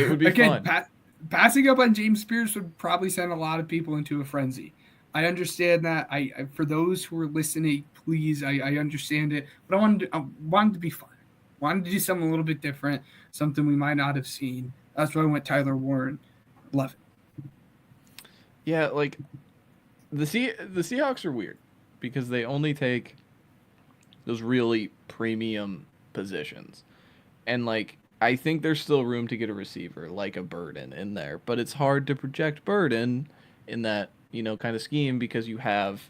would be again, fun. passing up on James Spears would probably send a lot of people into a frenzy. I understand that. I for those who are listening, please, I understand it, but I wanted to be fun. Wanted to do something a little bit different, something we might not have seen. That's why I went Tyler Warren. Love it. Yeah, like the Seahawks are weird because they only take those really premium positions. And like I think there's still room to get a receiver like a Burden in there, but it's hard to project Burden in that, kind of scheme because you have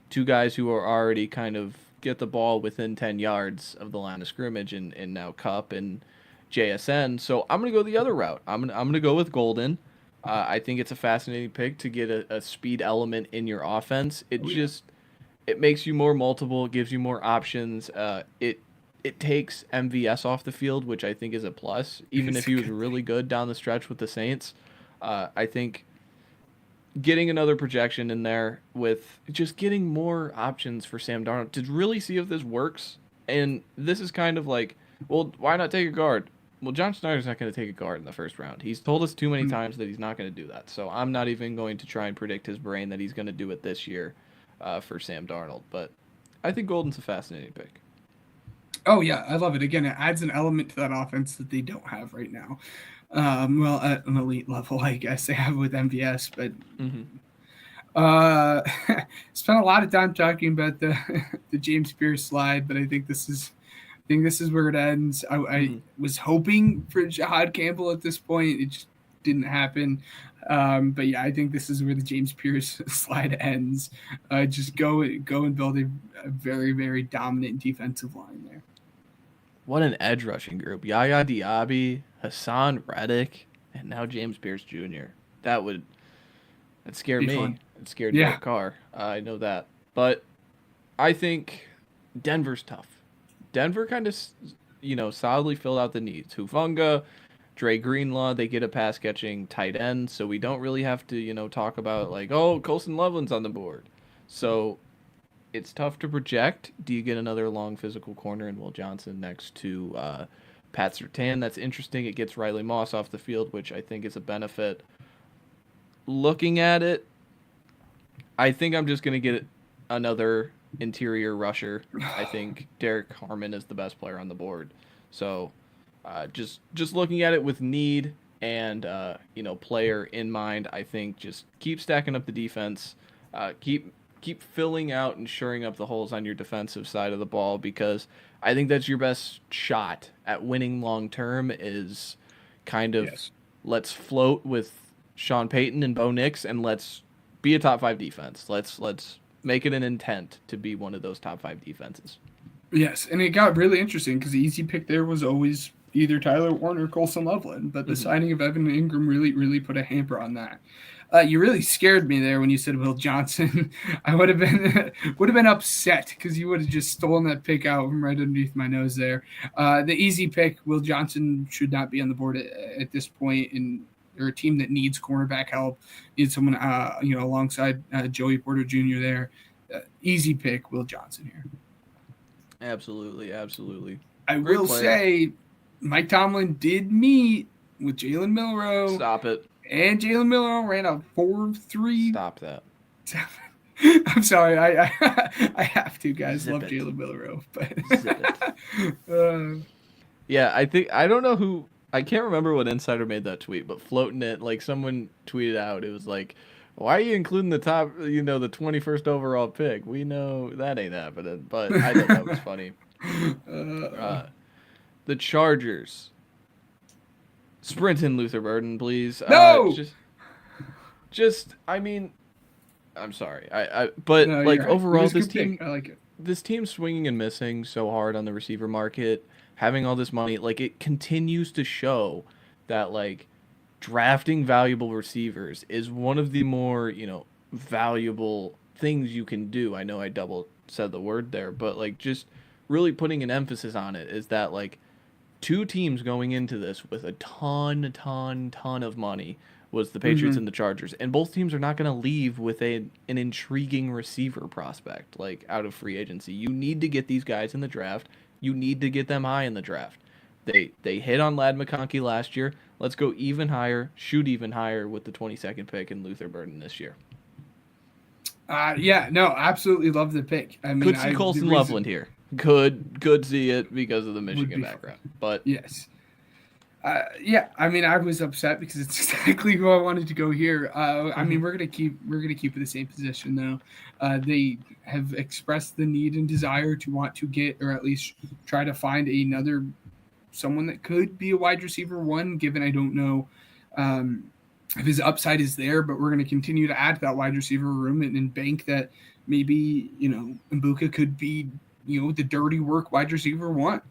two guys who are already kind of get the ball within 10 yards of the line of scrimmage and now Cup and JSN. So I'm going to go the other route. I'm going to go with Golden. I think it's a fascinating pick to get a speed element in your offense. It makes you more multiple, it gives you more options. It takes MVS off the field, which I think is a plus. Even if he was really good down the stretch with the Saints, I think getting another projection in there with just getting more options for Sam Darnold to really see if this works. And this is kind of like, well, why not take a guard? Well, John Schneider's not going to take a guard in the first round. He's told us too many times that he's not going to do that. So I'm not even going to try and predict his brain that he's going to do it this year for Sam Darnold. But I think Golden's a fascinating pick. Oh, yeah, I love it. Again, it adds an element to that offense that they don't have right now. Well, at an elite level, I guess they have with MVS, but spent a lot of time talking about the James Spears slide, but I think this is where it ends. I was hoping for Jahad Campbell at this point. It just didn't happen. But yeah, I think this is where the James Spears slide ends. Just go and build a very, very dominant defensive line there. What an edge rushing group. Yaya Diaby, Hassan Reddick, and now James Spears Jr. That'd scare me. Fun. It scared Derek Carr. I know that. But I think Denver's tough. Denver kind of, solidly filled out the needs. Hufanga, Dre Greenlaw, they get a pass-catching tight end, so we don't really have to, talk about Colson Loveland's on the board. So it's tough to project. Do you get another long physical corner in Will Johnson next to Pat Surtain? That's interesting. It gets Riley Moss off the field, which I think is a benefit. Looking at it, I think I'm just going to get another interior rusher. I think Derek Harmon is the best player on the board. So just looking at it with need and player in mind, I think just keep stacking up the defense. Keep filling out and shoring up the holes on your defensive side of the ball, because I think that's your best shot at winning long term is kind of let's float with Sean Payton and Bo Nix and let's be a top 5 defense. Let's make it an intent to be one of those top 5 defenses. Yes, and it got really interesting because the easy pick there was always either Tyler Warren or Colson Loveland, but the signing of Evan Ingram really put a hamper on that. You really scared me there when you said Will Johnson. I would have been upset because you would have just stolen that pick out from right underneath my nose there. The easy pick, Will Johnson should not be on the board at this point, and they're a team that needs cornerback help, needs someone alongside Joey Porter Jr. there. Easy pick, Will Johnson here. Absolutely. I will say, Mike Tomlin did meet with Jalen Milroe. Stop it. And Jalen Milroe ran a 4.3. Stop that. I'm sorry. I have to, guys. Zip Love it. Jalen Milroe. But Zip it. Yeah, I don't know who, I can't remember what insider made that tweet, but floating it, like someone tweeted out, it was like, why are you including the top, the 21st overall pick? We know that ain't happening, but I thought that was funny. The Chargers. Sprint in Luther Burden, please. No! I mean, I'm sorry. But No, like you're right. overall, It was a this good team, pick. I like it. this team swinging and missing so hard on the receiver market, having all this money, like it continues to show that like drafting valuable receivers is one of the more, valuable things you can do. I know I double said the word there, but like just really putting an emphasis on it is that like two teams going into this with a ton of money was the Patriots and the Chargers. And both teams are not going to leave with an intriguing receiver prospect, like out of free agency. You need to get these guys in the draft. You need to get them high in the draft. They hit on Ladd McConkey last year. Let's go even higher, shoot even higher with the 22nd pick in Luther Burden this year. Yeah, no, absolutely love the pick. I mean, Could see Colston Loveland here. Could see it because of the Michigan background. But yes. Yeah, I mean, I was upset because it's exactly who I wanted to go here. I mean, we're gonna keep it the same position though. They have expressed the need and desire to want to get, or at least try to find someone that could be a wide receiver one. Given I don't know if his upside is there, but we're going to continue to add to that wide receiver room and bank that maybe Mbuka could be the dirty work wide receiver one.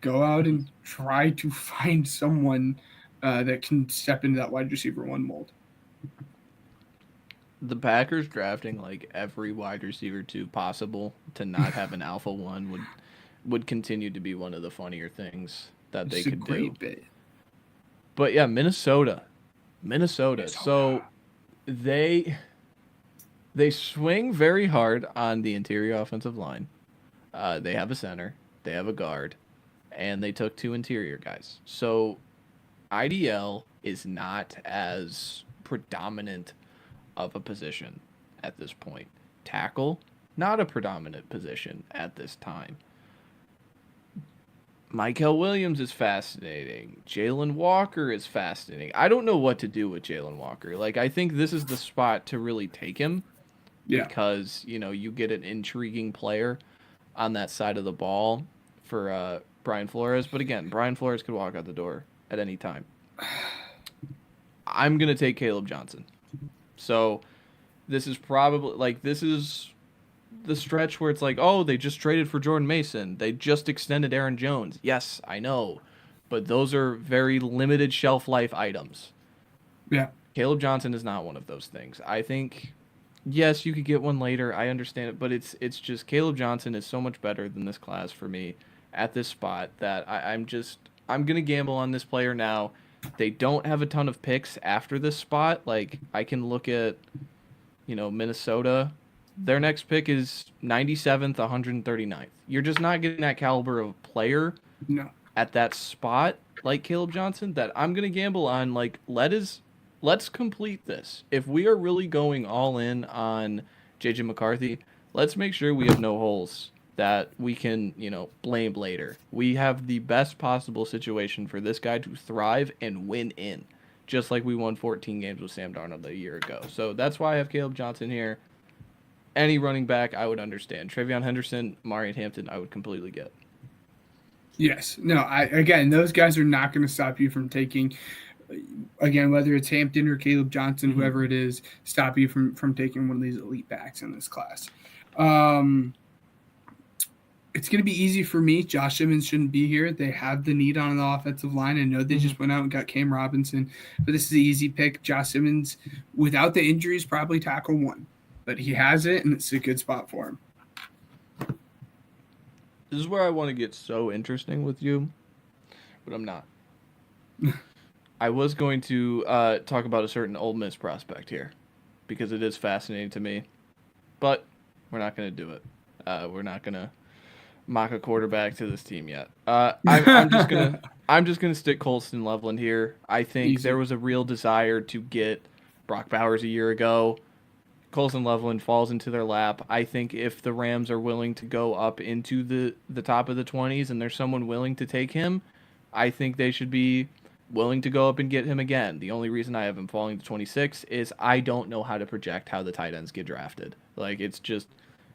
Go out and try to find someone that can step into that wide receiver one mold. The Packers drafting like every wide receiver two possible to not have an alpha one would continue to be one of the funnier things that they could do. Bit. But yeah, Minnesota. So they swing very hard on the interior offensive line. They have a center, they have a guard, and they took 2 interior guys. So IDL is not as predominant of a position at this point. Tackle, not a predominant position at this time. Michael Williams is fascinating. Jalen Walker is fascinating. I don't know what to do with Jalen Walker. Like, I think this is the spot to really take him. Yeah. Because, you get an intriguing player on that side of the ball for Brian Flores. But again, Brian Flores could walk out the door at any time. I'm going to take Caleb Johnson. So this is probably, this is the stretch where it's like, oh, they just traded for Jordan Mason. They just extended Aaron Jones. Yes, I know. But those are very limited shelf life items. Yeah. Caleb Johnson is not one of those things. I think, yes, you could get one later. I understand it. But it's just Caleb Johnson is so much better than this class for me at this spot that I'm going to gamble on this player now. They don't have a ton of picks after this spot. Like, I can look at, Minnesota. Their next pick is 97th, 139th. You're just not getting that caliber of player at that spot like Caleb Johnson that I'm going to gamble on. Like, let's complete this. If we are really going all in on J.J. McCarthy, let's make sure we have no holes that we can, blame later. We have the best possible situation for this guy to thrive and win in, just like we won 14 games with Sam Darnold a year ago. So that's why I have Caleb Johnson here. Any running back, I would understand. Travion Henderson, Marion Hampton, I would completely get. Yes. No, again, those guys are not going to stop you from taking, again, whether it's Hampton or Caleb Johnson, whoever it is, stop you from taking one of these elite backs in this class. It's going to be easy for me. Josh Simmons shouldn't be here. They have the need on the offensive line. I know they just went out and got Cam Robinson, but this is an easy pick. Josh Simmons, without the injuries, probably tackle one. But he has it, and it's a good spot for him. This is where I want to get so interesting with you, but I'm not. I was going to talk about a certain Ole Miss prospect here because it is fascinating to me, but we're not going to do it. We're not going to mock a quarterback to this team yet. I'm just gonna stick Colston Loveland here. I think there was a real desire to get Brock Bowers a year ago. Colston Loveland falls into their lap. I think if the Rams are willing to go up into the top of the 20s and there's someone willing to take him, I think they should be willing to go up and get him again. The only reason I have him falling to 26 is I don't know how to project how the tight ends get drafted. Like, it's just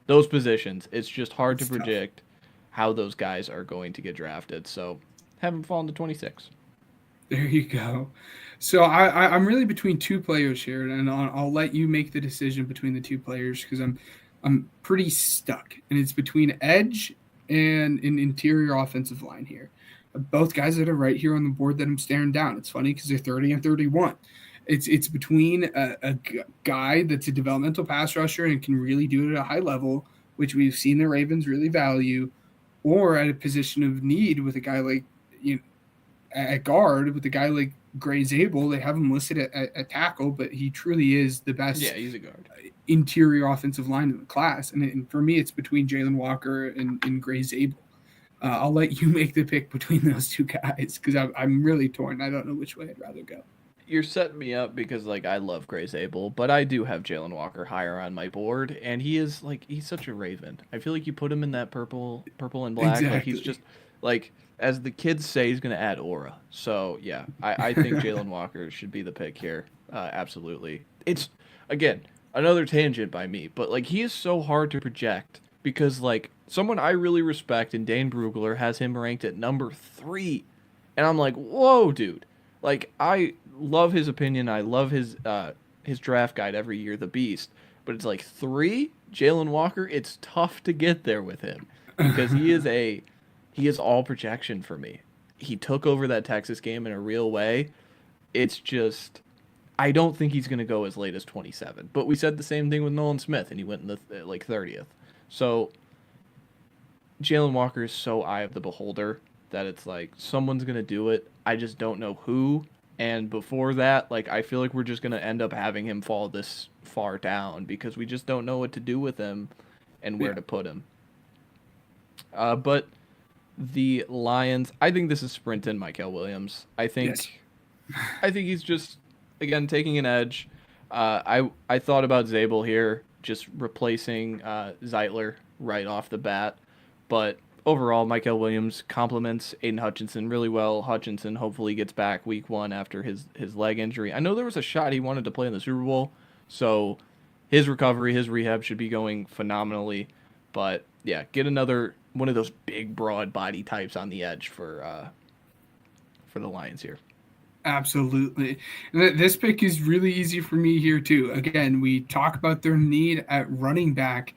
those positions. It's just hard to predict how those guys are going to get drafted. So have him falling to 26. There you go. So I'm really between two players here, and I'll let you make the decision between the two players because I'm pretty stuck, and it's between edge and an interior offensive line here. Both guys that are right here on the board that I'm staring down. It's funny because they're 30 and 31. It's between a guy that's a developmental pass rusher and can really do it at a high level, which we've seen the Ravens really value, or at a position of need with a guy like at guard with a guy like Gray Zabel. They have him listed at tackle, but he truly is the best. Yeah, he's a guard. Interior offensive line in the class, and for me, it's between Jalen Walker and Gray Zabel. I'll let you make the pick between those two guys because I'm really torn. I don't know which way I'd rather go. You're setting me up because like I love Gray Zabel, but I do have Jalen Walker higher on my board, and he's such a Raven. I feel like you put him in that purple and black, Exactly. like he's just like, as the kids say, he's gonna add aura. So yeah, I think Jalen Walker should be the pick here. Absolutely. It's again another tangent by me, but like he is so hard to project because like someone I really respect and Dane Brugler has him ranked at number 3, and I'm like, whoa, dude. Like I love his opinion. I love his draft guide every year, The Beast. But it's like 3, Jalen Walker. It's tough to get there with him because he is all projection for me. He took over that Texas game in a real way. It's just I don't think he's going to go as late as 27. But we said the same thing with Nolan Smith, and he went in the 30th. So Jalen Walker is so eye of the beholder that it's like someone's going to do it. I just don't know who. And before that, like I feel like we're just going to end up having him fall this far down because we just don't know what to do with him and where to put him. But the Lions, I think this is sprinting Mykel Williams. I think he's just, again, taking an edge. I thought about Zabel here, just replacing Zeitler right off the bat. But overall, Mykel Williams complements Aiden Hutchinson really well. Hutchinson hopefully gets back week 1 after his leg injury. I know there was a shot he wanted to play in the Super Bowl, so his recovery, his rehab should be going phenomenally. But yeah, get another one of those big, broad body types on the edge for the Lions here. Absolutely. This pick is really easy for me here too. Again, we talk about their need at running back.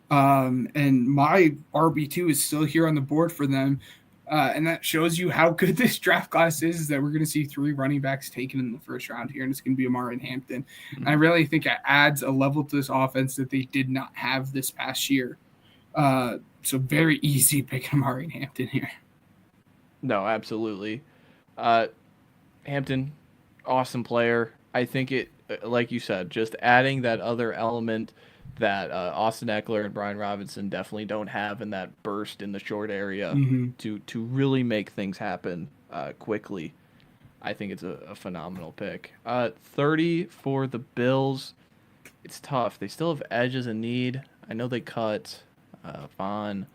And my RB2 is still here on the board for them. And that shows you how good this draft class is that we're going to see 3 running backs taken in the first round here. And it's going to be Amari and Hampton. And I really think it adds a level to this offense that they did not have this past year. So very easy picking Amari and Hampton here. No, absolutely. Hampton, awesome player. I think it, like you said, just adding that other element that Austin Eckler and Brian Robinson definitely don't have in that burst in the short area to really make things happen quickly. I think it's a phenomenal pick. 30 for the Bills. It's tough. They still have edges in need. I know they cut Vaughn,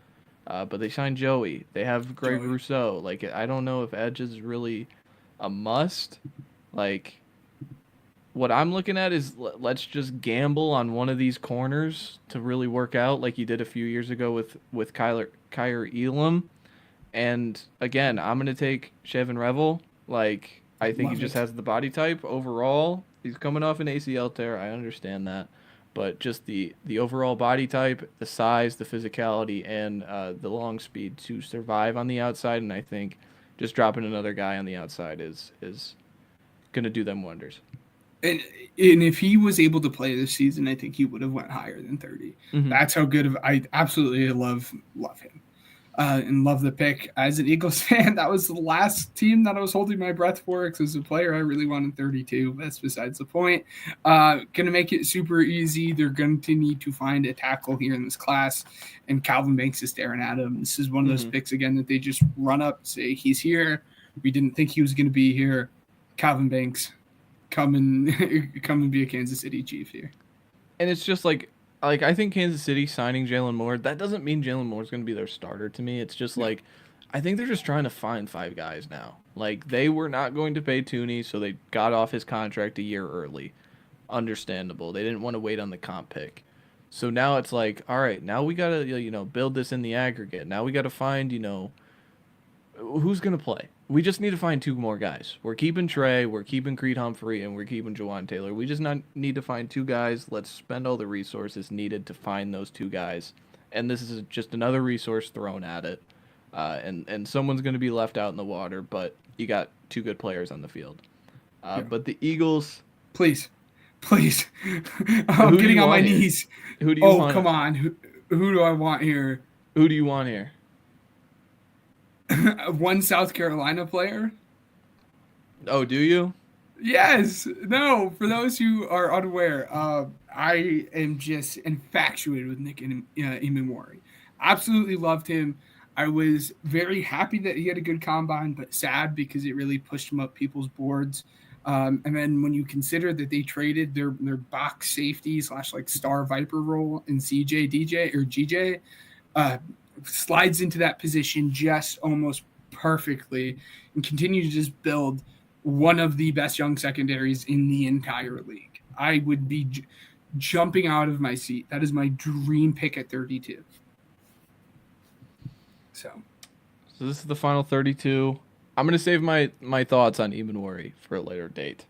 but they signed Joey. They have Greg Rousseau. Like, I don't know if edge is really a must. Like, what I'm looking at is let's just gamble on one of these corners to really work out like you did a few years ago with Kyer Elam. And again, I'm going to take Chevin Revel. Like, I think he just has the body type overall. He's coming off an ACL tear. I understand that. But just the overall body type, the size, the physicality, and the long speed to survive on the outside. And I think just dropping another guy on the outside is going to do them wonders. And if he was able to play this season, I think he would have went higher than 30. That's how good I absolutely love him and love the pick. As an Eagles fan, that was the last team that I was holding my breath for because as a player, I really wanted 32. That's besides the point. Going to make it super easy. They're going to need to find a tackle here in this class, and Calvin Banks is staring at him. This is one of those picks, again, that they just run up, say, he's here. We didn't think he was going to be here. Calvin Banks. Come and be a Kansas City Chief here. And it's just like I think Kansas City signing Jalen Moore, that doesn't mean Jalen Moore is going to be their starter to me. It's just like I think they're just trying to find 5 guys now. Like, they were not going to pay Tooney, so they got off his contract a year early. Understandable. They didn't want to wait on the comp pick. So now it's like, all right, now we got to build this in the aggregate. Now we got to find, who's going to play. We just need to find 2 more guys. We're keeping Trey, we're keeping Creed Humphrey, and we're keeping Jawan Taylor. We just need to find 2 guys. Let's spend all the resources needed to find those 2 guys. And this is just another resource thrown at it. And someone's going to be left out in the water, but you got 2 good players on the field. But the Eagles... Please. I'm getting on my knees. Who do you want? Oh, come on. Who do I want here? Who do you want here? One South Carolina player. Oh, do you? Yes. No, for those who are unaware, I am just infatuated with Nick Imamori. Absolutely loved him. I was very happy that he had a good combine, but sad because it really pushed him up people's boards. And then when you consider that they traded their box safety / like star Viper role in GJ, slides into that position just almost perfectly and continue to just build one of the best young secondaries in the entire league. I would be jumping out of my seat. That is my dream pick at 32. So this is the final 32. I'm going to save my thoughts on Imanwari for a later date.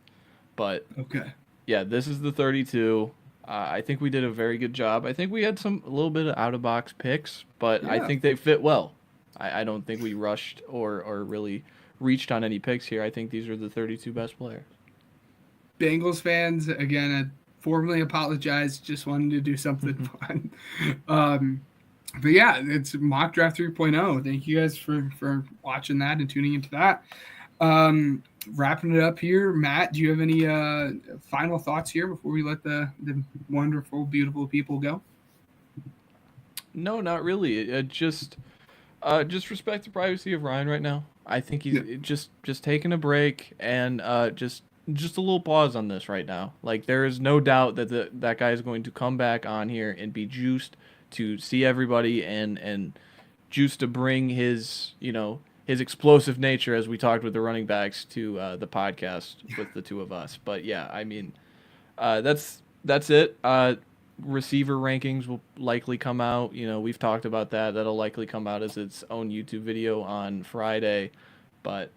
But okay. Yeah, this is the 32. I think we did a very good job. I think we had a little bit of out-of-box picks, but I think they fit well. I don't think we rushed or really reached on any picks here. I think these are the 32 best players. Bengals fans, again, I formally apologize. Just wanted to do something fun. But yeah, it's Mock Draft 3.0. Thank you guys for watching that and tuning into that. Wrapping it up here, Matt, do you have any final thoughts here before we let the wonderful, beautiful people go? No, not really. Just respect the privacy of Ryan right now. I think he's just taking a break and just a little pause on this right now. Like, there is no doubt that that guy is going to come back on here and be juiced to see everybody and juiced to bring his his explosive nature, as we talked with the running backs, to the podcast with the two of us. But yeah, I mean, that's it. Receiver rankings will likely come out. We've talked about that. That'll likely come out as its own YouTube video on Friday. But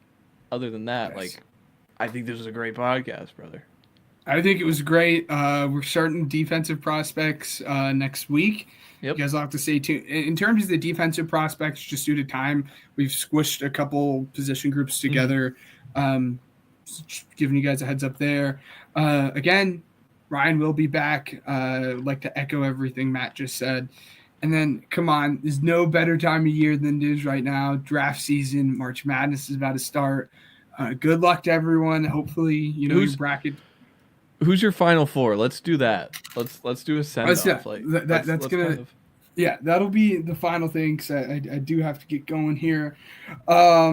other than that, I think this was a great podcast, brother. I think it was great. We're starting defensive prospects next week. Yep. You guys will have to stay tuned. In terms of the defensive prospects, just due to time, we've squished a couple position groups together. Just giving you guys a heads up there. Again, Ryan will be back. I'd like to echo everything Matt just said. And then, come on, there's no better time of year than it is right now. Draft season, March Madness is about to start. Good luck to everyone. Hopefully, your bracket. Who's your final four? Let's do that. Let's do a send-off. That'll be the final thing, because I do have to get going here. For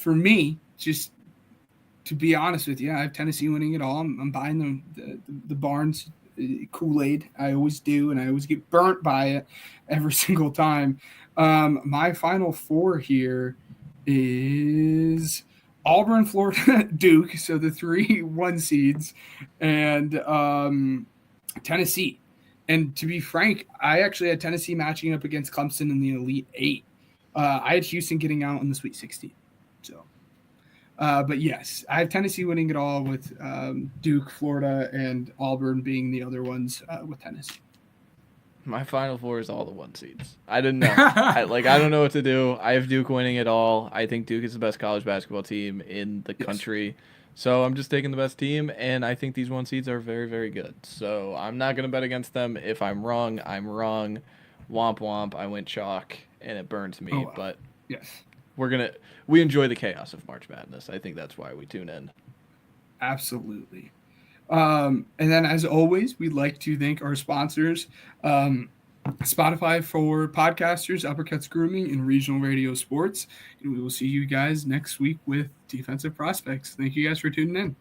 me, just to be honest with you, I have Tennessee winning it all. I'm buying the Barnes Kool-Aid. I always do, and I always get burnt by it every single time. My final four here is Auburn, Florida, Duke, so the 3-1 seeds, and Tennessee. And to be frank, I actually had Tennessee matching up against Clemson in the Elite Eight. I had Houston getting out in the Sweet 16. So, but yes, I have Tennessee winning it all, with Duke, Florida, and Auburn being the other ones with Tennessee. My final four is all the 1 seeds. I didn't know. I don't know what to do. I have Duke winning it all. I think Duke is the best college basketball team in the country. So I'm just taking the best team, and I think these 1 seeds are very, very good. So I'm not going to bet against them. If I'm wrong, I'm wrong. Womp womp. I went chalk, and it burns me. Oh, wow. But yes, we enjoy the chaos of March Madness. I think that's why we tune in. Absolutely. And then, as always, we'd like to thank our sponsors, Spotify for podcasters, Uppercuts Grooming, and Regional Radio Sports. And we will see you guys next week with Defensive Prospects. Thank you guys for tuning in.